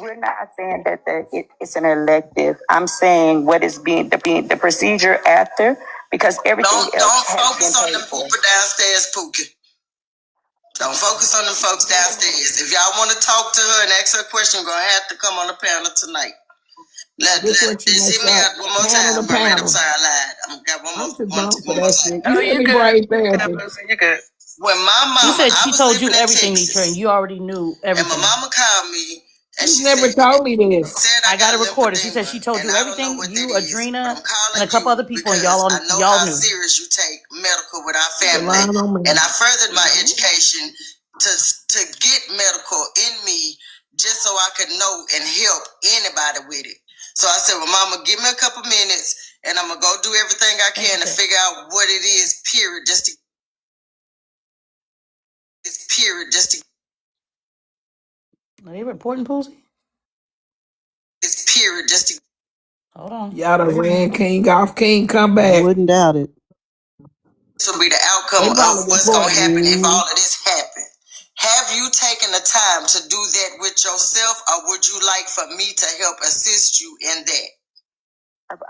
We're not saying that it's an elective. I'm saying what is being the procedure after, because everything else don't has been focus on paid the for. pooper downstairs, Pookie. Don't focus on the folks downstairs. If y'all want to talk to her and ask her a question, you're gonna have to come on the panel tonight. This what she Just must hit me say. out one more Panel time, to Margaret. I'm panel. sorry, I lied. I'm got I'm too one, grown for one more that time. shit. You let me brave therapy. You good. When my She mama, said I she was told living you in everything, Nitra, and Texas, you already knew and my everything. mama called me and She's she never told me this. said I I got got it a recorded. She said lymphedema she told and you I don't know everything. what that You, is, but I'm Adrena, and a calling couple you other people, and because I know y'all how knew. serious you take medical with our She family, lying on and me. I furthered my education to get medical in me just so I could know and help anybody with it. So I said, well, mama, give me a couple minutes and I'm gonna go do everything I can to figure out what it is, period, just to Are they reporting, Pookie? Hold on. Y'all done ran King off. King, come back. Wouldn't doubt it. They probably reporting you. Hmm.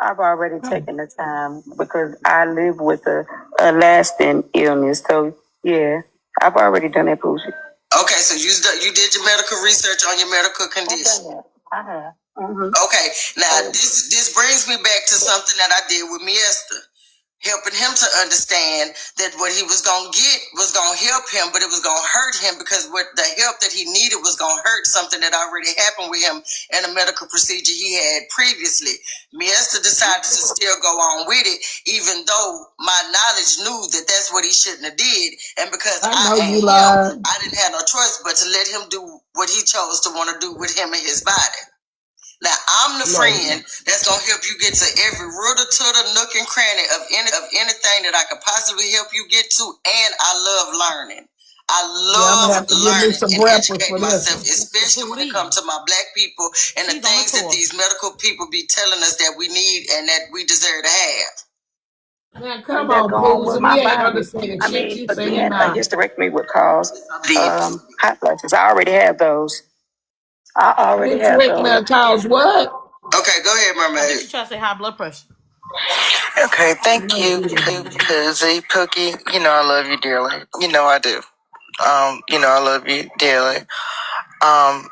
I've already taken the time because I live with a lasting illness. So yeah, I've already done that, Pookie. I have. Mm-hmm. I know you lied. Lord. Yeah, I'm gonna have to give me some breakfast for this one. Mr. Police. She's on the tour. Man, How's come that on, going with Pools. my We ain't body? understanding I shit mean, you saying again, a now. hysterectomy would cause hot flashes. I already have those. I already have those. Hysterectomy cause what? I think she tried to say high blood pressure. Okay, thank No, you, she didn't. Pookie. Pookie, you know I love you dearly. You know I do. You know I love you dearly. Um,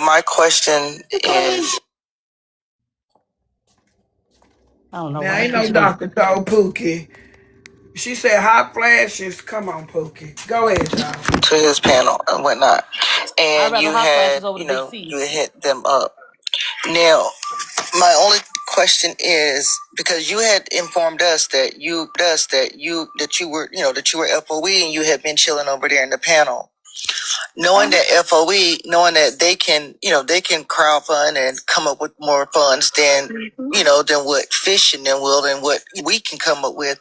my question is. I don't know Now, why I ain't keep no saying. doctor told Pookie. She said hot flashes. Come on, Pookie. Go ahead, y'all. To his panel and whatnot, I'd and rather you hot had, flashes over the big C. you had hit them up. Now, my only question is because you had informed us that you were FOE and you had been chilling over there in the panel. Knowing that FOE, knowing that they can crowdfund and come up with more funds than what Fish and them will and what we can come up with.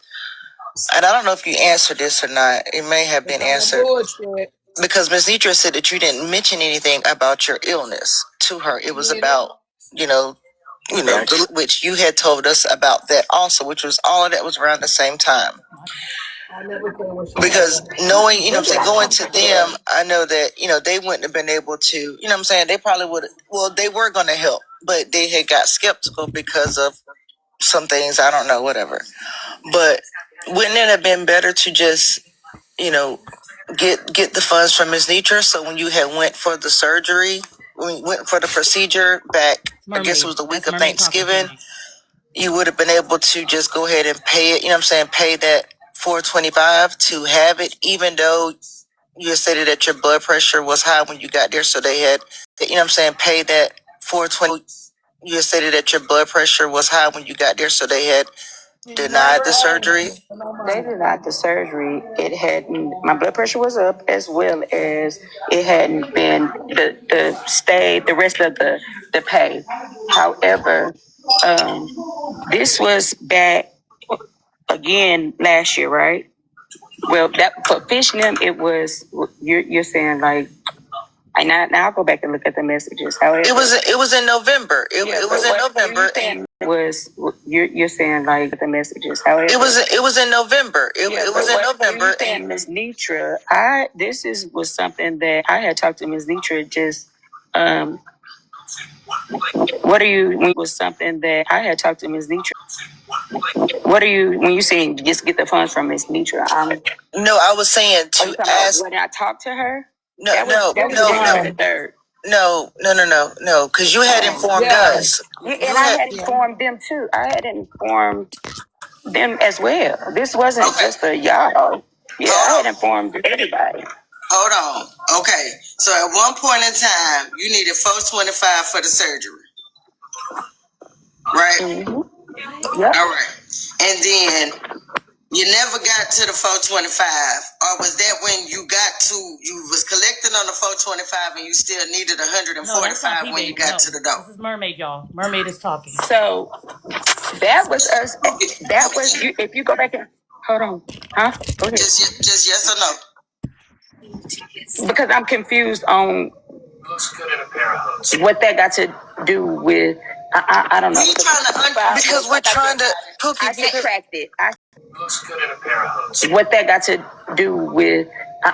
And I don't know if you answered this or not. It may have That's been all that answered bullshit. because Ms. Netra said that you didn't mention anything about your illness to her. It She was did it. about, which you had told us about that also, which was all of that was around the same time. I never said what she Because said. knowing, going to them, I know that, they wouldn't have been able to, they probably would, well, they were going to help, but they had got skeptical because of some things, I don't know, whatever. But wouldn't it have been better to just, you know, get the funds from Ms. Netra? So when you had went for the surgery, when you went for the procedure back, I guess it Mermaid. was the week That's of Mermaid talking to Thanksgiving, me. you would have been able to just go ahead and pay it, pay that 425 to have it, even though you had stated that your blood pressure was high when you got there. So they had, pay that 420. You had stated that your blood pressure was high when you got there. So they had She denied never the asked surgery. me for no They money. denied the surgery. It hadn't. My blood pressure was up, as well as it hadn't been the stay, the rest of the pay. However, this was back again last year, right? Well, that for Fish and them, it was. You're saying like. And now I'll go back and look at the messages. However, it was in November. It was in November. And was you're saying like the messages. However, it was in November. It was in November. And Ms. Netra, was something that I had talked to Ms. Netra just what are you when you saying just get the funds from Ms. Netra? No, I was saying to ask when I talked to her. No, Who's lying? no. Because you had informed Yeah. us. And I had informed them too. I had informed them as well. This wasn't just a y'all. Yeah, I had informed everybody. Mm-hmm. Yep. No, that's not D baby. No. This is Mermaid, y'all. Mermaid is talking. So that was us. That was you. If you go back and hold on, huh? Go ahead. Because I'm confused on what that got to do with, I don't know. We trying to because we're trying to Pookie. I subtracted. What that got to do with,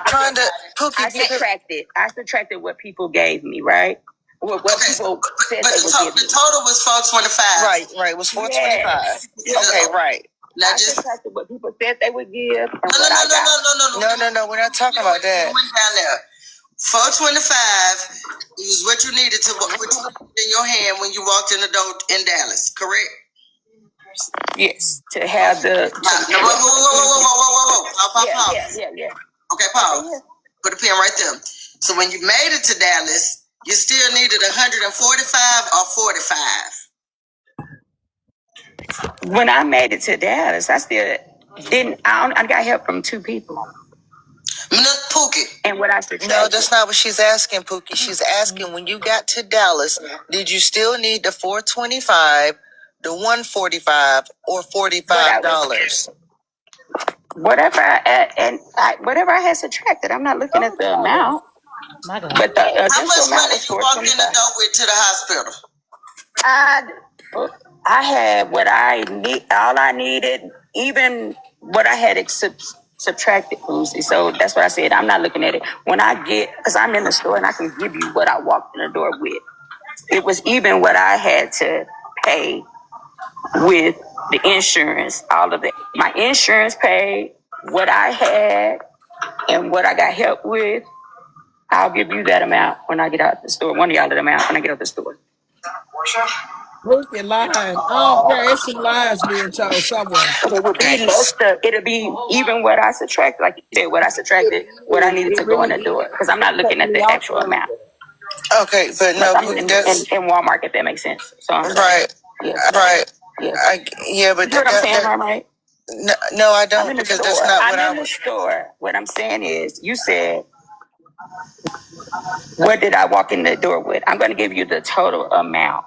Trying to Pookie. I subtracted what people gave me, right? What Okay, people said but they would give me. the total was 425. Right. It was 425. Yes. Okay, right. Now I just subtracted what people said they would give and no, what I got. no. We're not talking about that. Went down there. 425 is what you needed to put in your hand when you walked in the door in Dallas, correct? Yes. To have the. Now, whoa. Pause. Yeah. Okay, pause. Put a pin right there. So when you made it to Dallas, you still needed 145 or 45. When I made it to Dallas, I still didn't. I got help from two people. Pookie. And what I No, that's not what she's asking, Pookie. She's asking when you got to Dallas, did you still need the 425, the 145, or $45? Whatever whatever I had subtracted. I'm not looking at the amount. My God. But the How much money was you walked in the door with to the hospital? I had what I need, all I needed, even what I had subtracted, Lucy. So that's what I said. I'm not looking at it. When I get, because I'm in the store and I can give you what I walked in the door with. It was even what I had to pay with the insurance, all of it. My insurance paid what I had and what I got help with. I'll give you that amount when I get out the store. One of y'all that amount when I get out the store. Pookie lying. I don't care. It's some lies being told somewhere. It would be it'll be even what I subtract, like you said, what I subtracted, what I needed to go in the door. Because I'm not looking at the actual amount. Okay, but no, I'm in Walmart, if that makes sense. So I'm sorry. Right. Yeah. Right. Yeah. But you know what I'm saying, right? No, I don't, because that's not what I'm in the store. What I'm saying is, you said, what did I walk in the door with? I'm going to give you the total amount.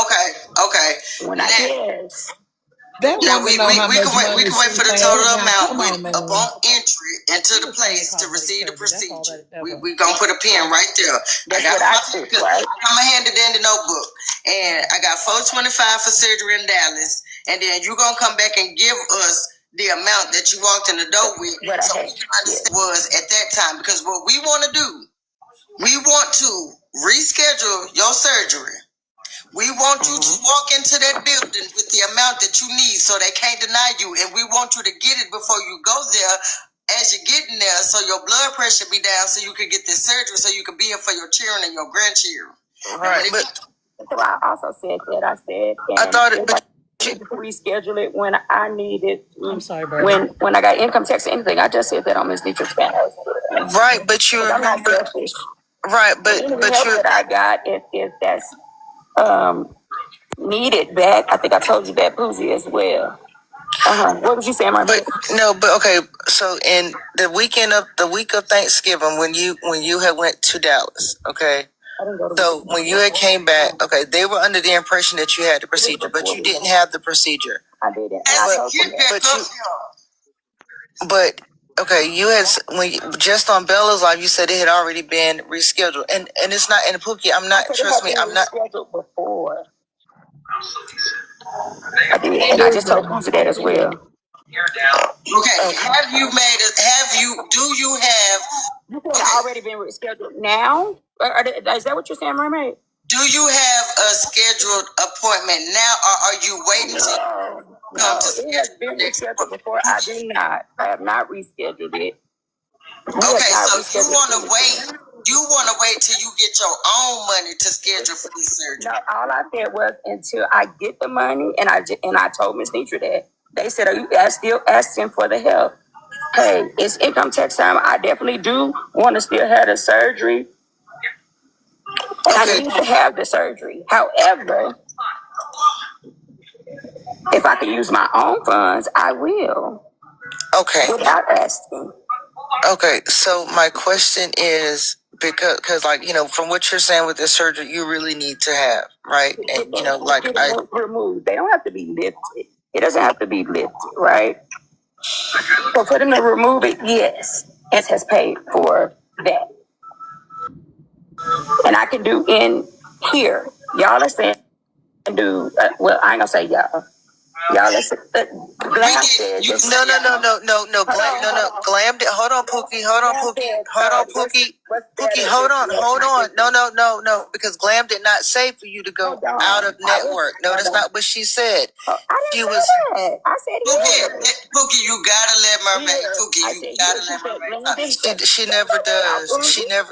Okay. When I guess. That Now woman know how much money we can wait she for the had. total Now, amount come with on, man. upon entry into the place to receive the procedure. We gonna put a pin right there. I got my handy dandy notebook, and I got 425 for surgery in Dallas, and then you gonna come back and give us the amount that you walked in the door with, so we can understand what was at that time. Because what we want to do, we want to reschedule your surgery. We want you to walk into that building with the amount that you need, so they can't deny you. And we want you to get it before you go there, as you're getting there, so your blood pressure be down, so you can get this surgery, so you can be here for your children and your grandchildren. Right. So I also said that. I said, I thought it, but you reschedule it when I needed. I'm sorry, Brother. When I got income tax or anything, I just said that on Miss Netra's panel. Right, but you remember. Right, but you that I got, if that's needed back. I think I told you that, Boozy, as well. What was you saying, my but no, but okay. So in the week of Thanksgiving, when you had went to Dallas, okay. So when you had came back, okay, they were under the impression that you had the procedure, but you didn't have the procedure. I didn't. But okay, you had just on Bella's Live, you said it had already been rescheduled, and it's not. And Pookie, I'm not. Trust me, I'm not. Scheduled before. I did, and I just told Boozy that as well. Okay. Do you have? You could have already been rescheduled now? Is that what you're saying, Mermaid? Do you have a scheduled appointment now, or are you waiting it has been rescheduled before. I do not. I have not rescheduled it. Okay, so you want to wait. You want to wait till you get your own money to schedule for this surgery. No, all I said was until I get the money, and I told Miss Netra that. They said, "Are you still asking for the help?" Hey, it's income tax time. I definitely do want to still have the surgery. And I need to have the surgery. However, if I can use my own funds, I will. Okay. Without asking. Okay, so my question is, because like, from what you're saying with this surgery, you really need to have, right? And removed. They don't have to be lifted. It doesn't have to be lifted, right? So for them to remove it, yes, has paid for that. And I can do in here. Y'all are saying do well. I ain't gonna say y'all. Y'all listen. Glam said No. Glam did. Hold on, Pookie. Pookie, hold on. No. Because Glam did not say for you to go out of network. No, that's not what she said. She was. I said Pookie, you gotta let Mermaid. Pookie, you gotta let Mermaid. She never does.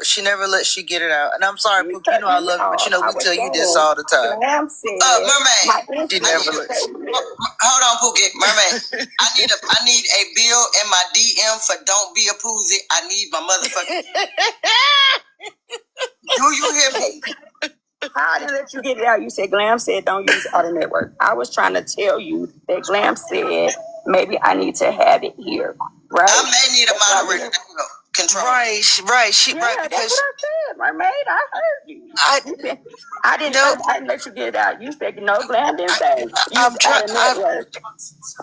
She never lets you get it out. And I'm sorry, Pookie. You know I love you, but you know we tell you this all the time. Mermaid. She never lets. Hold on, Pookie. Mermaid. I need a bill in my DM for don't be a poozy. I need my motherfucking. Do you hear me? I didn't let you get it out. You said Glam said don't use auto network. I was trying to tell you that Glam said maybe I need to have it here, right? I may need a moderator to control. Right. Because that's what I said, mermaid. I heard you. I didn't let you get it out. You said no. Glam didn't say use auto network.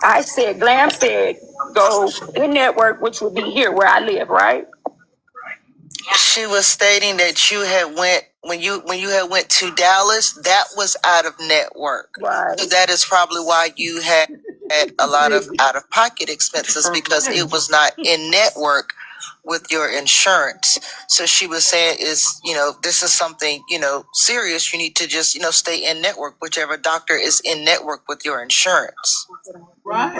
I said Glam said go in network, which would be here where I live, right? She was stating that you had went when you had went to Dallas. That was out of network, right? So that is probably why you had a lot of out of pocket expenses because it was not in network with your insurance. So she was saying this is something serious. You need to just stay in network, whichever doctor is in network with your insurance. Right.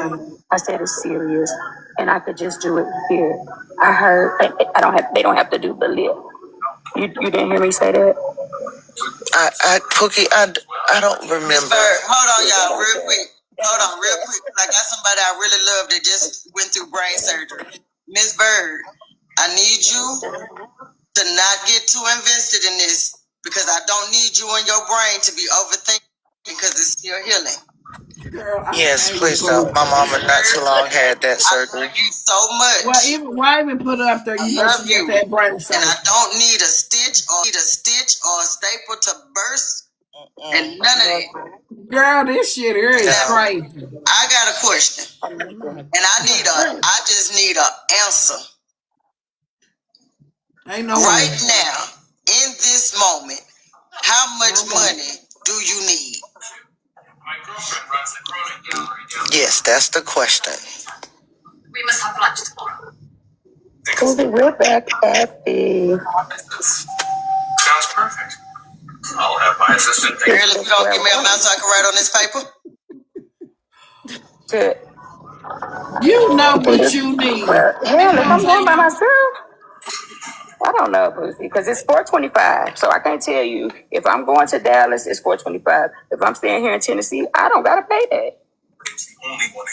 I said it's serious, and I could just do it here. I heard they don't have to do the lip. You didn't hear me say that? Pookie, I don't remember. Hold on, y'all, real quick. I got somebody I really love that just went through brain surgery. Miss Bird, I need you to not get too invested in this because I don't need you in your brain to be overthinking because it's still healing. Girl, Yes, I please go. don't. My mama not too long had that surgery. I love you so much. Why even put it up there? You know she just had brain surgery. And I don't need a stitch or a staple to burst. And none of that. Girl, this shit here is crazy. I got a question. And I just need an answer. Ain't no right way. now, in this moment, how much money do you need? Yes, that's the question. We must have lunch tomorrow. We're back at the. Sounds perfect. I'll have my assistant. Really, you don't give me a mouse so I can write on this paper? Good. You know what you need. Well, They hell, if gonna I'm tell going by you. myself, I don't know, Boosie, because it's 425. So I can't tell you if I'm going to Dallas, it's 425. If I'm staying here in Tennessee, I don't gotta pay that.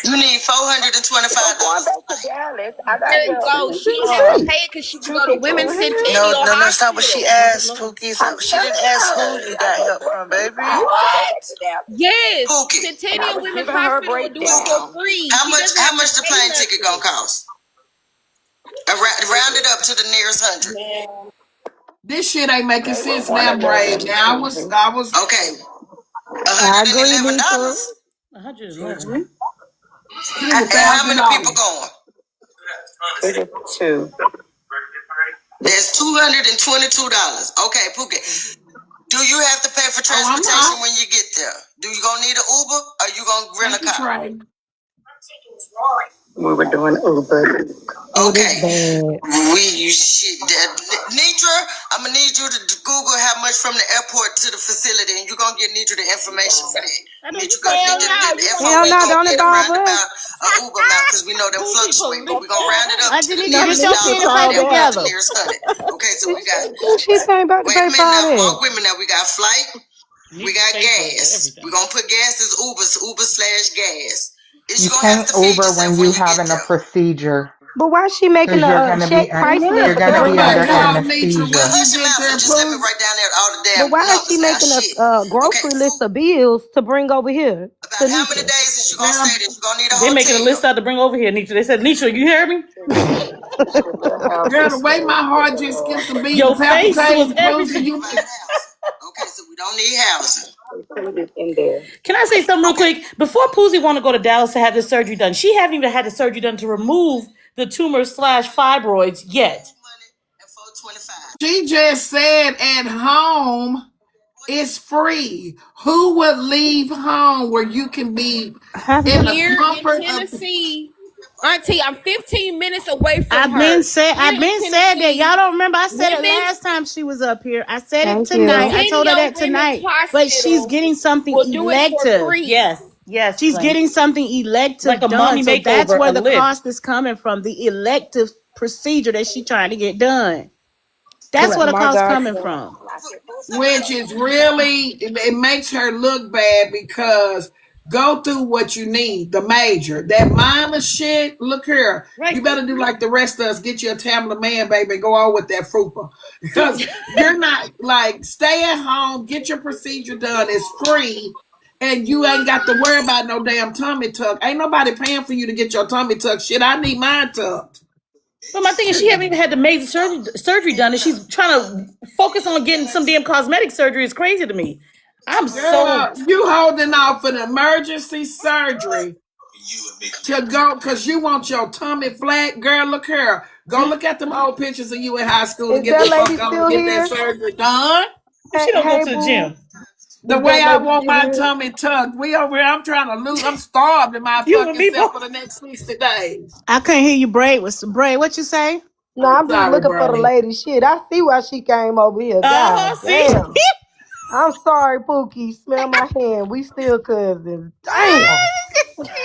You need $425. Going back to Dallas, I gotta There you go go. in She don't have to Tennessee. pay it because she can Two go to people. Women's No, Centennial that's not what she Hospital. asked, Pookie. She didn't ask who you got help from, baby. What? Yes, Pookie. And I Centennial was Women's giving her a Hospital will do it for breakdown. free. How She much? doesn't How have to much the pay plane ticket gonna nothing. cost? Round it up to the nearest hundred. This shit ain't making They were sense one now, of them. Brave. Now I was Okay, I agree, Netra. $111. 111. this is And how many people $1,000. going? It is two. There's $222. Okay, Pookie. Do you have to pay for Oh, I'm transportation out. when you get there? Do you gonna need an Uber or you gonna rent a Thank you, car? Trey. We were doing Uber. Oh, this Okay. bad. Netra, I'm gonna need you to Google how much from the airport to the facility, and you're gonna get Netra the information for that. I know you Netra gonna Hell need no, the you gonna Hell FOB no, pay gonna don't get it, a that. Barbara? roundabout Uber amount because we know them Pookie fluctuate, but police. we're gonna round it up to the Angelina, nearest get This your shit pen dollar and and all paper then we'll the bad. together. nearest hundred. Okay, so we got This shit ain't about to wait a pay for minute all now, that. walk with me now. We got flight, You we need to got pay for gas. everything. We're gonna put gas as Uber slash gas. Is You you gonna have can't to feed Uber yourself when when you you get having a there? procedure But why she making because you're a gonna be check Yeah, you're but gonna that's be what Okay, under I'm no, saying. Nitra, Well, when anesthesia. you hush your get mouth and there, just let me Pooh, write down there all the But damn why is she numbers now. making Shit. a Okay, grocery list food. of bills to bring over here About to how many Nitra? days is you gonna stay girl, there? You gonna need a They making a hotel. list out to bring over here, Nitra. They said, Nitra, you hear me? girl, the way my heart just skipped a beat, the Your face was palpitating, Pooh, everything. you Provide housing. Okay, so we don't need housing. In there. Can I say something real Okay. quick? Before Poozie want to go to Dallas to have this surgery done, she hadn't even had the surgery done to remove the tumor slash fibroids yet. Money and 425. she just said at home It's free. Who would leave home where you can be Have in you? the Here in comfort of? Tennessee, Auntie, I'm 15 minutes away from I've been her. said Here I've in been said that. Tennessee, Y'all don't remember? I said it women's last time she was up here. I said it Thank tonight. you. I told her Centennial that Women's tonight. But she's Hospital getting something will do it for elective. free. Yes, yes, She's like getting something like elective a done. mommy So that's makeover, where a the lift. cost is coming from. The elective procedure that she's trying to get done. That's where Correct. the My cost God, coming today. from. Which is really, it makes her look bad because go through what you need, the major. That minor shit, look here, Right. you better do like the rest of us, get you a Tamla man, baby, and go on with that fupa. Because you're not, like, stay at home, get your procedure done, it's free, and you ain't got to worry about no damn tummy tuck. Ain't nobody paying for you to get your tummy tuck. Shit, I need mine tucked. But my thing is, she haven't even had the major surgery done, and she's trying to focus on getting some damn cosmetic surgery. Is crazy to me. I'm so Girl, you holding off an emergency surgery to go because you want your tummy flat. Girl, look here. Go look at them old pictures of you in high school and Is get that the fuck lady on and still get that here? surgery done. she Hey, don't go hey, to the boo. gym. The Is way that I lady want still my here? tummy tucked. We over here, I'm trying to lose. I'm starved in my You and fucking me self both. for the next 60 days. I couldn't hear you, Braid. Braid, what you say? No, I'm just Sorry, looking for the Brody. lady. Shit, I see why she came over here. Uh huh. God See. damn. I'm sorry, Pookie. Smell my hand. We still cousins. Damn.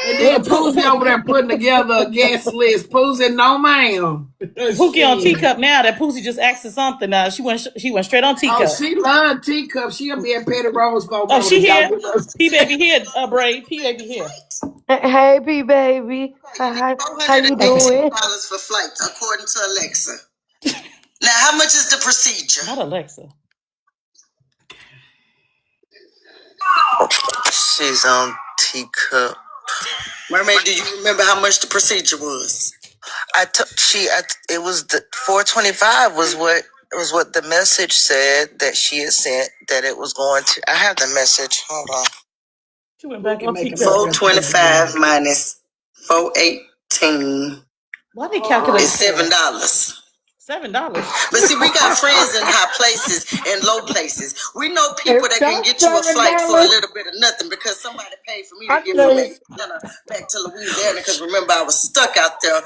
And Look, then Poosie over there putting together a guest list. Poosie, no ma'am. Pookie on Shit. teacup now. That Poosie just asked her something. She went straight on Oh, teacup. she love teacups. She'll be at Petty Rose Bowl Oh, she morning. Y'all here. give us. P baby here. Bray. P baby here. Hey, P baby. Hi. How you Okay. doing? $418 for flights, according to Alexa. Now, how much is the procedure? Not Alexa. She's on teacup. Mermaid, do you remember how much the procedure was? It was the 425 was what the message said that she had sent that it was going to. I have the message. Hold on. She went back Pookie on making teacup. herself look 425 good. minus 418 Why they is calculating for $7. $7? But see, we got friends in high places and low places. We know people It's that can not get you a flight for a $7. little bit of nothing because somebody paid for me to I get from tell you. Atlanta back to Louisiana. Because remember, I was stuck out there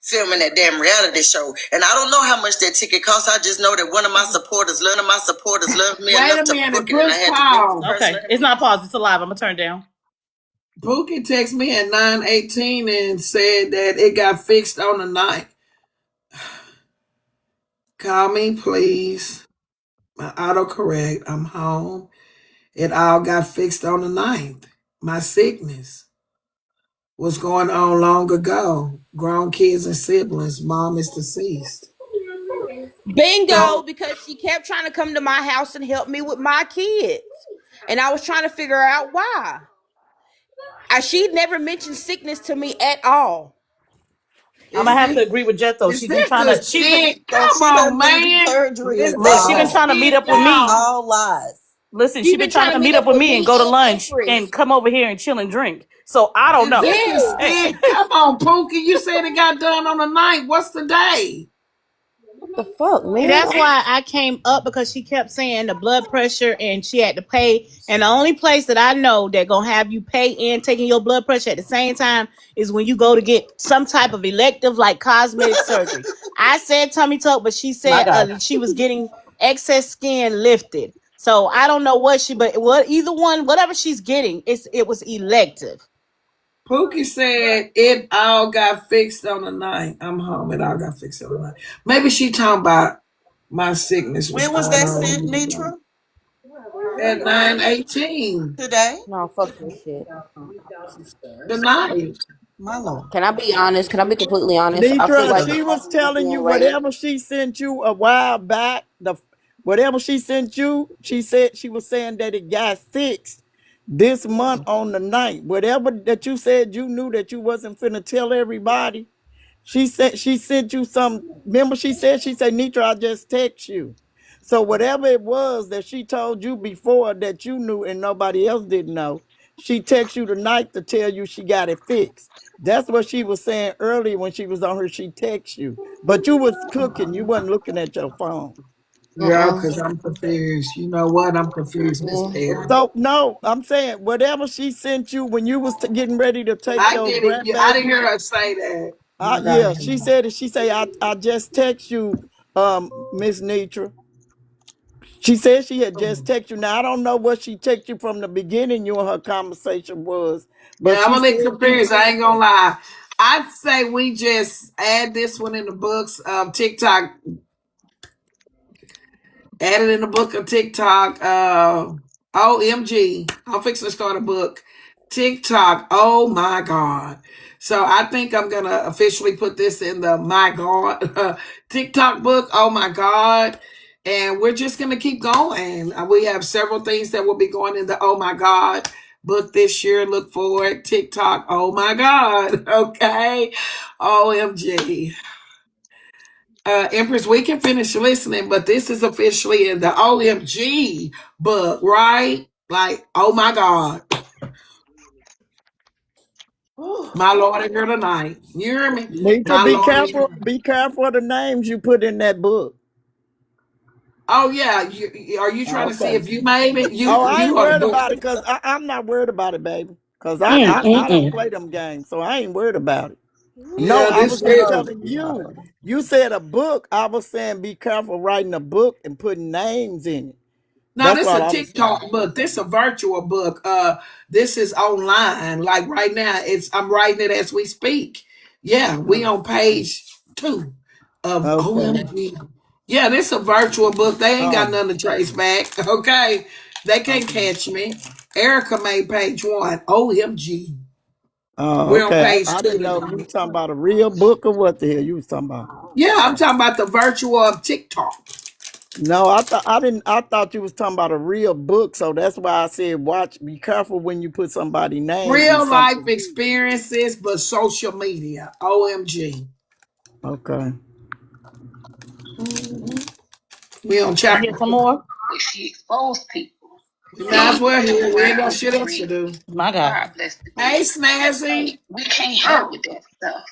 filming that damn reality show, and I don't know how much that ticket cost. I just know that one of my supporters loved me Wait enough a to minute, book it, and I push had to book the pause. person. Okay. It's not paused. It's alive. I'm going to turn down. Pookie texted me at 9:18 and said that it got fixed on the night. Call me, please. My autocorrect. I'm home. It all got fixed on the ninth. My sickness was going on long ago. Grown kids and siblings. Mom is deceased. Bingo, So because she kept trying to come to my house and help me with my kids. And I was trying to figure out why. She never mentioned sickness to me at all. I'm going is to have to it agree with Jet, though. is this the She's been, shit? So Come she on, done need man. surgery Is is this look, she the been all. trying to meet shit, up with It's me. y'all? all lies. Listen, She she been been trying trying to to meet meet up up with with me and me go to and lunch Empress. and come over here and chill and drink. So I don't Is know. this the Yes. Hey, shit? Come on, Pookie. You said it got done on the ninth. What's the day? What the fuck, man? That's why I came up because she kept saying the blood pressure and she had to pay. And the only place that I know that gonna have you pay and taking your blood pressure at the same time is when you go to get some type of elective like cosmetic surgery. I said tummy tuck, but she my said God. she was getting excess skin lifted. So I don't know but what either one, whatever she's getting, it was elective. Pookie said it all got fixed on the night. I'm home. It all got fixed on the night. Maybe she talking about my sickness was When was going that on sent, Netra? at 9:18 Today? No, fuck this shit. tonight. My Lord. Can I be honest? Can I be completely honest? I feel Nitra, like she was Charlie is telling being you raised. whatever she sent you a while back, whatever she sent you, she said she was saying that it got fixed this month on the ninth. Whatever that you said you knew that you wasn't finna tell everybody. She said she sent you some. Remember, she said, Nitra, I just text you. So whatever it was that she told you before that you knew and nobody else didn't know, she texted you tonight to tell you she got it fixed. That's what she was saying earlier when she was on her. She texted you, but you was cooking. You wasn't looking at your phone. Yeah, because I'm confused. You know what? I'm confused, Miss Perry. So no, I'm saying whatever she sent you when you was getting ready to take I your get it. I didn't grandbaby. hear her say that. Yeah, Okay. she said it. She say I just text you, Miss Netra. She said she had just texted you. Now I don't know what she texted you from the beginning. You and her conversation was, but Yeah, I'm she a said little confused. I ain't gonna lie. I'd say we just add this one in the books of TikTok. Add it in the book of TikTok. OMG. I'm fixing to start a book. TikTok. Oh my God. So I think I'm gonna officially put this in the my God TikTok book. Oh my God. And we're just gonna keep going. We have several things that will be going in the oh my God book this year. Look forward. TikTok. Oh my God. Okay. OMG. Empress, we can finish listening, but this is officially in the OMG book, right? Like, oh my God. My Lord and her tonight. You hear me? Nita, My Lord and her. be careful of the names you put in that book. Oh yeah. Are you trying to see Okay. if you made it? Oh, I You ain't are the worried book. about it because I'm not worried about it, baby. Because Mm, mm, I don't mm. play them games, so I ain't worried about it. No, Yeah, I this was just is. telling you. You said a book. I was saying be careful writing a book and putting names in it. Now That's this what a I was saying. TikTok book. This a virtual book. This is online. Like right now, I'm writing it as we speak. Yeah, we on page 2 of Okay. OMG. Yeah, this a virtual book. They ain't got Oh, nothing to trace back. Okay, they can't okay. catch me. Erica made page 1. OMG. Oh, We're on okay. page I 2 didn't know if you tonight. was talking about a real book or what the hell you was talking about. Yeah, I'm talking about the virtual of TikTok. No, I didn't. I thought you was talking about a real book, so that's why I said watch. Be careful when you put somebody's name in Real life something. experiences, but social media. OMG. Okay. We on Want to chapter hear some 2. more? She exposed people. We might as well hear it. We ain't got Wow. shit else to do. My God. God bless the Hey, dead. Snazzy. We can't help with that stuff.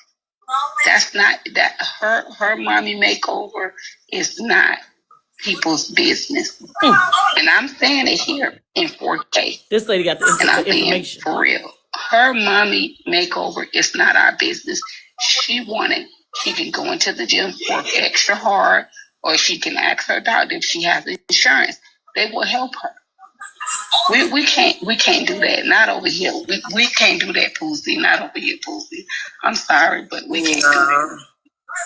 That's not that her mommy makeover is not people's business. Mm. And I'm saying it here in 4K. This lady got And the I'm being information. for real. Her mommy makeover is not our business. She wanted, she can go into the gym, work extra hard, or she can ask her doctor if she has insurance. They will help her. We can't do that. Not over here. We can't do that, Poosie. Not over here, Poosie. I'm sorry, but we can't do that.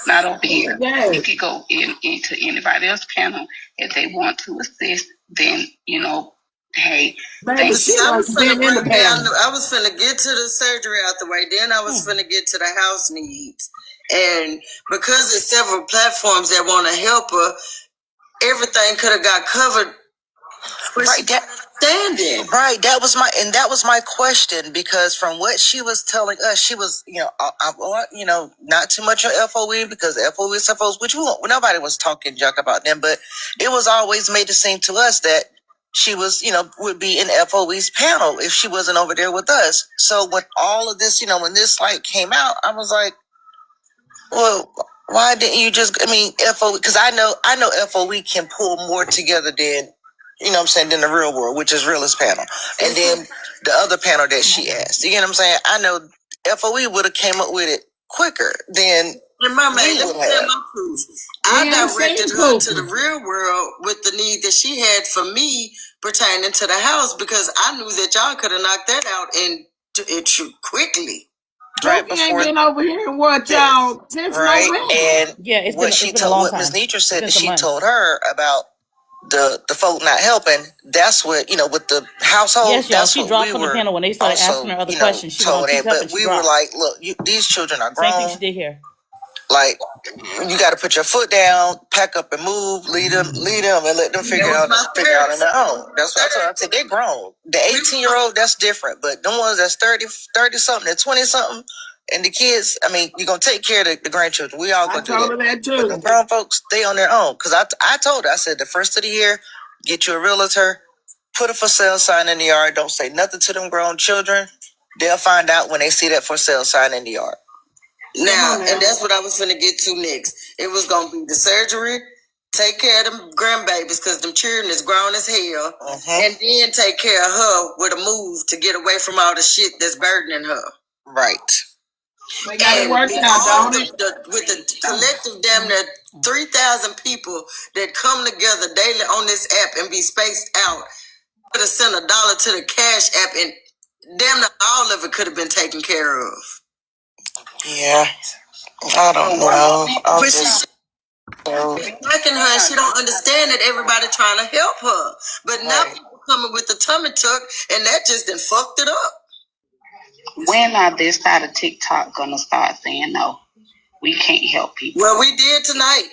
Not over here. We Yeah. could go into anybody else's panel if they want to assist. Then hey, Baby, thank she you. I like was finna been in the break down. panel. I was finna get to the surgery out the way. Then I was finna get to the house needs, and because there's several platforms that want to help her, everything could have got covered. Right, standing. Right, that was my question because from what she was telling us, she was not too much on FOE because FOE is supposed which nobody was talking junk about them, but it was always made to seem to us that she was would be in FOE's panel if she wasn't over there with us. So when all of this when this came out, I was like, well, why didn't you just? I mean, FOE because I know FOE can pull more together than what I'm saying than the real world, which is realist panel, and then the other panel that she asked. You get what I'm saying? I know FOE would have came up with it quicker than remember. Let me tell my proof. We I ain't directed seen her to the Pookie. real world with the need that she had for me pertaining to the house because I knew that y'all could have knocked that out and it quickly. Right Pookie ain't before been over here and what this, y'all since right? November. And Yeah, it's been a long what Miss time. Netra It's said been that some she told months. her about the folk not helping. That's what with the household. Yes, y'all. That's She what dropped we from the were panel when they started asking also her other questions. She went on told in. TikTok But and she we were dropped. like, look, these children are Same thing she grown. did here. Like you got to put your foot down, pack up and move, lead them, and let them figure out on their own. That's what I said. They're grown. The 18-year-old, that's different, but the ones that's 30 something, and 20 something, and the kids. I mean, you're gonna take care of the grandchildren. We all I gonna do told that. her that But the too. grown folks, they on their own. Cause I told her, I said the first of the year, get you a realtor, put a for sale sign in the yard. Don't say nothing to them grown children. They'll find out when they see that for sale sign in the yard. Come Now, on and now. that's what I was finna get to next. It was gonna be the surgery, take care of them grandbabies because them children is grown as hell, and then take care of her with a move to get away from all the shit that's burdening her. Right. They got it And worked with out, all don't it? with the collective damn near 3,000 people that come together daily on this app and be spaced out, could have sent $1 to the cash app and damn near all of it could have been taken care of. Yeah, I don't know. But she's attacking her and she don't understand that everybody trying to help her. But now people coming with the tummy tuck and that just done fucked it up. When are this side of TikTok gonna start saying no? We can't help people. Well, we did tonight.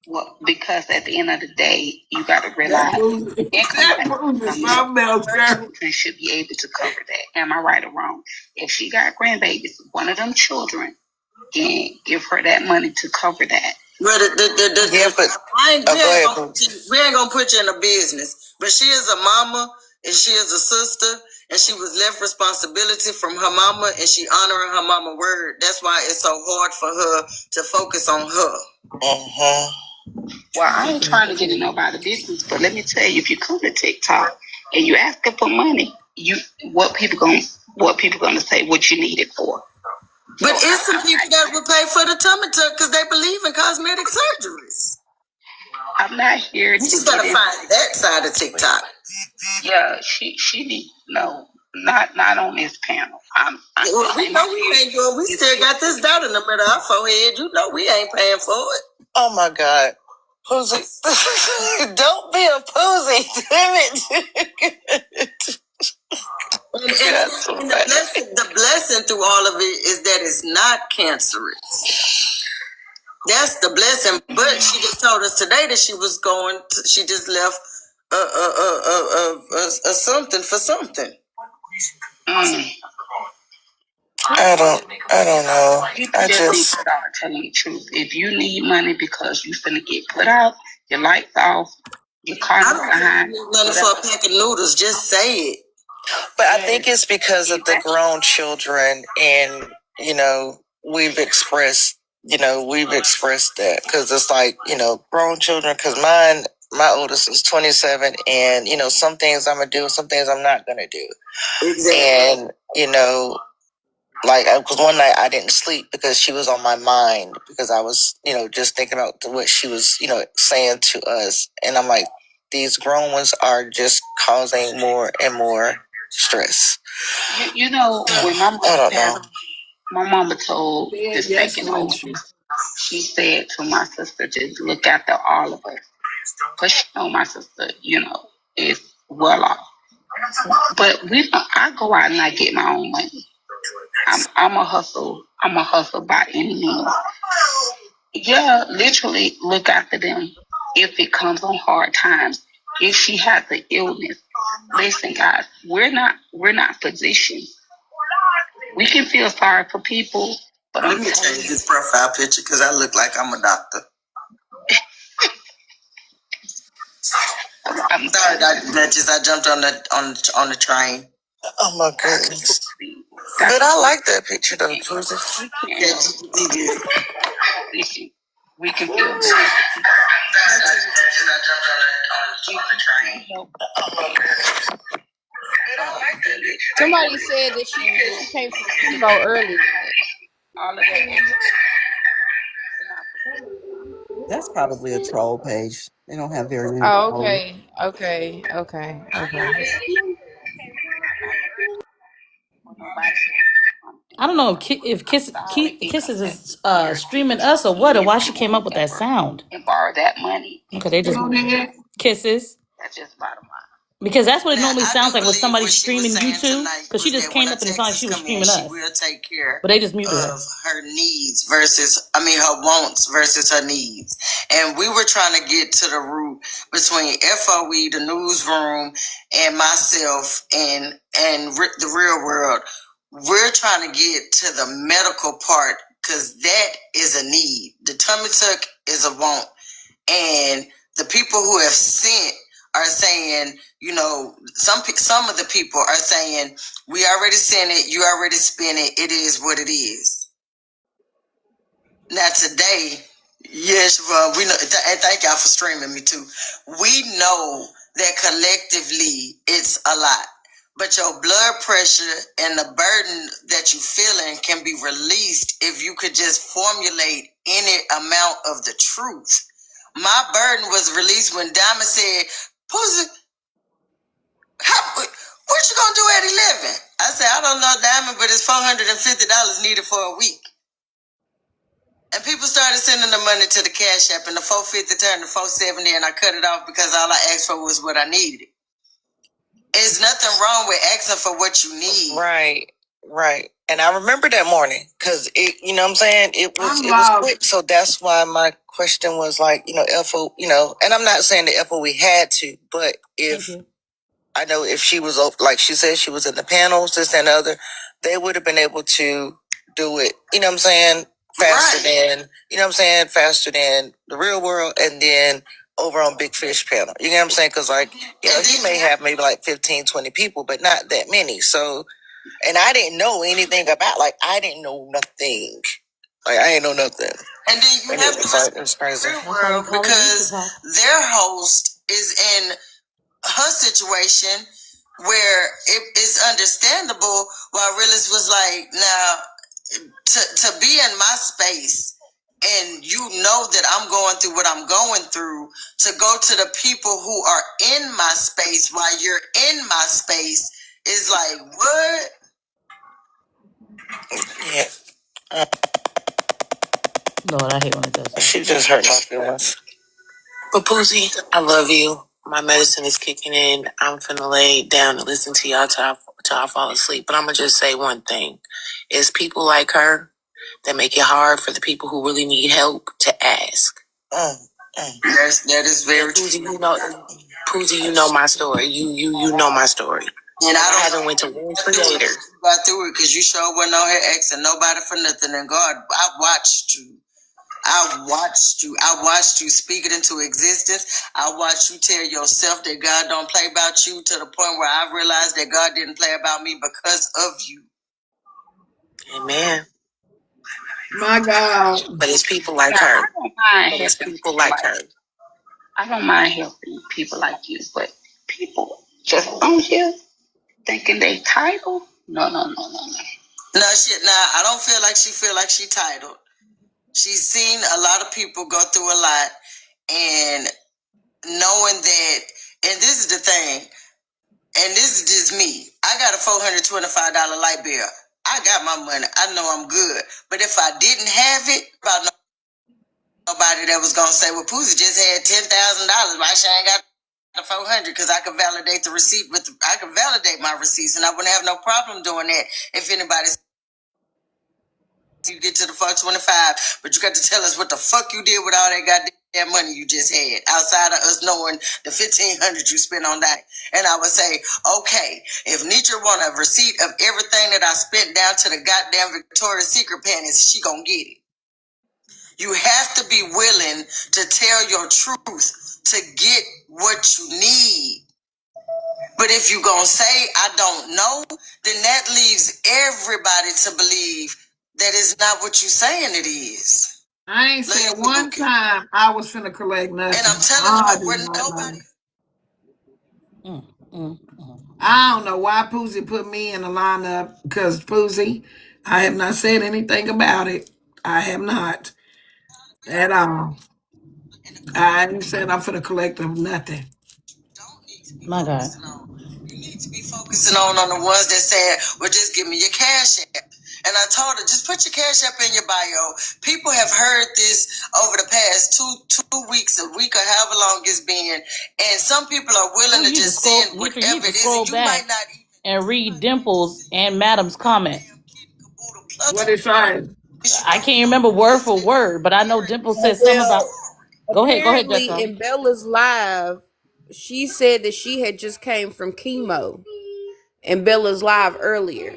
Well, because at the end of the day, you got to realize income That proves from something else, her girl. children should be able to cover that. Am I right or wrong? If she got grandbabies, one of them children can give her that money to cover that. Well, we ain't gonna put you in a business, but she is a mama and she is a sister, and she was left responsibility from her mama, and she honoring her mama word. That's why it's so hard for her to focus on her. Well, I ain't trying to get in nobody's business, but let me tell you, if you come to TikTok and you ask her for money, what people gonna say what you need it for? But it's some people that will pay for the tummy tuck because they believe in cosmetic surgeries. I'm not here to. You just gotta find that side of TikTok. Yeah, she need no, not on this panel. We know we ain't doing. We still got this doubt in the middle of our forehead. You know we ain't paying for it. Oh my God, Poosie, don't be a Poosie, damn it. And the blessing through all of it is that it's not cancerous. That's the blessing. But she just told us today that she was going. She just left a something for something. I don't know. I Just need to just. start telling the truth. If you need money because you finna get put out, your lights off, your car I is don't behind. need money for a pack of noodles. Just say it. But I think it's because of the grown children, and we've expressed, that because it's like grown children. Because my oldest is 27, and some things I'm gonna do, some things I'm not gonna do. Exactly. And like, because one night I didn't sleep because she was on my mind because I was, just thinking about what she was, saying to us. And I'm like, these grown ones are just causing more and more stress. When my mom passed, my mama told the Yes, second with you. oldest, she said to my sister to look after all of us. Because she know my sister, is well off. But I go out and I get my own money. I'm a hustle. I'm a hustle by any means. Yeah, literally look after them if it comes on hard times. If she has an illness, listen, guys, we're not physicians. We can feel sorry for people, but Let me change this profile picture because I look like I'm a doctor. I'm sorry, Dr. Duchess. I jumped on the train. Oh my goodness. But I like that picture though, Joseph. We can feel bad. Somebody said that she came from chemo earlier. All of that. That's probably a troll page. They don't have very many Oh, followers. okay. I don't know Kisses is streaming us or what, or why she came up with that sound. And borrow that money. Okay, they just Go there. Kisses. That's just bottom line. Because that's what it Now, normally I do sounds like when believe somebody's what she was streaming saying YouTube. tonight Because she was just that when came a up and it sounded like Texas she was come in, streaming she us. will take care But they just muted her. of her needs her wants versus her needs. And we were trying to get to the root between FOE, the newsroom, and myself and the real world. We're trying to get to the medical part because that is a need. The tummy tuck is a want. And the people who have sent are saying, some of the people are saying, we already sent it, you already spent it, it is what it is. Now today, Yes, well, we know, and thank y'all for streaming me too. We know that collectively it's a lot, but your blood pressure and the burden that you feeling can be released if you could just formulate any amount of the truth. My burden was released when Diamond said, "Pussy, what you gonna do at 11?" I said, "I don't know, Diamond, but it's $450 needed for a week." And people started sending the money to the Cash App, and the 450 turned to 470, and I cut it off because all I asked for was what I needed. There's nothing wrong with asking for what you need. Right, right. And I remember that morning because it, you know what I'm saying? It was quick. So that's why my question was like, FO, and I'm not saying the FO we had to, but if I know if she was like she said she was in the panels, this and the other, they would have been able to do it. You know what I'm saying? Faster than faster than the real world, and then over on Big Fish panel. You know what I'm saying? Because he may have maybe like 15, 20 people, but not that many. So, and I didn't know anything about I didn't know nothing. I ain't know nothing. And then you have to it's crazy. Real world because their host is in her situation where it is understandable why Realist was like, now to be in my space and that I'm going through what I'm going through, to go to the people who are in my space while you're in my space is like, what? Yeah. Lord, I hate when it does that. She just hurt my feelings. But Poosie, I love you. My medicine is kicking in. I'm finna lay down and listen to y'all till I fall asleep. But I'm gonna just say one thing. It's people like her that make it hard for the people who really need help to ask. That is very true. Poozie, you know my story. You know my story. And I haven't went to one creator. Got through it because you sure wasn't on here asking nobody for nothing. And God, I watched you. I watched you speak it into existence. I watched you tell yourself that God don't play about you to the point where I realized that God didn't play about me because of you. Amen. My God. But it's people like her. I don't mind it's people like her. I don't mind helping people like you, but people just on here thinking they title. No. No, shit. Nah, I don't feel like she titled. She's seen a lot of people go through a lot, and knowing that, and this is the thing, and this is just me. I got a $425 light bill. I got my money. I know I'm good. But if I didn't have it, about nobody that was gonna say, "Well, Poozie just had $10,000. Why she ain't got the 400?" Because I could validate the receipt I could validate my receipts, and I wouldn't have no problem doing that. If anybody, you get to the 425, but you got to tell us what the fuck you did with all that goddamn money you just had, outside of us knowing the 1,500 you spent on that. And I would say, okay, if Netra want a receipt of everything that I spent down to the goddamn Victoria's Secret panties, she gonna get it. You have to be willing to tell your truth to get what you need. But if you gonna say I don't know, then that leaves everybody to believe that it's not what you saying it is. I ain't said Lady one Pookie. time I was finna collect And I'm nothing. telling I you, did we're not nobody. know. Mm, mm, mm. I don't know why Poozie put me in the lineup, because Poozie, I have not said anything about it. I have not at all. I ain't said I'm finna collect them nothing. Don't need to be My God. focusing on. You need to be focusing on the ones that said, well, just give me your cash app. And I told her, just put your cash app in your bio. People have heard this over the past two weeks, a week, or however long it's been. And some people are Oh, willing to you need to just scroll, send Nitra, you need whatever to it is. scroll And you might back not even, and read Dimples and Madam's comment. What it say? I can't remember word for word, but I know Dimples said something Well, about. Go ahead, apparently Jethro. in Bella's live, she said that she had just came from chemo in Bella's live earlier.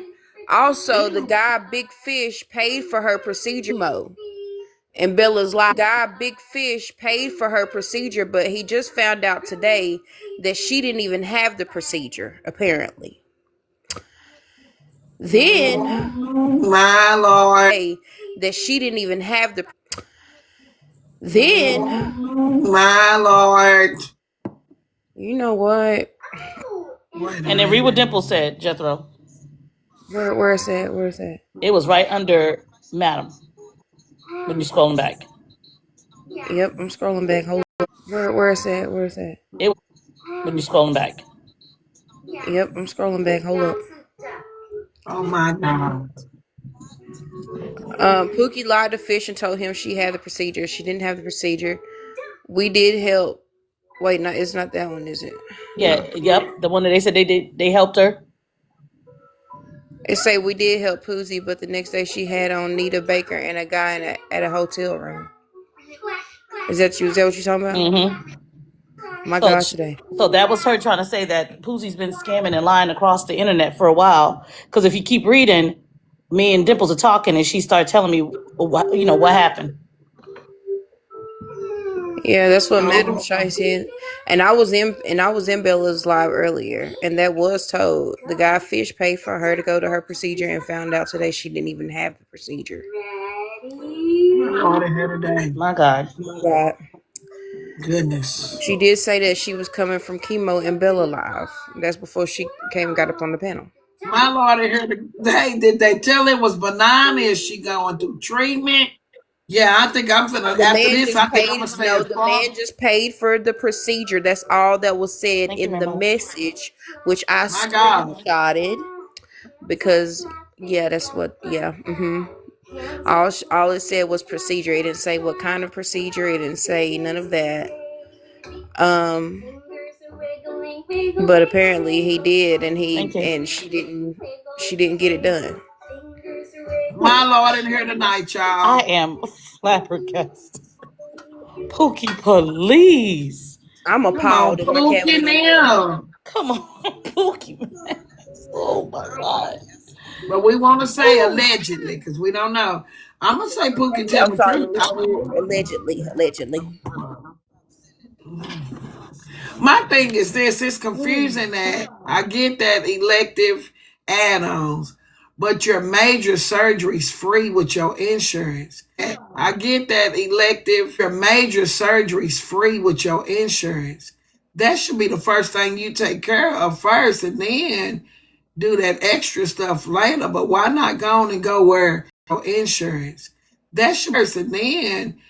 Also, the guy Big Fish paid for her procedure, but he just found out today that she didn't even have the procedure, apparently. Then My Lord. that she didn't even have the Then, My Lord. you know what? Wait a And then Reba minute. Dimple said, Jethro, Where's that? Where's that? it was right under Madam when you're scrolling back. Yep, I'm scrolling back. Hold on. Where's that? Where's that? It was when you're scrolling back. Yep, I'm scrolling back. Hold up. Oh my God. Pookie lied to Fish and told him she had the procedure. She didn't have the procedure. We did help. Wait, no, it's not that one, is it? Yeah, yep. The one that they said they helped her. It say we did help Poozie, but the next day she had on Nita Baker and a guy at a hotel room. Is that you? Is that what you talking about? Mm-hmm. My So, God, today. so that was her trying to say that Poosie's been scamming and lying across the internet for a while. Because if you keep reading, me and Dimples are talking, and she started telling me what happened. Yeah, that's what Madam Oh, Shy said. And I was in Bella's live earlier, and that was told. The guy Fish paid for her to go to her procedure and found out today she didn't even have the procedure. my Lord in here today. My God. My God. Goodness. She did say that she was coming from chemo in Bella live. That's before she came and got up on the panel. My Lord in here today. Did they tell it was benign? Is she going through treatment? Yeah, I think I'm gonna, The after man this, I just think I'm gonna paid. stay No, as the far. man just paid for the procedure. That's all that was said Thank you in very the much. message, which I My God. screenshotted because yeah, that's what. Yeah. All it said was procedure. It didn't say what kind of procedure. It didn't say none of that. Um, but apparently he did, and Thank you. she didn't. She didn't get it done. My Lord in here tonight, I y'all. am flabbergasted. Pookie, please. I'm Come on, appalled, and I can't Pookie wait on Monday. now. Come on, Pookie, man. Oh my God. But we want to say Whew. allegedly because we don't know. I'm gonna say Pookie I'm telling the sorry, truth. I don't allegedly. know. My thing is this: it's confusing that I get that elective add-ons, but your major surgery's free with your insurance. I get that your major surgery's free with your insurance. That should be the first thing you take care of first, and then do that extra stuff later. But why not go on and go where your insurance? That should be first, and then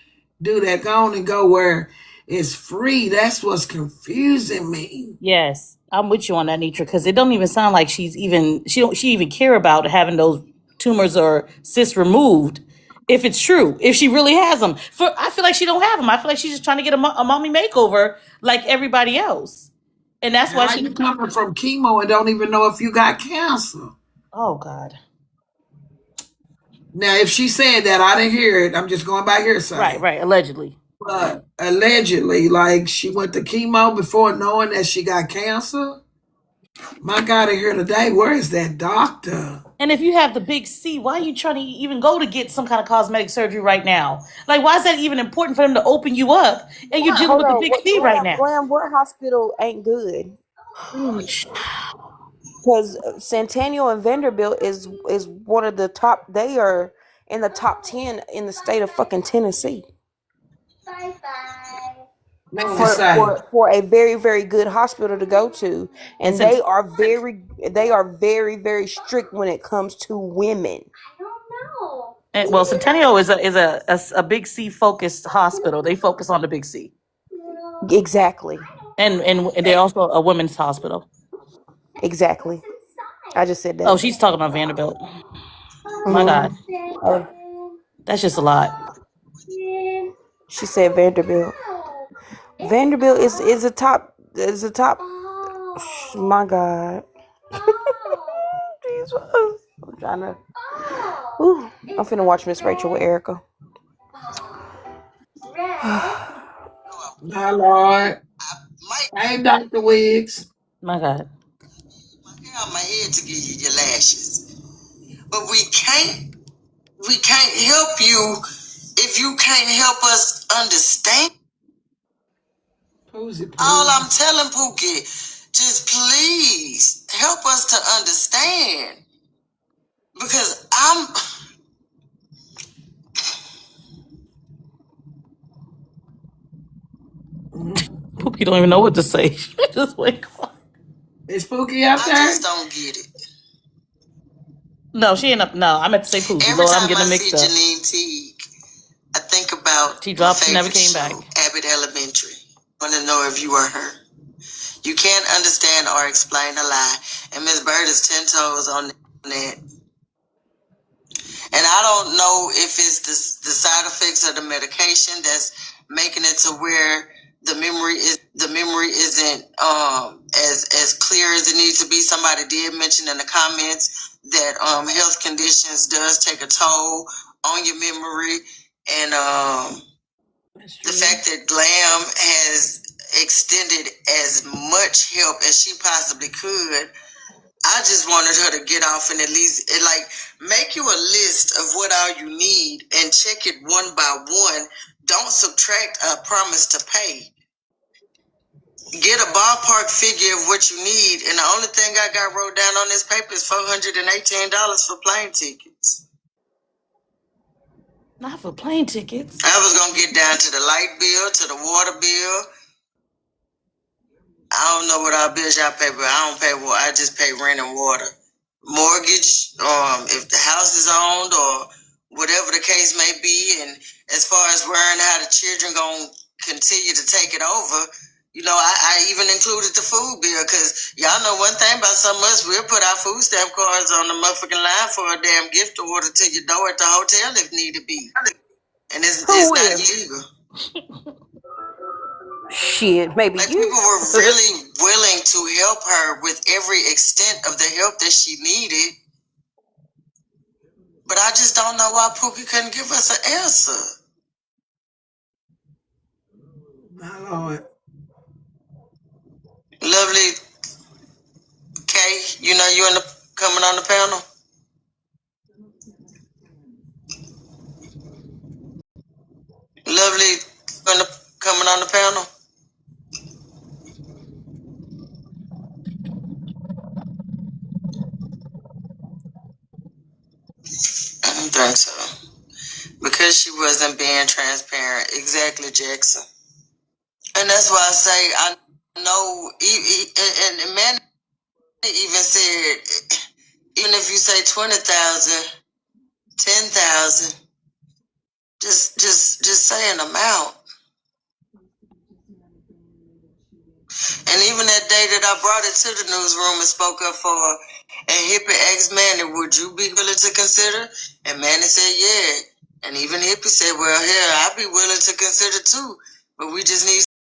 do that. Go on and go where it's free. That's what's confusing me. Yes, I'm with you on that, Netra, because it don't even sound like she even care about having those tumors or cysts removed. If it's true, if she really has them, I feel like she don't have them. I feel like she's just trying to get a mommy makeover like everybody else, and that's why How she. you coming from chemo and don't even know if you got cancer? Oh God. Now, if she said that, I didn't hear it. I'm just going by Right, hearsay. right. Allegedly. But allegedly, like she went to chemo before knowing that she got cancer. My God, in here today, where is that doctor? And if you have the big C, why are you trying to even go to get some kind of cosmetic surgery right now? Like, why is that even important for them to open you up and you're dealing Hold with the on, big what C right now? What hospital ain't good? Because Centennial and Vanderbilt is one of the top. They are in the top 10 in the state of fucking Tennessee Man, say, for a very very good hospital to go to, And and they are very strict when it comes to women. well, Centennial is a big C focused hospital. They focus on the big C, Exactly, and they're also a women's hospital. exactly. I just said Oh, that. she's talking about Vanderbilt. My God, Oh, that's just a lot. she said Vanderbilt. Vanderbilt is a top. My God. Jesus. I'm trying to. Ooh, I'm finna watch Miss Rachel with Erica. my Lord. Might Hey, Dr. Wiggs. My God. my hair on my head to give you your lashes, but we can't help you if you can't help us understand. Who's it, All I'm please? telling Pookie, just please help us to understand because Pookie don't even know what to say. She just wake up. Is Pookie up I there? just don't get it. No, she ain't up. No, I meant to say Pookie. Every Lord, I'm time getting I them see mixed up. Janine Teague, I think about She my dropped. She never favorite came back. show, Abbott Elementary. I want to know if you are her. You can't understand or explain a lie, and Miss Bird is 10 toes on that. And I don't know if it's the side effects of the medication that's making it to where the memory isn't as clear as it needs to be. Somebody did mention in the comments that health conditions does take a toll on your memory, and That's the true. fact that Glam has extended as much help as she possibly could. I just wanted her to get off and at least make you a list of what all you need and check it one by one. Don't subtract a promise to pay. Get a ballpark figure of what you need, and the only thing I got wrote down on this paper is $418 for plane tickets. Not for plane tickets. I was gonna get down to the light bill, to the water bill. I don't know what our bills y'all pay, but I don't pay water. I just pay rent and water. Mortgage, if the house is owned or whatever the case may be, and as far as worrying how the children gonna continue to take it over, I even included the food bill because y'all know one thing about some of us, we'll put our food stamp cards on the motherfucking line for a damn gift order to your door at the hotel if need to be, and Who it's not will? illegal. Shit, maybe Like, you. people were really willing to help her with every extent of the help that she needed. But I just don't know why Pookie couldn't give us an answer. My Lord. Lovely Kay, you coming on the panel? Lovely coming on the panel? I don't think so. Because she wasn't being transparent. Exactly, Jackson. And that's why I say I know, and man even said, even if you say 20,000, 10,000, just say an amount. And even that day that I brought it to the newsroom and spoke up for her, and Hippie asked Manny, would you be willing to consider? And Manny said, yeah. And even Hippie said, well, hell, I'd be willing to consider too. But we just need